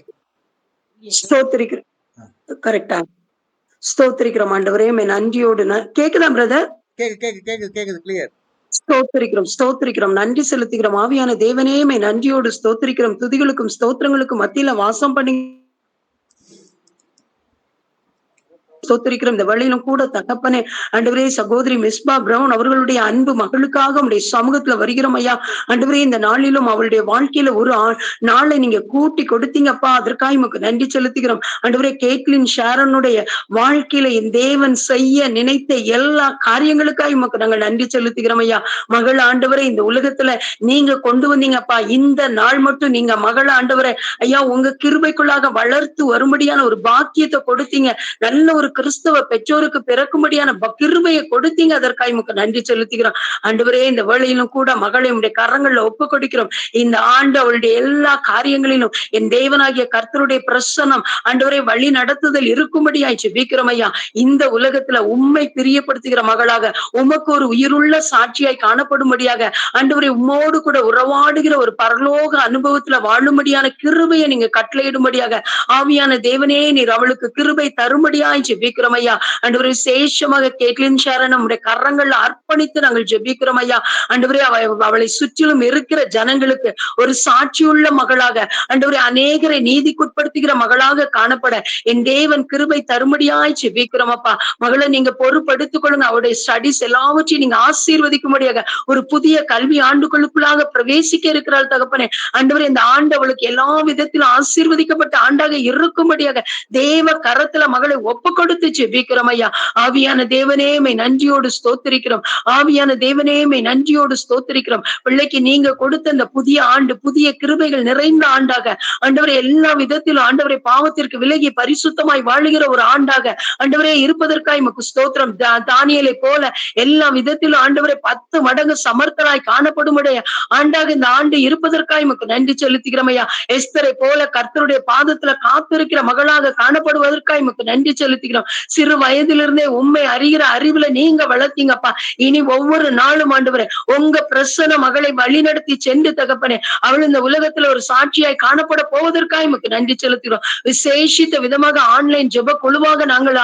ஸ்தோத்திரிக்கிறோம். கரெக்டா? ஸ்தோத்திரிக்கிறோம் ஆண்டவரே, நன்றியோடு. கேக்குதா பிரதர்? கேக்குது கிளியர். ஸ்தோத்திரிக்கிறோம், ஸ்தோத்திரிக்கிறோம், நன்றி செலுத்துகிறோம். ஆவியான தேவனேமை நன்றியோடு ஸ்தோத்திரிக்கிறோம். துதிகளுக்கும் ஸ்தோத்திரங்களுக்கும் மத்தியில வாசம் பண்ணி ஸ்தோத்திரிக்கிறோம். இந்த வழியிலும் கூட தகப்பனே ஆண்டவரே சகோதரி மிஸ்பா பிரவுன் அவர்களுடைய அன்பு மகளுக்காக உடைய சமூகத்துல வருகிறோம் ஐயா. ஆண்டவரே இந்த நாளிலும் அவளுடைய வாழ்க்கையில ஒரு நாளை நீங்க கூட்டி கொடுத்தீங்கப்பா, அதற்காக உமக்கு நன்றி செலுத்துகிறோம். ஆண்டவரே கேட்லின் ஷாரனுடைய வாழ்க்கையில என் தேவன் செய்ய நினைத்த எல்லா காரியங்களுக்காக உமக்கு நாங்கள் நன்றி செலுத்துகிறோம் ஐயா. மகள் ஆண்டவரே இந்த உலகத்துல நீங்க கொண்டு வந்தீங்கப்பா, இந்த நாள் மட்டும் நீங்க மகள் ஆண்டவரே ஐயா உங்க கிருபைக்குள்ளாக வளர்த்து வரும்படியான ஒரு பாக்கியத்தை கொடுத்தீங்க. நல்ல ஒரு கிறிஸ்தவ பெற்றோருக்கு பிறக்கும்படியான கிருபையை கொடுத்தீங்க. அதற்காக உமக்கு நன்றி செலுத்துகிறோம். ஆண்டவரே இந்த வேளையிலும் கூட மகளை உடைய கரங்கள்ல ஒப்பு கொடுக்கிறோம். இந்த ஆண்டு அவளுடைய எல்லா காரியங்களிலும் என் தேவனாகிய கர்த்தருடைய பிரசன்னம் ஆண்டவரே வழி நடத்துதல் இருக்கும்படியாய் ஜெபிக்கிறோம் ஐயா. இந்த உலகத்துல உம்மை பிரியப்படுத்துகிற மகளாக உமக்கு ஒரு உயிருள்ள சாட்சியாய் காணப்படும்படியாக ஆண்டவரே உம்மோடு கூட உறவாடுகிற ஒரு பரலோக அனுபவத்துல வாழும்படியான கிருபையை நீங்க கட்டளையிடும்படியாக ஆவியான தேவனே நீர் அவளுக்கு கிருபை தரும்படியாய் ஜெபிக்கிறோம் ஐயா. ஆண்டவரே விசேஷமாக கேட்லின் ஷாரன் நம்முடைய கரங்கள்ல அர்ப்பணித்து நாங்கள் ஜெபிக்கிறோம் ஐயா. ஆண்டவரே அவளை சுற்றிலும் இருக்கிற ஜனங்களுக்கு ஒரு சாட்சியுள்ள மகளாக ஆண்டவரே அநேகரை நீதிக்குட்படுத்துகிற மகளாக காணப்பட என் தேவன் கிருபை தரும்படியாய் ஜெபிக்கிறோம் அப்பா. மகளை நீங்க பொறுப்படுத்திக் கொள்ளுங்க. அவருடைய ஸ்டடிஸ் எல்லாவற்றையும் நீங்க ஆசீர்வதிக்கும்படியாக ஒரு புதிய கல்வி ஆண்டுகளுக்குள்ளாக பிரவேசிக்க இருக்கிறாள் தகப்பனே. ஆண்டவரே இந்த ஆண்டு அவளுக்கு எல்லா விதத்திலும் ஆசீர்வதிக்கப்பட்ட ஆண்டாக இருக்கும்படியாக தேவ கரத்துல மகளை ஒப்பு கொடுத்து ஜெபிக்கிறோம் ஐயா. ஆவியான தேவனேமை நன்றியோடு ஸ்தோத்திரிக்கிறோம். ஆவியான தேவனேமை நன்றியோடு ஸ்தோத்திரிக்கிறோம். பிள்ளைக்கு நீங்க கொடுத்த இந்த புதிய ஆண்டு புதிய கிருபைகள் நிறைந்த ஆண்டாக ஆண்டவரே எல்லா விதத்திலும் ஆண்டவரை பாவத்திற்கு விலகி பரிசுத்தமாய் வாழுகிற ஒரு ஆண்டாக ஆண்டவரே இருப்பதற்காய் உமக்கு ஸ்தோத்திரம். தானியேலை போல எல்லா விதத்திலும் ஆண்டவரை 10 மடங்கு சமர்த்தராய் காணப்படுமுடைய ஆண்டாக இந்த ஆண்டு இருப்பதற்காய் உமக்கு நன்றி செலுத்துகிறோம் ஐயா. எஸ்தரை போல கர்த்தருடைய பாதத்துல காத்திருக்கிற மகளாக காணப்படுவதற்காய் உமக்கு நன்றி செலுத்துகிறோம். சிறு வயதிலிருந்தே உண்மை அறிகிற அறிவுல நீங்க வளர்த்தீங்கப்பா. இனி ஒவ்வொரு நாளும் ஆண்டவரே உங்க பிரசன்ன மகளை வழிநடத்தி சென்று தகப்பனே அவள் இந்த உலகத்துல ஒரு சாட்சியாய் காணப்பட போவதற்காக உமக்கு நன்றி செலுத்துகிறோம். விசேஷித்த விதமாக ஆன்லைன் ஜெப குழுவாக நாங்கள்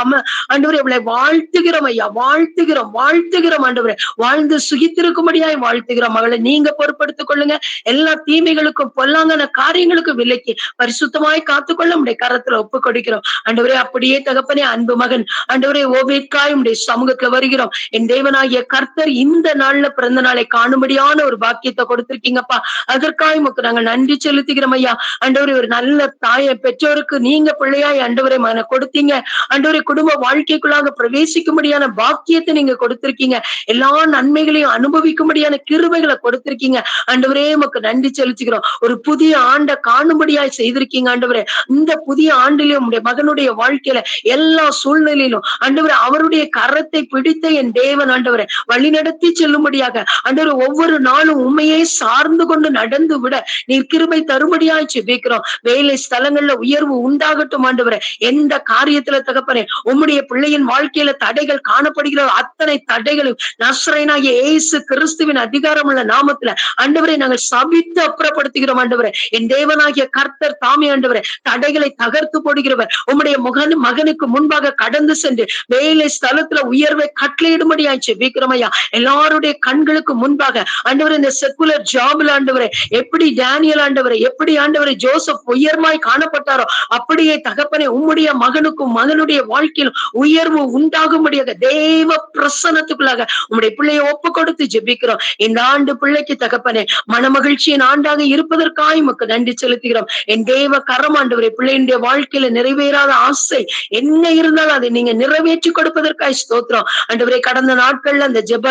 ஆண்டவரே அவளை வாழ்த்துகிறோம் ஐயா. வாழ்த்துகிறோம் வாழ்த்துகிறோம் ஆண்டவரே. வாழ்ந்து சுகித்திருக்கும்படியாய் வாழ்த்துகிறோம். மகளை நீங்க பொறுப்படுத்திக் கொள்ளுங்க. எல்லா தீமைகளுக்கும் பொல்லாங்கான காரியங்களுக்கும் விலக்கி பரிசுத்தமாய் காத்துக்கொள்ள உடைய கரத்துல ஒப்பு கொடுக்கிறோம் ஆண்டவரே. அப்படியே தகப்பனே அன்பு மகன் ஆண்டவரே ஓபேத்காய் உடைய சமூகத்துல வருகிறோம். என் தேவனாகிய கர்த்தர் இந்த நாள்ல பிறந்த நாளை காணும்படியான ஒரு பாக்கியத்தை கொடுத்திருக்கீங்கப்பா. அதற்காக உமக்கு நாங்கள் நன்றி செலுத்துகிறோம் ஐயா. ஆண்டவரே ஒரு நல்ல தாயை பெற்றோருக்கு நீங்க பிள்ளையாய் ஆண்டவரே மன கொடுத்தீங்க. ஆண்டவரே குடும்ப வாழ்க்கைக்குள்ளாக பிரவேசிக்கும்படியான பாக்கியத்தை நீங்க கொடுத்திருக்கீங்க. எல்லா நன்மைகளையும் அனுபவிக்கும்படியான கிருபைகளை கொடுத்திருக்கீங்க. ஆண்டவரே உமக்கு நன்றி செலுத்துகிறோம். ஒரு புதிய ஆண்டை காணும்படியாய் செய்திருக்கீங்க ஆண்டவரே. இந்த புதிய ஆண்டிலும் உடைய மகனுடைய வாழ்க்கையில எல்லா சூழ்நிலையிலும் ஆண்டவரே அவருடைய கரத்தை பிடித்த என் தேவன் ஆண்டவரே வழிநடத்தி செல்லும்படியாக ஆண்டவரே ஒவ்வொரு நாளும் உண்மையே சார்ந்து கொண்டு நடந்து விட நீர் கிருபை தரும்படியாய் ஜெபிக்கிறோம். வேலை ஸ்தலங்கள்ல உயர்வு உண்டாகட்டும் ஆண்டவரே. எந்த காரியத்துல தகப்பனே உம்முடைய பிள்ளையின் வாழ்க்கையில தடைகள் காணப்படுகிற அத்தனை தடைகளும் நஸ்ரேயனாகிய இயேசு கிறிஸ்துவின் அதிகாரமுள்ள நாமத்துல ஆண்டவரை நாங்கள் சபித்து அப்புறப்படுத்துகிறோம் ஆண்டவரே. என் தேவனாகிய கர்த்தர் தாமே ஆண்டவரே தடைகளை தகர்த்து போடுகிறவர். உம்முடைய மகனுக்கு முன்பாக கடந்து சென்று வேலை ஸ்தலத்துல உயர்வை கட்டளையிடும்படியாய் ஜெபிக்கிறோம் ஐயா. எல்லாருடைய கண்களுக்கு முன்பாக ஆண்டவரே இந்த செக்குலர் ஜாப்ல ஆண்டவரே எப்படி டேனியல் ஆண்டவரே எப்படி ஆண்டவரே ஜோசப் உயர்வாய் காணப்பட்டாரோ அப்படியே தகப்பனே உம்முடைய மகனுக்கும் மகனுடைய வாழ்க்கையிலும் உயர்வு உண்டாகும்படியாக தேவ பிரசன்னத்துக்குள்ளாக உம்முடைய பிள்ளையை ஒப்பு கொடுத்து ஜெபிக்கிறோம். இந்த ஆண்டு பிள்ளைக்கு தகப்பனே மனமகிழ்ச்சியின் ஆண்டாக இருப்பதற்காக உமக்கு நன்றி செலுத்துகிறோம். என் தேவ கரம் ஆண்டவரே பிள்ளையினுடைய வாழ்க்கையில நிறைவேறாத ஆசை என்ன இருந்தாலும் அதை நீங்க நிறைவேற்றி கொடுப்பதற்காக ஸ்தோத்திரம் ஆண்டவரே. கடந்த நாட்கள்ல அந்த ஜெப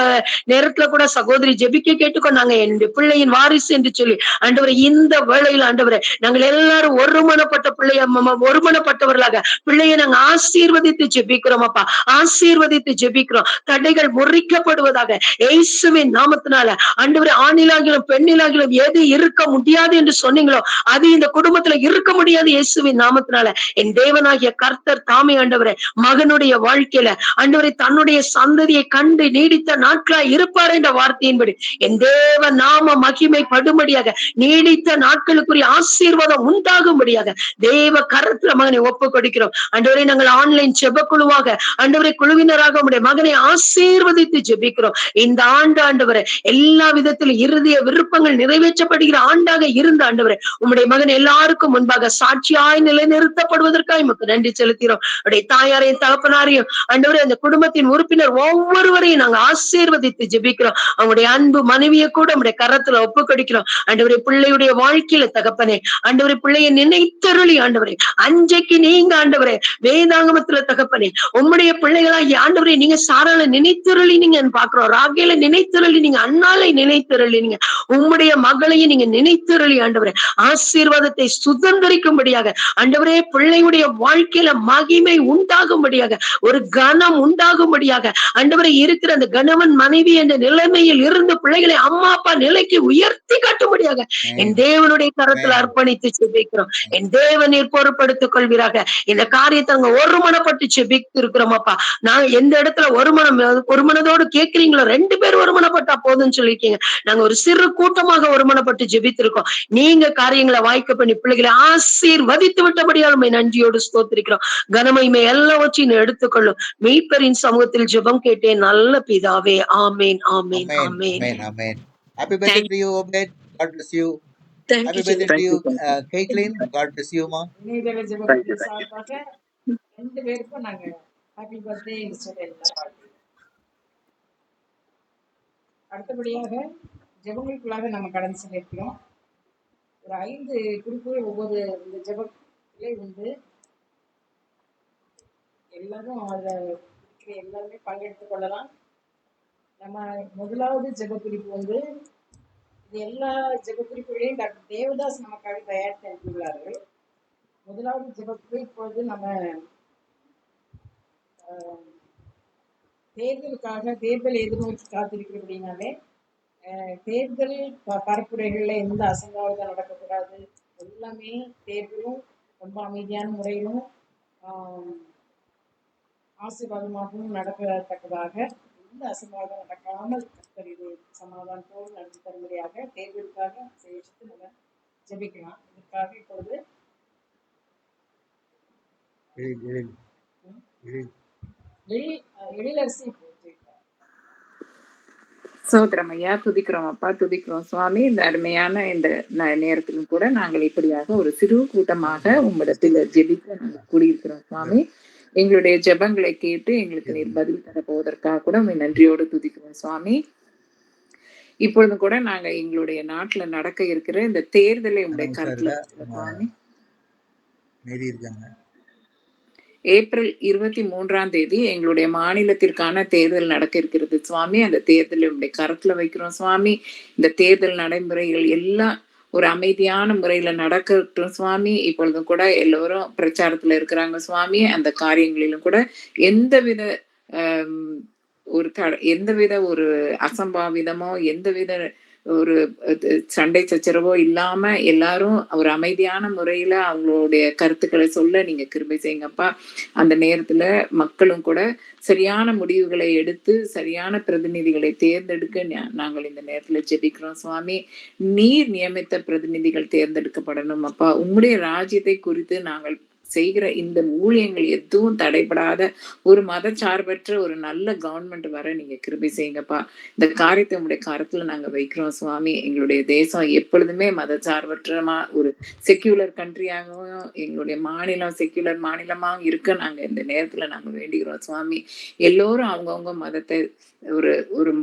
நேரத்துல கூட சகோதரி ஜெபிக்க கேட்டுக்கொண்டாங்க என்னுடைய பிள்ளையின் வாரிசு என்று சொல்லி ஆண்டவரே. இந்த வேளையில் ஆண்டவரே நாங்கள் எல்லாரும் ஒருமனப்பட்டவர்களாக பிள்ளையை நாங்க ஆசீர்வதித்து ஜெபிக்கிறோம் அப்பா. ஆசீர்வதித்து ஜெபிக்கிறோம். தடைகள் முறிக்கப்படுவதாக இயேசுவின் நாமத்தினால ஆண்டவரே. ஆணிலாகிலும் பெண்ணிலாகிலும் எது இருக்க முடியாது என்று சொன்னீங்களோ அது இந்த குடும்பத்துல இருக்க முடியாது இயேசுவின் நாமத்தினால. என் தேவனாகிய கர்த்தர் தாமே ஆண்டவரே ஆண்டவரே மகனுடைய வாழ்க்கையில ஆண்டவரே தன்னுடைய சந்ததியை கண்டு நீடித்த நாட்களா இருப்பார் என்ற வார்த்தையின்படி என் தேவ நாம மகிமைப்படும்படியாக நீடித்த நாட்களுக்குரிய ஆசீர்வாதம் உண்டாகும்படியாக தேவ கரத்துல மகனை ஒப்பு கொடுக்கிறோம். ஆண்டவரே நாங்கள் ஆன்லைன் ஜெப குழுவாக ஆண்டவரே குழுவினராக உடைய மகனை ஆசீர்வதித்து ஜெபிக்கிறோம். இந்த ஆண்டு ஆண்டவரே எல்லா விதத்திலும் இறுதிய விருப்பங்கள் நிறைவேற்றப்படுகிற ஆண்டாக இருந்த ஆண்டவரே உம்முடைய மகன் எல்லாருக்கும் முன்பாக சாட்சியாய் நிலைநிறுத்தப்படுவதற்காக உமக்கு நன்றி செலுத்துகிறோம். உடைய தாயாரையும் தகப்பனாரையும் ஆண்டவரே அந்த குடும்பத்தின் உறுப்பினர் ஒவ்வொருவரையும் நாங்க ஆசீர்வதித்து ஜெபிக்கிறோம். அவங்களுடைய அன்பு மனைவியை கூட உடைய கரத்துல ஒப்பு கொடுக்கிறோம். ஆண்டவரே பிள்ளையுடைய வாழ்க்கையில தகப்பனே ஆண்டவரே பிள்ளையை நினைத்தருளி ஆண்டவரே அன்றைக்கு நீங்க ஆண்டவரே வேதாங்கமத்துல தகப்பனே உம்முடைய பிள்ளைகளாகி ஆண்டவரே நீங்க சாரால நினைத்தருளி நீங்க பாக்குறோம், ராகேல நினைத்தருளி நீங்க அண்ணாலை நினைத்தருளி நீங்க உம்முடைய மகளையும் நீங்க நினைத்தருளி ஆண்டவரே ஆசீர்வாதத்தை சுதந்திரிக்கும்படியாக ஆண்டவரே பிள்ளையுடைய வாழ்க்கையில மகிமை உண்டாகும்படியாக ஒரு கனம் உண்டாகும்படியாக ஆண்டவரே இருக்கிற அந்த கணவன் மனைவி என்ற நிலைமையில் இருந்து பிள்ளைகளை அம்மா அப்பா நிலைக்கு உயர்த்தி காட்டும்படியாக என் தேவனுடைய கரத்துல அர்ப்பணித்து செபிக்கிறோம். என் தேவனீர் பொறுப்படுத்திக் கொள்வீராக. இந்த காரியத்தை அங்க ஒருமனப்பட்டு செபித்து இருக்கிறோம் அப்பா. நாங்க எந்த இடத்துல ஒரு மனதோடு கேட்கிறீங்களோ 2 பேர் ஒருமனப்பட்டா போதும்னு சொல்லிருக்கீங்க. நாங்க ஒரு சிறு கூட்டமாக ஒருமனப்பட்டு ஜெபித்திருக்கோம். நீங்க காரியங்களை வாய்க்க பண்ணி பிள்ளைகளை ஆசீர்வதித்து விட்டபடியால் உம்மை நன்றியோடு ஸ்தோத்திரிக்கிறோம். கனமகிமை எல்லாவற்றையும் எடுத்துக்கொள்ளும் மீட்பரின் சமூகத்தில் ஜெபம் கேட்டேன் நல்ல பிதாவே. ஆமேன் ஆமேன் ஆமேன். Happy birthday to you, Obed. God bless you. Happy birthday to you, Caitlin. God bless you, ma. இணையதள ஜெபக்குழு சார்பாக 2 பேருக்கும் நாங்க ஹாப்பி பர்த்டே என்று சொல்லி எல்லாம் வாழ்த்துக்கிறோம். அடுத்தபடியாக ஜெபங்களுக்குள்ளாக நம்ம கடந்து செல்லிருக்கிறோம். ஒரு 5 குறிப்புகள் ஒவ்வொரு இந்த ஜெபத்திலே உண்டு. எல்லாரும் அதில் இருக்கிற எல்லாருமே பங்கெடுத்துக் கொள்ளலாம். நம்ம முதலாவது ஜெபக்குறிப்பு வந்து இது எல்லா ஜெபக்குறிப்புகளையும் டாக்டர் தேவதாஸ் நமக்காக தயாரித்து அனுப்பியுள்ளார்கள். முதலாவது ஜெபக்குறிப்பு இப்பொழுது நம்ம தேர்தல் எதிர்நோக்கி காத்திருக்கிறபடினாலே தேர்தல் பரப்புரைகளில் எந்த அசம்பாவிதம் நடக்கக்கூடாது. எல்லாமே தேர்தலும் ரொம்ப அமைதியான முறையிலும் ஆசீர்வாதமாகவும் நடக்கத்தக்கதாக எந்த அசம்பாவிதம் நடக்காமல் இது சமாதானத்தோடு நடத்தி தரும்படியாக தேர்தலுக்காக சேவித்து நம்ம ஜெபிக்கலாம். இதற்காக இப்பொழுது எழிலரசி சோதரம் ஐயா துதிக்கிறோம் அப்பா, துதிக்கிறோம் சுவாமி. இந்த அருமையான இந்த நேரத்திலும் கூட நாங்கள் இப்படியாக ஒரு சிறு கூட்டமாக உம்மிடத்தில் ஜெபிக்க நாங்கள் கூடியிருக்கிறோம் சுவாமி. எங்களுடைய ஜெபங்களை கேட்டு எங்களுக்கு நீர் பதில் தர போவதற்காக கூட உண்மை நன்றியோடு துதிக்கிறோம் சுவாமி. இப்பொழுது கூட நாங்க எங்களுடைய நாட்டுல நடக்க இருக்கிற இந்த தேர்தலை உங்களுடைய கருத்துல சுவாமி. ஏப்ரல் 23ஆம் தேதி எங்களுடைய மாநிலத்திற்கான தேர்தல் நடக்க இருக்கிறது சுவாமி. அந்த தேர்தலை உங்களுடைய கருத்துல வைக்கிறோம் சுவாமி. இந்த தேர்தல் நடைமுறைகள் எல்லாம் ஒரு அமைதியான முறையில நடக்கட்டும் சுவாமி. இப்பொழுதும் கூட எல்லோரும் பிரச்சாரத்துல இருக்கிறாங்க சுவாமி. அந்த காரியங்களிலும் கூட எந்தவித ஒரு அசம்பாவிதமோ எந்தவித ஒரு சண்டை சச்சரவோ இல்லாம எல்லாரும் ஒரு அமைதியான முறையில அவங்களுடைய கருத்துக்களை சொல்ல நீங்க கிருபை செய்யுங்கப்பா. அந்த நேரத்துல மக்களும் கூட சரியான முடிவுகளை எடுத்து சரியான பிரதிநிதிகளை தேர்ந்தெடுக்க நாங்கள் இந்த நேரத்துல ஜெபிக்கிறோம் சுவாமி. நீர் நியமித்த பிரதிநிதிகள் தேர்ந்தெடுக்கப்படணும் அப்பா. உங்களுடைய ராஜ்யத்தை குறித்து நாங்கள் செய்கிற இந்த ஊழியங்கள் எதுவும் தடைபடாத ஒரு மதச்சார்பற்ற ஒரு நல்ல கவர்மெண்ட் வர நீங்க கிருபை செய்யுங்கப்பா. இந்த காரியத்தை உங்களுடைய கருத்துல நாங்க வைக்கிறோம் சுவாமி. எங்களுடைய தேசம் எப்பொழுதுமே மதச்சார்பற்றமா ஒரு செக்யூலர் கண்ட்ரியாகவும் எங்களுடைய மாநிலம் செக்யூலர் மாநிலமாகவும் இருக்க நாங்க இந்த நேரத்துல நாங்க வேண்டுகிறோம் சுவாமி. எல்லோரும் அவங்கவுங்க மதத்தை ஒரு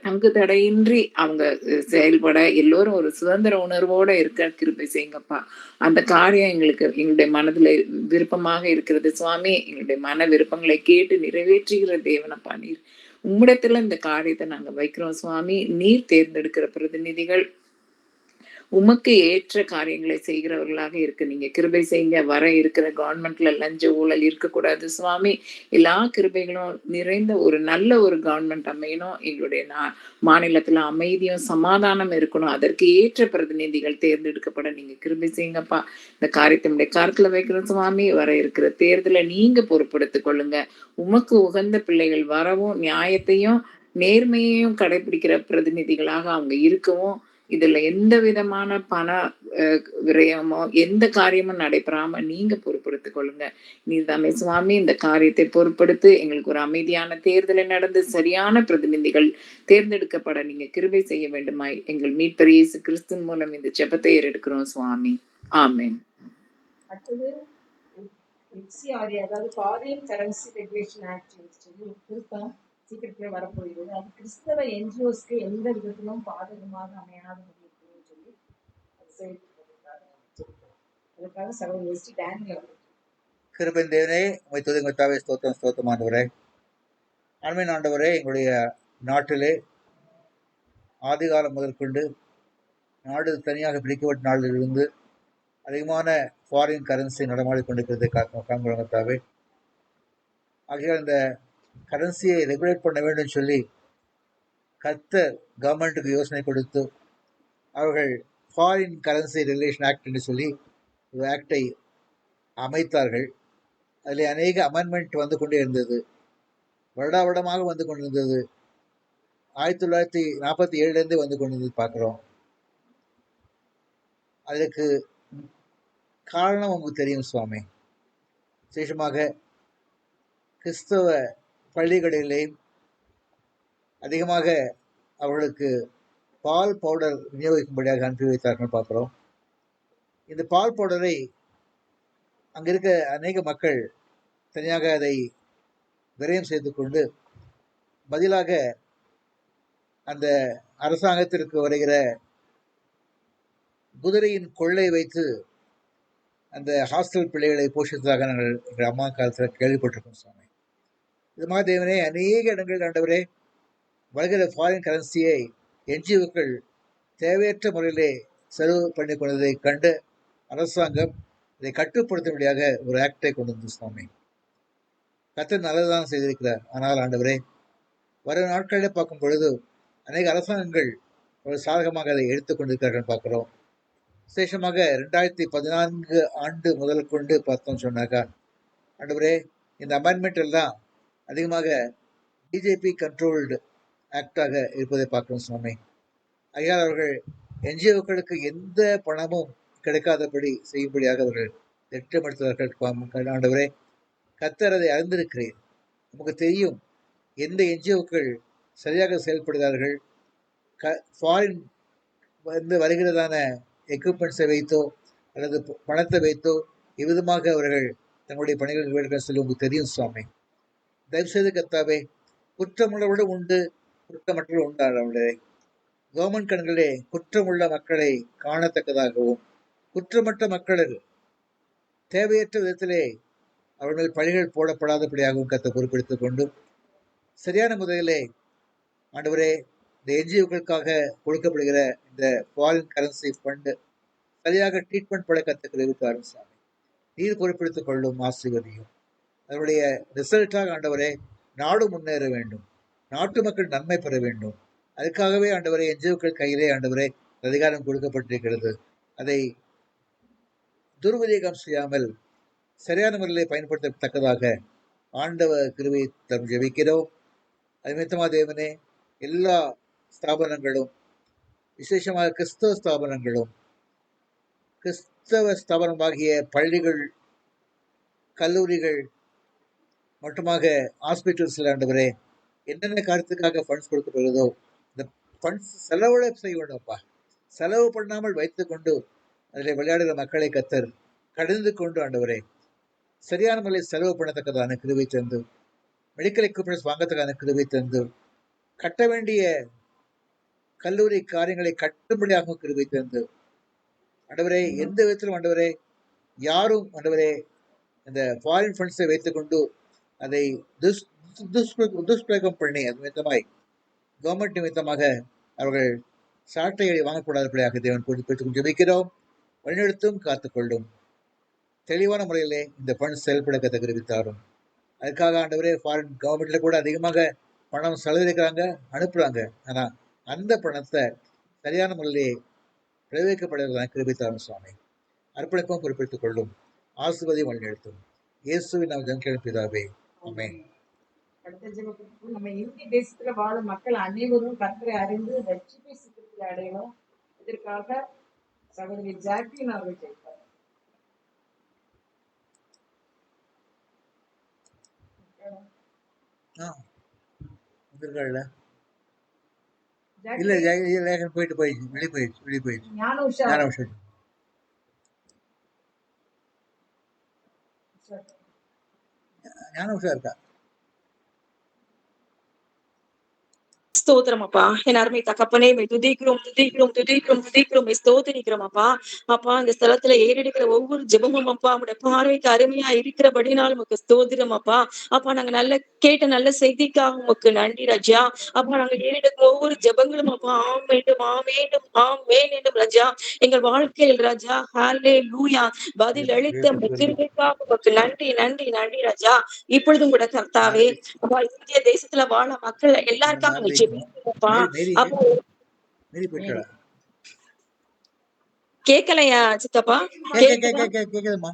தங்கு தடையின்றி அவங்க செயல்பட எல்லோரும் ஒரு சுதந்திர உணர்வோட இருக்க கிருபை செய்யுங்கப்பா. அந்த காரியம் எங்களுடைய மனதுல விருப்பமாக இருக்கிறது சுவாமி. எங்களுடைய மன விருப்பங்களை கேட்டு நிறைவேற்றுகிற தேவனப்பா நீர். உம்மிடத்துல இந்த காரியத்தை நாங்க வைக்கிறோம் சுவாமி. நீர் தேர்ந்தெடுக்கிற பிரதிநிதிகள் உமக்கு ஏற்ற காரியங்களை செய்கிறவர்களாக இருக்க நீங்க கிருபை செய்யுங்க. வர இருக்கிற கவர்மெண்ட்ல லஞ்ச ஊழல் இருக்கக்கூடாது சுவாமி. எல்லா கிருபைகளும் நிறைந்த ஒரு நல்ல ஒரு கவர்மெண்ட் அமையணும். எங்களுடைய மாநிலத்துல அமைதியும் சமாதானம் இருக்கணும். அதற்கு ஏற்ற பிரதிநிதிகள் தேர்ந்தெடுக்கப்பட நீங்க கிருபை செய்யுங்கப்பா. இந்த காரியத்தை நம்முடைய கருத்துல வைக்கிறோம் சுவாமி. வர இருக்கிற தேர்தலை நீங்க பொறுப்படுத்திக் கொள்ளுங்க. உமக்கு உகந்த பிள்ளைகள் வரவும், நியாயத்தையும் நேர்மையையும் கடைபிடிக்கிற பிரதிநிதிகளாக அவங்க இருக்கவும், இதுல எந்த விதமான பண விரயமோ எந்த காரியமும் நடைபெறாம நீங்க பொறுப்படுத்திக் கொள்ளுங்க. நீர்தாமே சுவாமி இந்த காரியத்தை பொறுப்படுத்து எங்களுக்கு ஒரு அமைதியான தேர்தலை நடந்து சரியான பிரதிநிதிகள் தேர்ந்தெடுக்கப்பட நீங்க கிருபை செய்ய வேண்டுமாய் எங்கள் மீட்பர் இயேசு கிறிஸ்துவின் மூலம் இந்த ஜெபத்தை ஏறெடுக்கிறோம் சுவாமி. ஆமென். அடுத்தது FCRA, அதாவது ஃபாரின் கரன்சி ரெகுலேஷன் ஆக்ட் சொல்லி ஒரு திருத்தம் சீக்கிரத்திலே வரப்போகிறது. அது கிறிஸ்தவ என்ஜிஓஸ்க்கு எந்த விதத்திலும் பாதகமாக அமையாதபடி இருக்குன்னு சொல்லி அது செயல்படுவதற்காக அதுக்காக சகோதரி எஸ்டி டேனியல் அவர்கள். கிருபையின் தேவனே, உம்மை துதிங்கத்தாவே, ஸ்தோத்திரம் ஸ்தோத்திரம் ஆண்டவரே. அன்பின் ஆண்டவரே, எங்களுடைய நாட்டிலே ஆதிகாலம் முதற்கொண்டு நாடு தனியாக பிரிக்கப்பட்ட நாளிலிருந்து அதிகமான ஃபாரின் கரன்சி நடமாடி கொண்டிருக்கிறதை காண்கிறோங்கத்தாவே. ஆகையால் இந்த கரன்சியை ரெகுலேட் பண்ண வேண்டும் சொல்லி கர்த்தர் கவர்மெண்ட்டுக்கு யோசனை கொடுத்து அவர்கள் ஃபாரின் கரன்சி ரெகுலேஷன் ஆக்ட் என்று சொல்லி ஒரு ஆக்டை அமைத்தார்கள். அதில் அநேக அமெண்ட்மெண்ட் வந்து கொண்டே இருந்தது, வருடாவருடமாக வந்து கொண்டிருந்தது. 1947 வந்து கொண்டிருந்தது பார்க்குறோம். அதற்கு காரணம் உங்களுக்கு தெரியும் சுவாமி. விசேஷமாக கிறிஸ்தவ பள்ளிகளிலே அதிகமாக அவர்களுக்கு பால் பவுடர் விநியோகிக்கும்படியாக அனுப்பி வைத்தார்கள் பார்க்குறோம். இந்த பால் பவுடரை அங்கே இருக்க அநேக மக்கள் தனியாக அதை விரயம் செய்து கொண்டு பதிலாக அந்த அரசாங்கத்திற்கு வருகிற குதிரையின் கொள்ளை வைத்து அந்த ஹாஸ்டல் பிள்ளைகளை போஷித்ததாக நாங்கள் அம்மா காலத்தில் கேள்விப்பட்டிருக்கோம் சுவாமி. இது மாதிரி தேவனே, அநேக இடங்கள் ஆண்டவரே வருகிற ஃபாரின் கரன்சியை என்ஜிஓக்கள் தேவையற்ற முறையிலே செலவு பண்ணி கொண்டதை கண்டு அரசாங்கம் இதை கட்டுப்படுத்தும்படியாக ஒரு ஆக்டை கொண்டு வந்து சுவாமி. கர்த்தர் நல்லதான் செய்திருக்கிறார். ஆனால் ஆண்டவரே, வரும் நாட்களில் பார்க்கும் பொழுது அநேக அரசாங்கங்கள் ஒரு சாதகமாக அதை எடுத்துக்கொண்டிருக்கிறார்கள் பார்க்குறோம். விசேஷமாக 2014 ஆண்டு முதல் கொண்டு பார்த்தோம் சொன்னாக்கா ஆண்டவரே, இந்த அமெண்ட்மெண்ட் எல்லாம் அதிகமாக பிஜேபி கண்ட்ரோல்டு ஆக்டாக இருப்பதை பார்க்கிறோம் சுவாமி. ஆகையால் அவர்கள் என்ஜிஓக்களுக்கு எந்த பணமும் கிடைக்காதபடி செய்யும்படியாக அவர்கள் திட்டமிடுத்தார்கள். ஆண்டவரே, கர்த்தர் அதை அறிந்திருக்கிறேன். நமக்கு தெரியும் எந்த என்ஜிஓக்கள் சரியாக செயல்படுகிறார்கள். ஃபாரின் வந்து வருகிறதான எக்யூப்மெண்ட்ஸை வைத்தோ அல்லது பணத்தை வைத்தோ இவ்விதமாக அவர்கள் தங்களுடைய பணிகள் சொல்லி உங்களுக்கு தெரியும் சுவாமி. தயவுசெய்து கர்த்தாவே, குற்றமுள்ளவர்களும் உண்டு, குற்றமற்றவர்கள் உண்டானவர்களே. கவர்மெண்ட் கண்களே குற்றமுள்ள மக்களை காணத்தக்கதாகவும் குற்றமற்ற மக்கள் தேவையற்ற விதத்திலே அவர்கள் பழிகள் போடப்படாதபடியாகவும் கர்த்தர் பொறுப்பெடுத்துக் கொண்டு சரியான முறையிலே ஆண்டவரே இந்த என்ஜிஓக்களுக்காக கொடுக்கப்படுகிற இந்த ஃபாரின் கரன்சி ஃபண்டு சரியாக ட்ரீட்மெண்ட் பட கற்றுக்கிறதுக்கு ஆரம்பிச்சாங்க. நீர் பொறுப்பெடுத்துக் கொள்ளும் ஆசீர்வதியும். அதனுடைய ரிசல்ட்டாக ஆண்டவரே நாடு முன்னேற வேண்டும், நாட்டு மக்கள் நன்மை பெற வேண்டும். அதுக்காகவே ஆண்டவரே என்ஜிஓக்கள் கையிலே ஆண்டவரே அதிகாரம் கொடுக்கப்பட்டிருக்கிறது. அதை துர்விநியோகம் செய்யாமல் சரியான முறையிலே பயன்படுத்தத்தக்கதாக ஆண்டவ கிருபையை தம் ஜெபிக்கிறோம். அது நிமித்தமா தேவனே, எல்லா ஸ்தாபனங்களும் விசேஷமாக கிறிஸ்தவ ஸ்தாபனங்களும் கிறிஸ்தவ ஸ்தாபனமாகிய பள்ளிகள், கல்லூரிகள் மட்டுமாக ஹாஸ்பிட்டல்ஸில் ஆண்டவரே என்னென்ன காரியத்துக்காக ஃபண்ட்ஸ் கொடுக்கப்படுகிறதோ இந்த ஃபண்ட்ஸ் செலவு செய்ய வேண்டும்ப்பா. செலவு பண்ணாமல் வைத்து கொண்டு அதில் விளையாடுகிற மக்களை கர்த்தர் கடந்து கொண்டு ஆண்டவரே சரியான முறையில் செலவு பண்ணத்தக்கதான கிருபை தந்து, மெடிக்கல் எக்யூப்மெண்ட்ஸ் வாங்கத்தக்கான கிருபை தந்து, கட்ட வேண்டிய கல்லூரி காரியங்களை கட்டும்படியாக கிருபை தந்து ஆண்டவரே, எந்த விதத்திலும் ஆண்டவரே யாரும் ஆண்டவரே இந்த ஃபாரின் ஃபண்ட்ஸை வைத்துக்கொண்டு அதை துஷ்பிரயோகம் பண்ணி அது நிமித்தமாய் கவர்மெண்ட் நிமித்தமாக அவர்கள் சாட்டைகளை வாங்கக்கூடாத பிள்ளையாக தேவன் குறித்து ஜெபிக்கிறோம். வழிநடத்தும் காத்துக்கொள்ளும். தெளிவான முறையிலே இந்த ஃபண்ட் செயல்பட தெரிவித்தாரும். அதுக்காக ஆண்டவரே ஃபாரின் கவர்மெண்ட்ல கூட அதிகமாக பணம் செலவழிக்கிறாங்க, அனுப்புறாங்க. ஆனா அந்த பணத்தை சரியான முறையிலே பிரயோகிக்கப்படுவதாக கிருபித்தாரும் சுவாமி. அர்ப்பணிப்பும் குறிப்பிட்டுக் கொள்ளும். ஆசிர்வதியும் வழிநடத்தும். இயேசுவின் நாம் ஜெபம் கேளும் பிதாவே. ஆமென். அடுத்த ஜெபத்துக்கு நம்ம இந்திய தேசத்துல வாழும் மக்கள் அனைவரும் கர்த்தரை அறிந்து ரட்சிப்பை சித்தத்தில் அடையணும். இதற்காக சகோதரி ஜாக்லின் அவர்கள் ஜெயிப்பார். இல்ல போயிட்டு வெளியே போயிடுச்சு. ஞான உஷா இருக்கா? ஸ்தோத்திரம் அப்பா. என் அருமை தகப்பனே, துதிக்கிறோம் ஸ்தோத்திரிக்கிறோம் அப்பா. அப்பா இந்த ஸ்தலத்துல ஏறெடுக்கிற ஒவ்வொரு ஜெபமும் அப்பா உடைய பார்வைக்கு அருமையா இருக்கிறபடினால் உமக்கு ஸ்தோத்திரம் அப்பா. அப்பா நாங்க கேட்ட நல்ல செய்திக்காக உமக்கு நன்றி ராஜா. அப்பா நாங்க ஏறெடுக்கிற ஒவ்வொரு ஜெபங்களும் அப்பா ஆம் வேண்டும் ராஜா. எங்கள் வாழ்க்கையில் ராஜா ஹல்லேலூயா பதில் அளித்த கிருபைக்காக உமக்கு நன்றி ராஜா. இப்பொழுதும் கூட கர்த்தாவே அப்பா இந்திய தேசத்துல வாழ மக்கள் எல்லாருக்காக கேட்கலையா சித்தப்பா? கேக்குதுமா.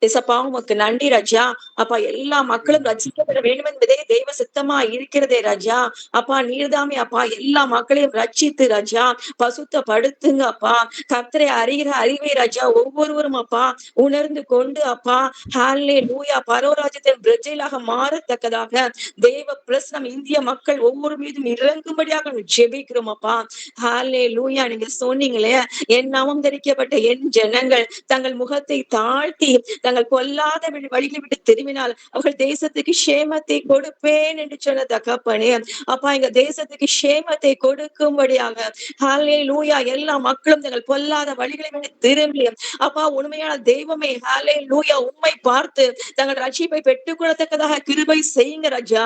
ஏசப்பா உமக்கு நன்றி ராஜா. அப்பா எல்லா மக்களும் ரட்சிக்கப்பட வேண்டும் என்பதே தெய்வ சித்தமா இருக்கிறதே ராஜா. அப்பா நீர்தாமே அப்பா எல்லா மக்களையும் ரட்சித்து ராஜா பசுத்தப்படுத்துங்க அப்பா. கர்த்தரை அறிகிற அறிவை ராஜா ஒவ்வொருவரும் அப்பா உணர்ந்து கொண்டு அப்பா ஹல்லேலூயா பரலோகத்தின் பிரஜைகளாக மாறத்தக்கதாக தெய்வ பிரசனம் இந்திய மக்கள் ஒவ்வொரு மீதும் இறங்கும்படியாக ஜெபிக்கிறோம் அப்பா. ஹல்லேலூயா. நீங்க சொன்னீங்களே என் நாமம் தரிக்கப்பட்ட என் ஜனங்கள் தங்கள் முகத்தை தாழ்த்தி தங்கள் கொல்லாத வழிகளை விட்டு திரும்பினால் அவர்கள் தேசத்துக்கு சேமத்தை கொடுப்பேன் என்று சொன்ன தகப்பனே. அப்பா எங்க தேசத்துக்கு சேமத்தை கொடுக்கும்படியாக ஹல்லேலூயா எல்லா மக்களும் தங்கள் பொல்லாத வழிகளை விட்டு திரும்பி அப்பா உண்மையான தெய்வமே ஹல்லேலூயா உம்மை பார்த்து தங்கள் ரட்சிப்பை பெற்றுக் கொள்ளத்தக்கதாக கிருபை செய்யுங்க ராஜா.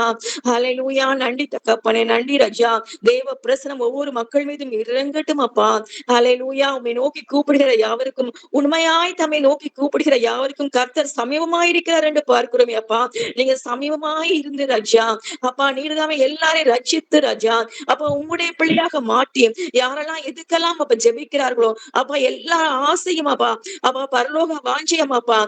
ஹல்லேலூயா நன்றி தகப்பனே, நன்றி ராஜா. தேவ பிரசனம் ஒவ்வொரு மக்கள் மீதும் இறங்கட்டும் அப்பா. ஹல்லேலூயா உம்மை நோக்கி கூப்பிடுகிற யாவருக்கும் உண்மையாய் தம்மை நோக்கி கூப்பிடுகிற யாவருக்கும் கர்த்தர் சமீபமாய் இருக்கிறார் என்று பார்க்கிறோம் அப்பா. நீங்க சமீபமாய் இருந்து ராஜா அப்பா நீர்தாமே எல்லாரையும் ரட்சித்து ராஜா அப்பா உங்களுடைய பிள்ளையாக மாட்டி யாரெல்லாம் எதுக்கெல்லாம் அப்ப ஜெபிக்கிறார்களோ அப்பா எல்லா ஆசையும் அப்பா பரலோக வாஞ்சியம் அப்பா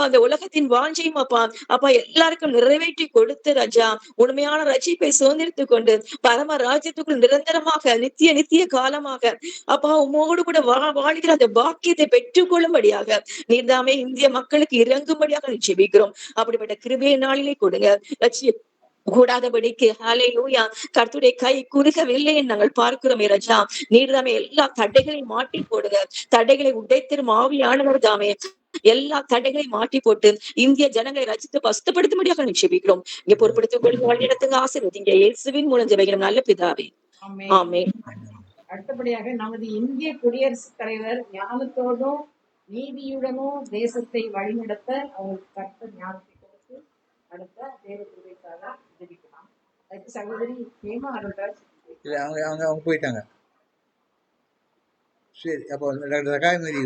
அந்த உலகத்தின் வாஞ்சியம் அப்பா எல்லாருக்கும் நிறைவேற்றி கொடுத்து ராஜா உண்மையான ரட்சிப்பை சுதந்திரித்துக் கொண்டு பரம ராஜ்யத்துக்குள் நிரந்தரமாக நித்திய காலமாக அப்பா உம்மோடு கூட வாழ்கிற அந்த பாக்கியத்தை பெற்றுக் கொள்ளும்படியாக நீர்தாமே இந்திய மக்களுக்கு இறங்கும்படியாக ஜெபிக்கிறோம். அப்படிப்பட்ட கிருபையை நாளிலே கொடுங்க. கூடாதபடிக்கு ஹல்லேலூயா கர்த்தருடைய கை குறுகவில்லை என்று நாங்கள் பார்க்கிறோம் ராஜா. நீர்தாமே எல்லா தடைகளையும் மாட்டி போடுங்க. தடைகளை உடைத்திரும் ஆவியானவர் தாமே எல்லா தடைகளையும் மாட்டி போட்டு இந்திய ஜனங்களை ரசித்து பசுத்தப்படுத்தும்படியாக ஜெபிக்கிறோம். இங்க பொறுப்படுத்திக் கொள்ளுங்க. வழிநடத்துங்க. ஆசீர்வதிங்க. இயேசுவின் மூலம் ஜெபிக்கிறோம் நல்ல பிதாவே. ஆமென். அடுத்தபடியாக நமது இந்திய குடியரசுத் தலைவர் ஞானத்தோடும் நீதியுடனும் தேசத்தை வழிநடத்த அவங்களுக்கு கர்த்தர் ஞானத்தை கொடுத்து அடுத்த தேவ கிருபைக்காக ஜெபிக்கலாம். அதுக்கு சகோதரி ஹேமா அருள்ராஜ் அவங்க போயிட்டாங்க. சரி அப்போ டாக்டர் சகாய் மீதி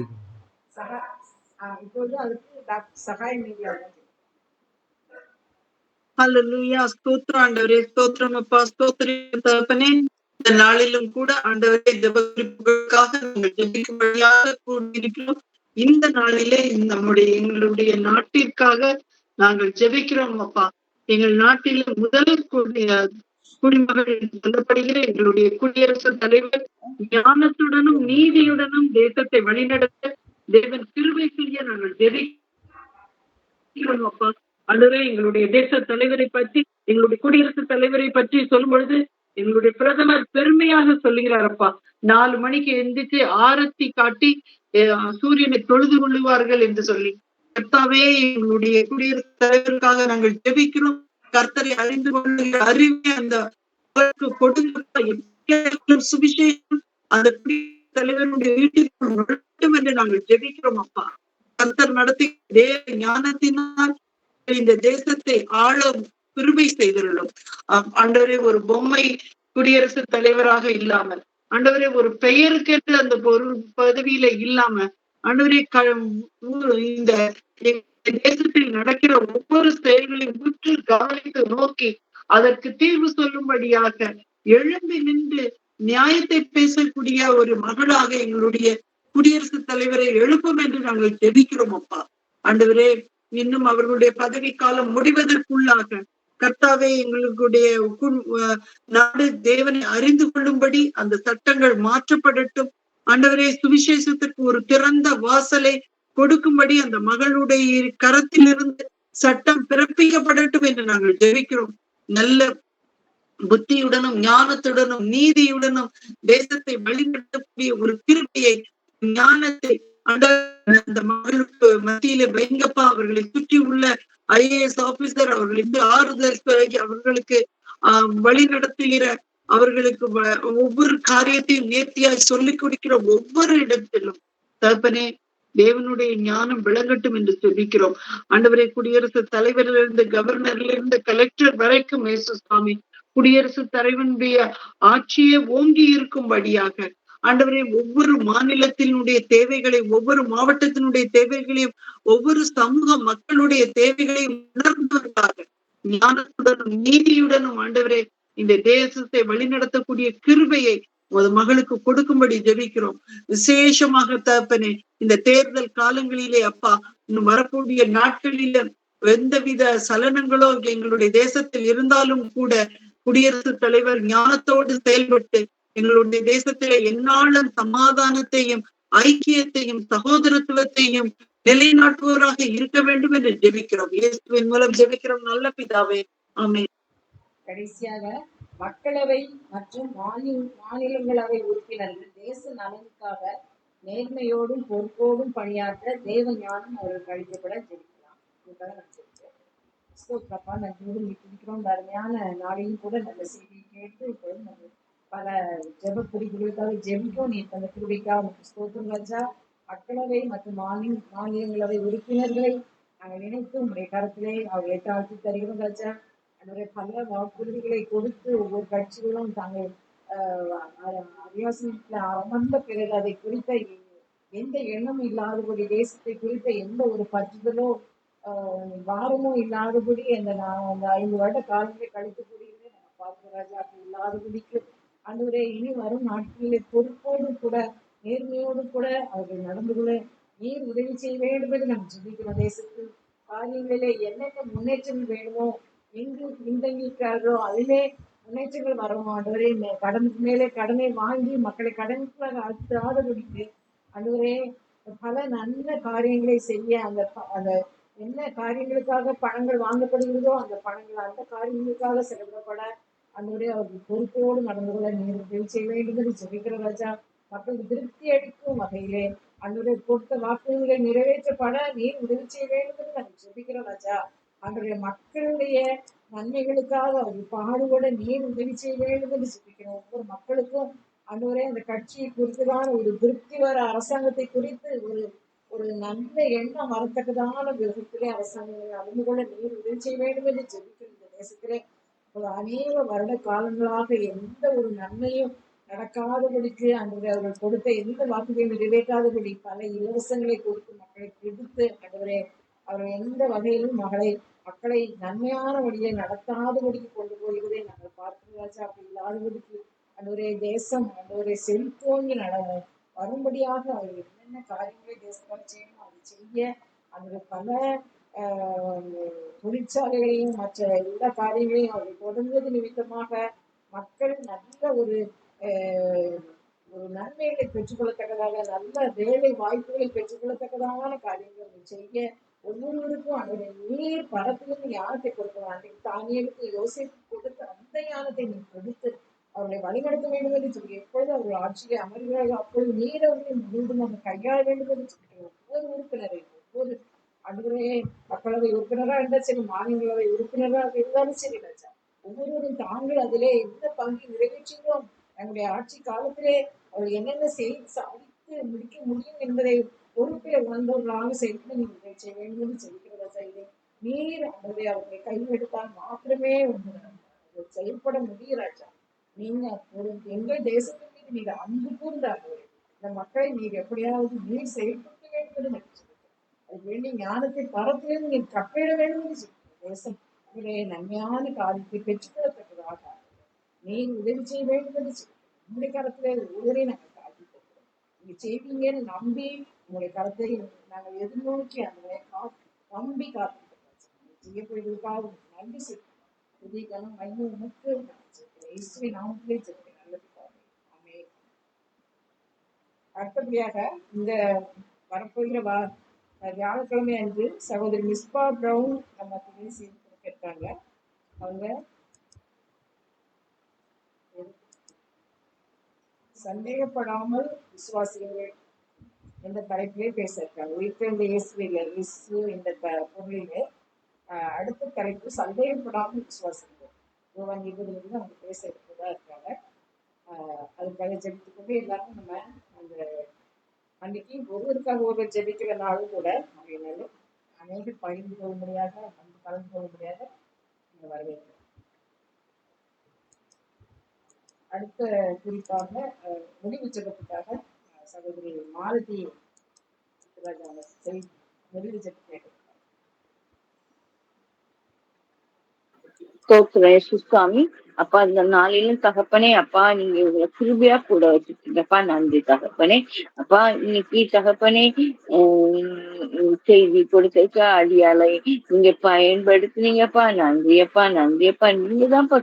இப்போது அதுக்கு டாக்டர் சகாய் மீதி ஹல்லேலூயா. ஸ்தோத்திரம் ஆண்டவரே, ஸ்தோத்திரம் அப்பா, ஸ்தோத்திரம் தகப்பனே. இந்த நாளிலும் கூட ஆண்டவரே ஜெப குறிப்புகளுக்காக நாங்கள் ஜெபிக்கும்படியாக கூடியிருக்கிறோம். இந்த நாளிலே எங்களுடைய நாட்டிற்காக நாங்கள் ஜெபிக்கிறோம் அப்பா. எங்கள் நாட்டில் முதல் குடிமகள் சொல்லப்படுகிற எங்களுடைய குடியரசுத் தலைவர் ஞானத்துடனும் நீதியுடனும் தேசத்தை வழிநடத்த தேவன் கிருபை செய்ய நாங்கள் ஜெபிக்கிறோம் அப்பா. அதுவே எங்களுடைய தேச தலைவரை பற்றி எங்களுடைய குடியரசுத் தலைவரை பற்றி சொல்லும் பொழுது எங்களுடைய பிரதமர் பெருமையாக சொல்லுகிறாரப்பா. 4 மணிக்கு எந்திரிச்சு ஆரத்தி காட்டி சூரியனை தொழுது கொள்ளுவார்கள் என்று சொல்லி கர்த்தாவே எங்களுடைய குடியரசுத் தலைவருக்காக நாங்கள் ஜெபிக்கிறோம். கர்த்தரை அறிந்து கொள்ளுகிற அறிவை அந்த கொடுங்க. சுவிசேஷம் அந்த குடியரசுத் தலைவருடைய வீட்டிற்கு நடக்கும் என்று நாங்கள் ஜெபிக்கிறோம் அப்பா. கர்த்தர் நடத்தி தேவ ஞானத்தினால் இந்த தேசத்தை ஆழ கிருபை செய்துள்ளோம் ஆண்டவரே. ஒரு பொம்மை குடியரசுத் தலைவராக இல்லாமல், ஆண்டவரே ஒரு பெயருக்கென்று அந்த ஒரு பதவியில இல்லாம, ஆண்டவரே இந்த தேசத்தில் நடக்கிற ஒவ்வொரு செயல்களையும் உற்று கவனித்து நோக்கி அதற்கு தீர்வு சொல்லும்படியாக எழும்பி நின்று நியாயத்தை பேசக்கூடிய ஒரு மகளாக எங்களுடைய குடியரசுத் தலைவரை எழுப்பும் என்று நாங்கள் ஜெபிக்கிறோம் அப்பா. ஆண்டவரே, இன்னும் அவர்களுடைய பதவி காலம் முடிவதற்குள்ளாக கர்த்தாவே எங்களுடைய நாடு தேவனை அறிந்து கொள்ளும்படி அந்த சட்டங்கள் மாற்றப்படட்டும். ஆண்டவரே, சுவிசேஷத்துக்கு ஒரு திறந்த வாசலை கொடுக்கும்படி அந்த மகளுடைய கரத்திலிருந்து சட்டம் பிறப்பிக்கப்படட்டும் என்று நாங்கள் ஜெபிக்கிறோம். நல்ல புத்தியுடனும் ஞானத்துடனும் நீதியுடனும் தேசத்தை வழிநடத்தக்கூடிய ஒரு கிருபையை, ஞானத்தை அந்த மகளுக்கு மத்தியில வைங்கப்பா. அவர்களை சுற்றி உள்ள IAS ஆபீசர் அவர்களுக்கு ஆறுதல் அவர்களுக்கு வழி நடத்துகிற அவர்களுக்கு ஒவ்வொரு காரியத்தையும் நேர்த்தியாய் சொல்லிக் கொடுக்கிற ஒவ்வொரு இடத்திலும் தகப்பனே தேவனுடைய ஞானம் விளங்கட்டும் என்று சொல்லிக்கிறோம். ஆண்டவரே, குடியரசுத் தலைவரிலிருந்து இருந்து கவர்னர்ல இருந்து கலெக்டர் வரைக்கும் சுவாமி குடியரசுத் தலைவனுடைய ஆட்சியை ஓங்கி இருக்கும்படியாக ஆண்டவரே ஒவ்வொரு மாநிலத்தினுடைய தேவைகளை, ஒவ்வொரு மாவட்டத்தினுடைய தேவைகளையும், ஒவ்வொரு சமூக மக்களுடைய தேவைகளையும் உணர்ந்தவர்களாக ஞானத்துடனும் நீதியுடனும் ஆண்டவரே இந்த தேசத்தை வழிநடத்தக்கூடிய கிருபையை ஒரு மகளுக்கு கொடுக்கும்படி ஜெபிக்கிறோம். விசேஷமாக தகப்பனே, இந்த தேர்தல் காலங்களிலே அப்பா, இன்னும் வரக்கூடிய நாட்களில எந்தவித சலனங்களோ எங்களுடைய தேசத்தில் இருந்தாலும் கூட குடியரசுத் தலைவர் ஞானத்தோடு செயல்பட்டு எங்களுடைய தேசத்திலே எந்நாளும் சமாதானத்தையும் ஐக்கியத்தையும் சகோதரத்துவத்தையும் நிலைநாட்டுவோராக இருக்க வேண்டும் என்று ஜெபிக்கிறோம். இயேசுவின் மூலம் ஜெபிக்கிறோம் நல்ல பிதாவே, ஆமென். கடைசியாக மக்களவை மற்றும் மாநிலங்களவை உறுப்பினர்கள் தேச நலனுக்காக நேர்மையோடும் பொறுப்போடும் பணியாற்ற தேவ ஞானம் அவர்களுக்கு அளிக்கப்பட ஜெபிக்கலாம். நன்றி அருமையான நாளையும் கூட நல்ல செய்தியை கேட்டு இப்பொழுது பல ஜெப குறிப்புகளுக்காக ஜெபிக்கும். நீ தந்த கிருபைக்காக ஸ்தோத்திரம் ராஜா. மக்களவை மற்றும் மாநிலங்களவை உறுப்பினர்களை நாங்கள் நினைத்து உங்களுடைய கருத்திலே அவர்களை தாழ்த்தி தருகிறோம் ராஜா. அதனுடைய பல வாக்குறுதிகளை கொடுத்து ஒவ்வொரு கட்சிகளும் தாங்கள் அரியாசனத்துல அமர்ந்த பிறகு அதை குறித்த எந்த எண்ணமும் இல்லாதபடி, தேசத்தை குறித்த எந்த ஒரு பற்றுதலோ வாரமும் இல்லாதபடி அந்த 5 வருட காலங்களை கழிக்கக்கூடியதை நாங்கள் பார்க்கிறோம் ராஜா. அப்படி இல்லாதபடிக்கு ஆண்டவரே, இனி வரும் நாட்களிலே பொறுப்போடு கூட நேர்மையோடு கூட அவர்கள் நடந்து கொள்ள நீர் உதவி செய்ய வேண்டும் என்று நாம் ஜெபிக்கிறோம். தேசத்து காரியங்களிலே என்னென்ன முன்னேற்றங்கள் வேணுமோ, எங்கு பின்தங்கியிருக்கார்களோ அதிலே முன்னேற்றங்கள் வரணும் ஆண்டவரே. கடன் மேலே கடனை வாங்கி மக்களை கடனுக்குள்ளாக ஆழ்த்தாதபடிக்கு ஆண்டவரே பல நல்ல காரியங்களை செய்ய அந்த என்ன காரியங்களுக்காக பணங்கள் வாங்கப்படுகிறதோ அந்த பணங்கள் அந்த காரியங்களுக்காக செலவிடப்பட ஆண்டவரே அவர்கள் பொறுப்போடு நடந்து கொள்ள நீர் உதவி செய்ய வேண்டும் என்று ஜெபிக்கிற ராஜா. மக்களுக்கு திருப்தி அளிக்கும் வகையிலே ஆண்டவரே கொடுத்த வாக்குறுதிகளை நிறைவேற்றப்பட நீர் உதவி செய்ய வேண்டும் என்று நாங்கள் ஜெபிக்கிற ராஜா. அவருடைய மக்களுடைய நன்மைகளுக்காக அவர்கள் பாடுபட நீர் உதவி செய்ய வேண்டும் என்று ஜெபிக்கிறோம். ஒவ்வொரு மக்களுக்கும் ஆண்டவரே அந்த கட்சியை குறித்துதான் ஒரு திருப்தி வர அரசாங்கத்தை குறித்து ஒரு நல்ல எண்ணம் வரத்தக்கதான விதத்திலே அரசாங்கங்களை அறிந்து கொள்ள நீர் உதவி செய்ய வேண்டும் என்று ஜெபிக்கிற இந்த தேசத்திலே ஒரு அநேக வருட காலங்களாக எந்த ஒரு நன்மையும் நடக்காதபடிக்கு ஆண்டவரே அவர்கள் கொடுத்த எந்த வாக்குகளையும் நிறைவேற்றாதபடி பல இலவசங்களை கொடுத்து மக்களை பிடித்து ஆண்டவரே அவர்கள் எந்த வகையிலும் மக்களை நன்மையான வழியை நடத்தாதபடிக்கு கொண்டு போகிறதை நாங்கள் பார்க்கிறாச்சா. அப்படி இல்லாதபடிக்கு ஆண்டவரே தேசம் ஆண்டவரே செழித்தோங்கி வரும்படியாக அவர்கள் என்னென்ன காரியங்களை தேசத்தால் செய்யணும் அதை செய்ய அந்த பல தொழிற்சாலைகளையும் மற்ற எல்லா காரியங்களையும் அவர்கள் தொடங்குவது நிமித்தமாக மக்கள் நல்ல ஒரு நன்மைகளை பெற்றுக்கொள்ளத்தக்கதாக, நல்ல வேலை வாய்ப்புகளை பெற்றுக்கொள்ளத்தக்கதான காரியங்களை செய்ய ஒவ்வொருவருக்கும் அவருடைய நீர் பரத்திலிருந்து ஞானத்தை கொடுக்கலாம். அன்றைக்கு தானியேலுக்கு யோசேப்புக்கு கொடுத்த அந்த ஞானத்தை நீ கொடுத்து அவர்களை வழிநடத்த வேண்டும் என்று சொல்லி எப்பொழுது அவர்கள் ஆட்சியை அமர்கிறார்கள் அப்பொழுது நீர் அவர்களை முழுவதுமாக கையாள வேண்டும் என்று சொல்லி ஒவ்வொரு உறுப்பினரையும் ஒவ்வொரு அன்றைய மக்களவை உறுப்பினராக இருந்தால் சரி, மாநிலங்களவை உறுப்பினராக இருந்தாலும் சரி ராஜா, ஒவ்வொருவரும் தாங்கள் அதிலே எந்த பங்கை நிறைவேற்றுகிறோம், நம்முடைய ஆட்சி காலத்திலே அவர்கள் என்னென்ன செய்து சாதித்து முடிக்க முடியும் என்பதை பொறுப்பில உணர்ந்தவர்களாக செயல்பட நீங்கள் செய்ய வேண்டும் என்று சொல்லிக்கிறதா செய்து நீர் அவர்களை கையில் எடுத்தால் மாத்திரமே செயல்பட முடியும் ராஜா. நீங்க எங்கள் தேசத்தின் மீது நீங்க அன்பு கூர்ந்தார்கள் இந்த மக்களை நீங்க எப்படியாவது நீர் செயல்படுத்த வேண்டும் என்று நினைச்சிருக்கீங்க. அதுக்கு வேண்டிய ஞானத்தை பரத்திலிருந்து நீங்க கட்டிட வேண்டும் என்று சொல்லியிருக்கீங்க. தேசம் நன்மையான காரியத்தை பெற்றுக்கொள்ளத்தக்கதாக நீர் உதவி செய்ய வேண்டும் என்று சொல்லியிருக்கீங்க. உங்களுடைய கருத்துல உதவி நாங்கள் காத்திருக்கிறோம். நீங்க செய்வீங்கன்னு நம்பி உங்களுடைய கருத்தை நாங்கள் எதிர்நோக்கி அந்த நம்பி காத்திருக்கிறோம். செய்யப்படுவதற்காக நன்றி செய்யும். புதிய காலம் மகிமை உமக்கு இயேசுவின் நாமத்திலே ஜெபிக்கிறேன். நல்ல பிதாவே. ஆமென். அடுத்தபடியாக இந்த வரப்போகிற வியாழக்கிழமை அன்று சகோதரி மிஸ்பா பிரவுன் நம்ம செய்து கொடுத்திருக்காங்க. அவங்க சந்தேகப்படாமல் விசுவாசிகள் என்ற தலைப்பிலே பேச இருக்காங்க. உயிர்த்தெழுந்த இயேசுவில இயேசு என்ற பொருளிலே அடுத்த தலைப்பு சந்தேகப்படாமல் விசுவாசிகள். யோவான் 20 அவங்க பேச இருக்கிறதா இருக்காங்க. அதுக்காக ஜெபித்துக்கொண்டு எல்லாரும் நம்ம அந்த அன்னைக்கு ஒருவருக்காக ஒருவர் ஜெபிக்கிற நாளும் கூட அப்படின்னாலும் அநேகர் பகிர்ந்து கொள்ளும்படியாக வந்து கலந்து கொள்ளும்படியாக வரவேற்கிறோம். அடுத்த குறிப்பாக முடிவு ஜெபத்துக்காக சகோதரி மாலதி முடிவு ஜெபத்தை சுவாமி அப்பா இந்த நாளிலும் தகப்பனே அப்பா நீங்க இவங்களை கிருபையா கூட வச்சுட்டீங்கப்பா. நன்றி தகப்பனே. அப்பா இன்னைக்கு தகப்பனே செய்தி கொடுக்க அடியாலை நீங்க பயன்படுத்தினீங்கப்பா. நன்றியப்பா நன்றியப்பா. நீங்கதான்ப்பா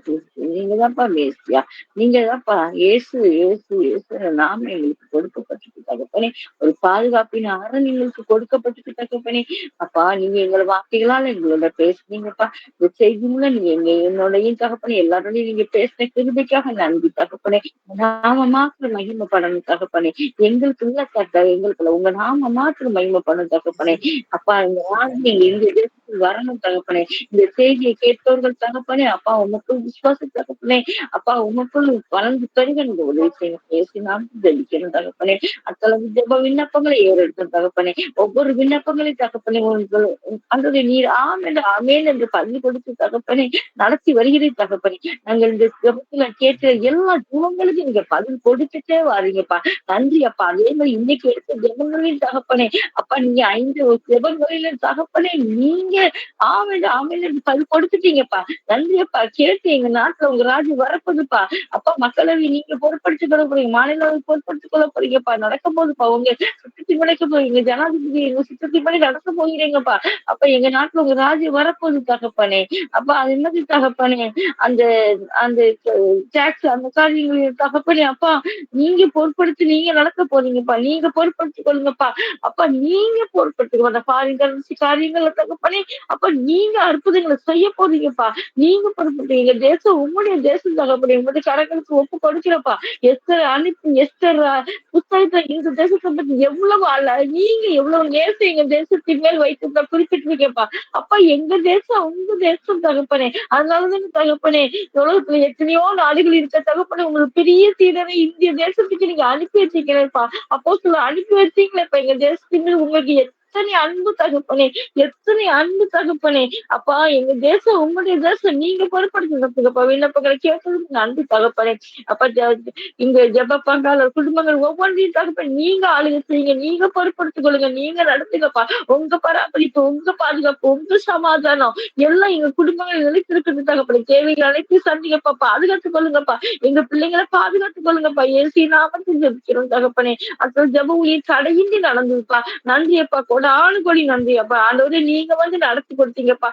நீங்கதான்ப்பா மேசியா. நீங்கதான்ப்பா ஏசு ஏசு ஏசு நாம எங்களுக்கு கொடுக்கப்பட்டிருக்கு தகப்பனே. ஒரு பாதுகாப்பின் அரண் எங்களுக்கு கொடுக்கப்பட்டிருக்கு தகப்பனே. அப்பா நீங்க எங்களை வார்த்தைகளால் எங்களோட பேசுனீங்கப்பா. இந்த செய்தியில நீங்க என்னோடையும் தகப்பனே எல்லாரோடையும் நீங்க பேசின கிருபைக்காக நன்றி தகப்பனே. நாம மாத்திரம் மகிமைப்படணும் தகப்பனே. எங்களுக்குள்ள எங்களுக்குள்ள உங்க நாம மாத்திரம் மகிமைப்படணும் தகப்பனே. அப்பா இந்த நாள் நீங்க எங்க தேசத்துக்கு வரணும் தகப்பனே. இந்த செய்தியை கேட்பவர்கள் தகப்பனே அப்பா உமக்குள் விசுவாசம் தகப்பனே. அப்பா உமக்குள் வளர்ந்து பெருக நீங்க உதவி செய்யணும். பேசினாலும் ஜெபிக்கணும் தகப்பனே. அத்தளவு ஜெப விண்ணப்பங்களை ஏறெடுக்கும் தகப்பனே. ஒவ்வொரு விண்ணப்பங்களையும் தகப்பனே அந்த நீர் ஆமேன் என்று பள்ளி கொடுத்து தகப்பனே நடத்தி வருகிறேன் தகப்பனே. நாங்கள் இந்த ஜெபத்துல கேட்ட எல்லா ஜெபங்களுக்கும் நீங்க பதில் கொடுத்துட்டே வாரீங்கப்பா. நன்றி அப்பா. அதே மாதிரி இன்னைக்கு எடுத்த ஜெபங்களின் தகப்பனே அப்பா நீங்க 5 ஜெபங்களிலும் தகப்பனே நீங்க ஆமேன் என்று பதில் கொடுத்துட்டீங்கப்பா. நன்றி அப்பா. கேட்டு எங்க நாட்டுல உங்க ராஜ்யம் வரப்போகுதுப்பா. அப்பா மக்களவை நீங்க பொறுப்படுத்திக் கொள்ள போறீங்க. மாநிலவை பொறுப்படுத்திக் கொள்ள போறீங்கப்பா. நடக்க போகுதுப்பா. உங்க சுற்றத்தின் படைக்க போறீங்க. ஜனாதிபதி எங்க சுற்றத்தின் படி நடக்க போகிறீங்கப்பா. அப்ப எங்க நாட்டுல உங்க ராஜ்யம் வரப்போகுது தகப்பனே. அப்ப அது என்னது தகப்பனே அந்த அந்த டாக்ஸ் அந்த காரியங்கள் தகப்பனே அப்பா நீங்க பொறுப்படுத்தி நீங்க நடக்க போறீங்கப்பா. நீங்க பொறுப்படுத்திக் கொள்ளுங்கப்பா. அப்ப நீங்க பொறுப்படுத்திக்கோ அந்த ஃபாரின் கரன்சி காரியங்களை தகப்பனே. அப்ப நீங்க அற்புதங்களை செய்ய போறீங்கப்பா. நீங்க பொறுப்படுத்தீங்க. தேசம் உங்களுடைய தேசம் தகப்பனே. உங்களுடைய கரங்களுக்கு ஒப்பு கொடுக்கிறப்பா. எஸ்டர் அனுப்பி எஸ்டர் புத்தகத்தை இந்த தேசத்தை பத்தி எவ்வளவு நீங்க எவ்வளவு நேசம் எங்க தேசத்தின் மேல் வைத்து குறிப்பிட்டிருக்கேப்பா. அப்பா எங்க தேசம் உங்க தேசம் தகப்பனே. அதனாலதான் தகப்பனே உலகத்துல எத்தனையோ நாடுகள் இருக்க தகப்பனே உங்களுக்கு பெரிய சீடரை இந்திய தேசத்துக்கு நீங்க அனுப்பி வச்சிருக்கிறேன்ப்பா. அப்போ அனுப்பி வச்சீங்களேப்பா எங்க தேசத்துக்கு. உங்களுக்கு எத்தனை அன்பு தகப்பனே. எத்தனை அன்பு தகப்பனே. அப்பா எங்க தேசம் உங்களுடைய தேசம் நீங்க பொறுப்படுத்துங்கப்பா. விண்ணப்பங்களை கேட்டதுக்கு நன்றி தகப்பனே. அப்பா இங்க ஜெப பங்காளர் குடும்பங்கள் ஒவ்வொன்றையும் தகப்பனே நீங்க ஆளுகை செய்யுங்க. நீங்க பொறுப்படுத்திக் கொள்ளுங்க. நீங்க நடத்துங்கப்பா. உங்க பராமரிப்பு உங்க பாதுகாப்பு உங்க சமாதானம் எல்லாம் எங்க குடும்பங்கள் நிலைத்திருக்கிறது தகப்பனே. தேவைகள் அனைத்து சந்திங்கப்பா. பாதுகாத்துக் கொள்ளுங்கப்பா. எங்க பிள்ளைங்களை பாதுகாத்துக் கொள்ளுங்கப்பா. ஏசி நாமத்தில் ஜெபிக்கிறோம் தகப்பனே. அப்ப ஜெப ஊழியர் தடையின்றி நடந்துப்பா. நன்றியப்பா. கொடி நன்றி அப்பா. ஆண்டவரே நீங்க வந்து நடத்தி கொடுத்தீங்கப்பா.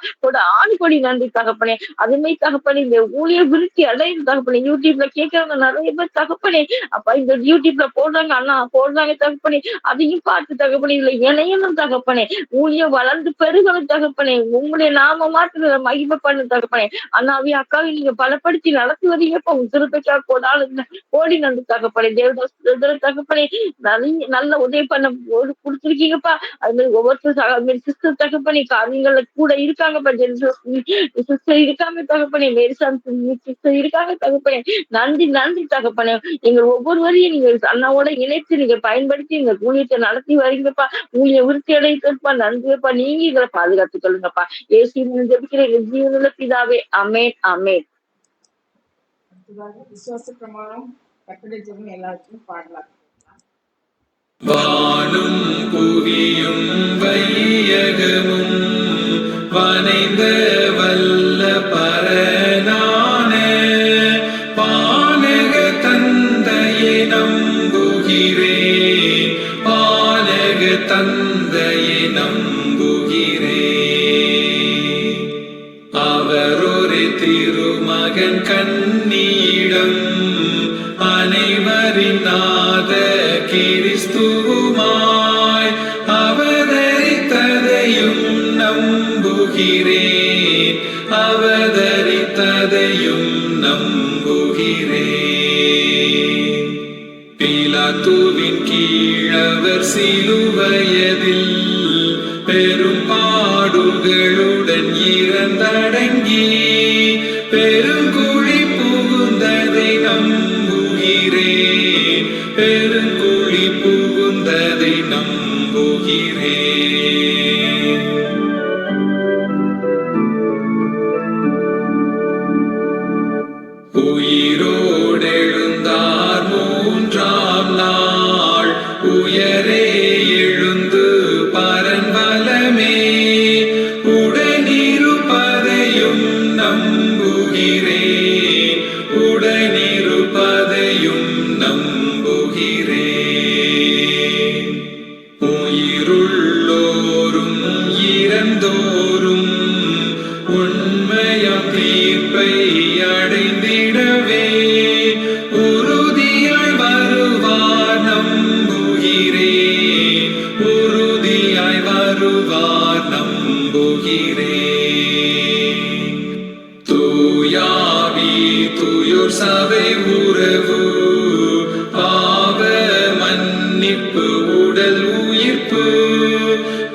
கொடி நன்றி தகப்பனே. அதுமே தகப்பனே இந்த ஊழியர் விருத்தி அடையும் தகப்பனே. யூடியூப்ல கேட்கறவங்க நிறைய பேர் தகப்பனே அப்பா இந்த யூடியூப்ல போடுறாங்க அண்ணா போடுறாங்க தகப்பனே. அதையும் பார்த்து தகப்பனே இதுல இணையணும் தகப்பனே. ஊழியம் வளர்ந்து பெருகணும் தகப்பனே. உங்களுடைய நாம மாத்திர மகிமை பண்ணு தகப்பனே. அண்ணாவே அக்காவை நீங்க பலப்படுத்தி நடத்தி வரீங்கப்பா. திருப்பச்சா கோடி நன்றி தகப்பனே. தேவதாஸ் தகப்பனே நல்ல உதவி பண்ண கொடுத்துருக்கீங்கப்பா. அது மாதிரி ஒவ்வொருத்தரும் சிஸ்டர் தகப்பனே காரியங்கள்ல கூட இருக்காங்கப்பா. சிஸ்டர் இருக்காங்க தகப்பனே. மேரிசான் சிஸ்டர் இருக்காங்க தகப்பனே. நன்றி நன்றி தகப்பனே. எங்கள் ஒவ்வொருவரையும் நீங்க அண்ணாவோட இணைத்து நீங்க பயன்படுத்தி எங்க ஊழியத்தை நடத்தி வரீங்கப்பா. ஊழிய விருத்தி அடைப்பா. நன்றியப்பா. நீங்க எங்களை பாதுகாத்துக் கொள்ளுங்கப்பா. ஏசி ஜெபிக்கிற எங்க ஜீவனுள்ள பிதாவே. அமேன் அமேன். அடுத்ததாக விசுவாச பிரமாணம் கட்டுரை ஜெபம் எல்லாருக்கும் பாடலாம். வானும் புவியும் வையகமும் வனைந்த வல்ல பரனான பானக தந்தையை நம்புகிறேன், பானக தந்தையை நம்புகிறேன். அவரொரு திருமகன் கன்னியிடம் அனைவரின் நாத கிறிஸ்துவுமாய் அவதரித்ததையும் நம்புகிறேன், அவதரித்ததையும் நம்புகிறேன். பிலாத்துவின் கீழவர் சிலுவையதில் பெரும் பாடுகளுடன் இறந்தடங்கி பெருங்குழி புகுந்ததை நம்புகிறேன், பெருங்குழி புகுந்ததை நம்புகிறேன். உயிரோடெழுந்தார் மூன்றாம் நாள் உயரே எழுந்து பரன் வலமே உடனிருப்பதையும் நம்புகிறேன், உடனிருப்பதையும் நம்புகிறேன். உயிருள்ளோரும் இறந்தோரும் உண்மையாம் தீர்ப்பை அடைந்திடவே உறுதியாய் வருவார் நம்புகிறேன், உறுதியாய் வருவார் நம்புகிறேன். தூயாவி தூயோர் சபை உறவு பாவ மன்னிப்பு உடல் உயிர்ப்பு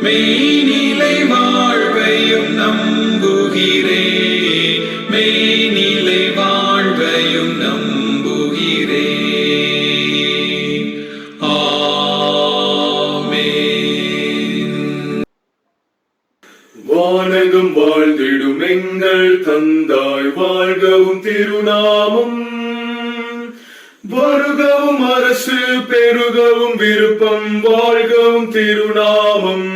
மெய்நிலை வாழ்வையும் நம்புகிறேன், மெய்நிலை வாழ்வையும் நம்புகிறேன். ஆமென். வானகம் வாழ்ந்திடும் எங்கள் தந்தாய் வாழ்கவும் திருநாமம் வருகவும் அரசு பெருகவும் விருப்பம் வாழ்கவும் திருநாமம்.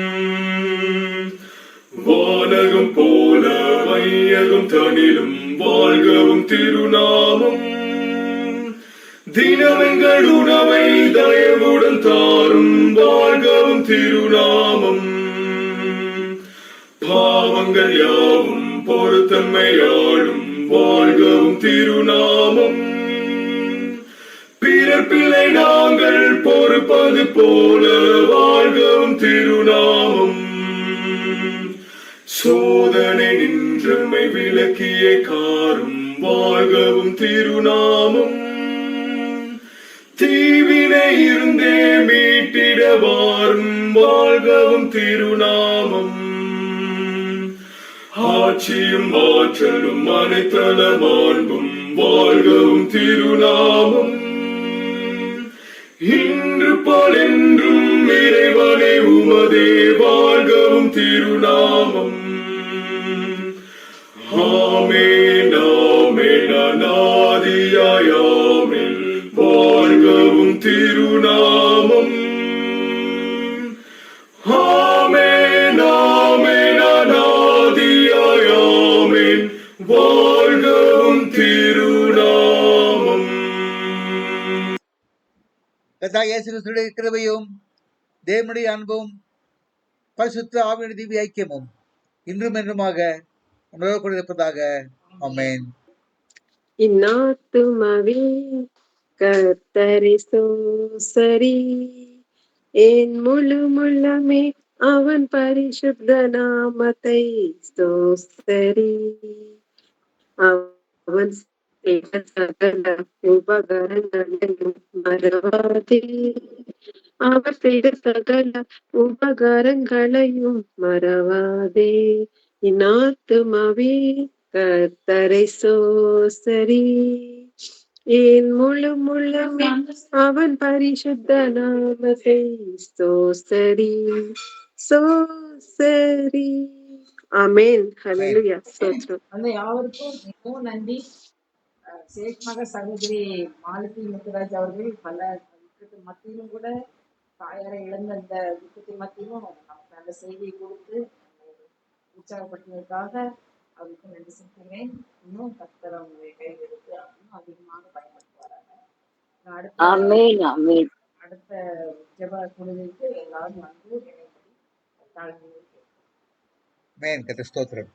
வானகம் போல வையகம் தனிலும் வாழ்கவும் திருநாமம். தினமெங்கள் உணவை தயவுடன் தாரும் வாழ்கவும் திருநாமம். பாவங்கள் யாவும் பொறுத்தன்மையாடும் வாழ்கவும் திருநாமம். பிறப்பிலை நாங்கள் பொறுப்பது போல வாழ்கவும் திருநாமம். சோதனை நின்றமை விலக்கிய காரும் வாழ்கவும் திருநாமம். தீவினை இருந்தே மீட்டிட வாரும் வாழ்கவும் திருநாமம். ஆட்சியும் ஆற்றலும் அனைத்தனமாண்பும் வாழ்கவும் திருநாமம். இன்று பலென்றும் இறைவனை உமதே வாழ்கவும் திருநாமம். ஆமென் ஆமென் அநாதியாய் ஆமென் வாழ்கவும் திருநாமம். ஆமென் ஆமென் அநாதியாய் ஆமென் வாழ்கவும் திருநாமம். கர்த்தராகிய இயேசு கிறிஸ்துவின் கிருபையும் தேவனுடைய அன்பும் பரிசுத்த ஆவியின் திவ்ய ஐக்கியமும் இன்றும் என்றுமாக உங்களோடு கூட இருப்பதாக. ஆமென். இன்னாத்துமவே கர்த்தரை ஸ்தோத்தரி, என் முழு உள்ளமே அவன் பரிசுத்த நாமத்தை ஸ்தோத்தரி. அவன் செய்த சகல உபகாரங்களையும் மறவாதே, அவர் செய்த சகல உபகாரங்களையும் மறவாதே. இன்னாத்துமவே கர்த்தரை ஸ்தோத்தரி, என் முழு உள்ளமே அவன் பரிசுத்த நாமத்தை ஸ்தோத்தரி ஸ்தோத்தரி. ஆமென். ஹல்லேலூயா. ஸ்தோத்திரம். அந்த யாவருக்கும் மிகவும் நன்றி. சேஷ்மக சகோதரி மாலதி முத்துராஜ் அவர்கள் பல துக்கத்தின் மத்தியிலும் கூட தாயாரை இழந்த அந்த துக்கத்தின் மத்தியிலும் நமக்கு அந்த செய்தியை கொடுத்து நம்மை உற்சாகப்படுத்தினதற்காக அவருக்கு நன்றி செலுத்துகிறேன். இன்னும் கர்த்தர் அவங்களை கையில் எடுத்து இன்னும் அதிகமாக பயன்படுத்துவாராங்க. நான் அடுத்த ஜெப குழுவிற்கு எல்லாரும் வந்து இணைந்து தாழ்மையோடு கேட்கிறேன். மேன் கர்த்தர் ஸ்தோத்திரம்.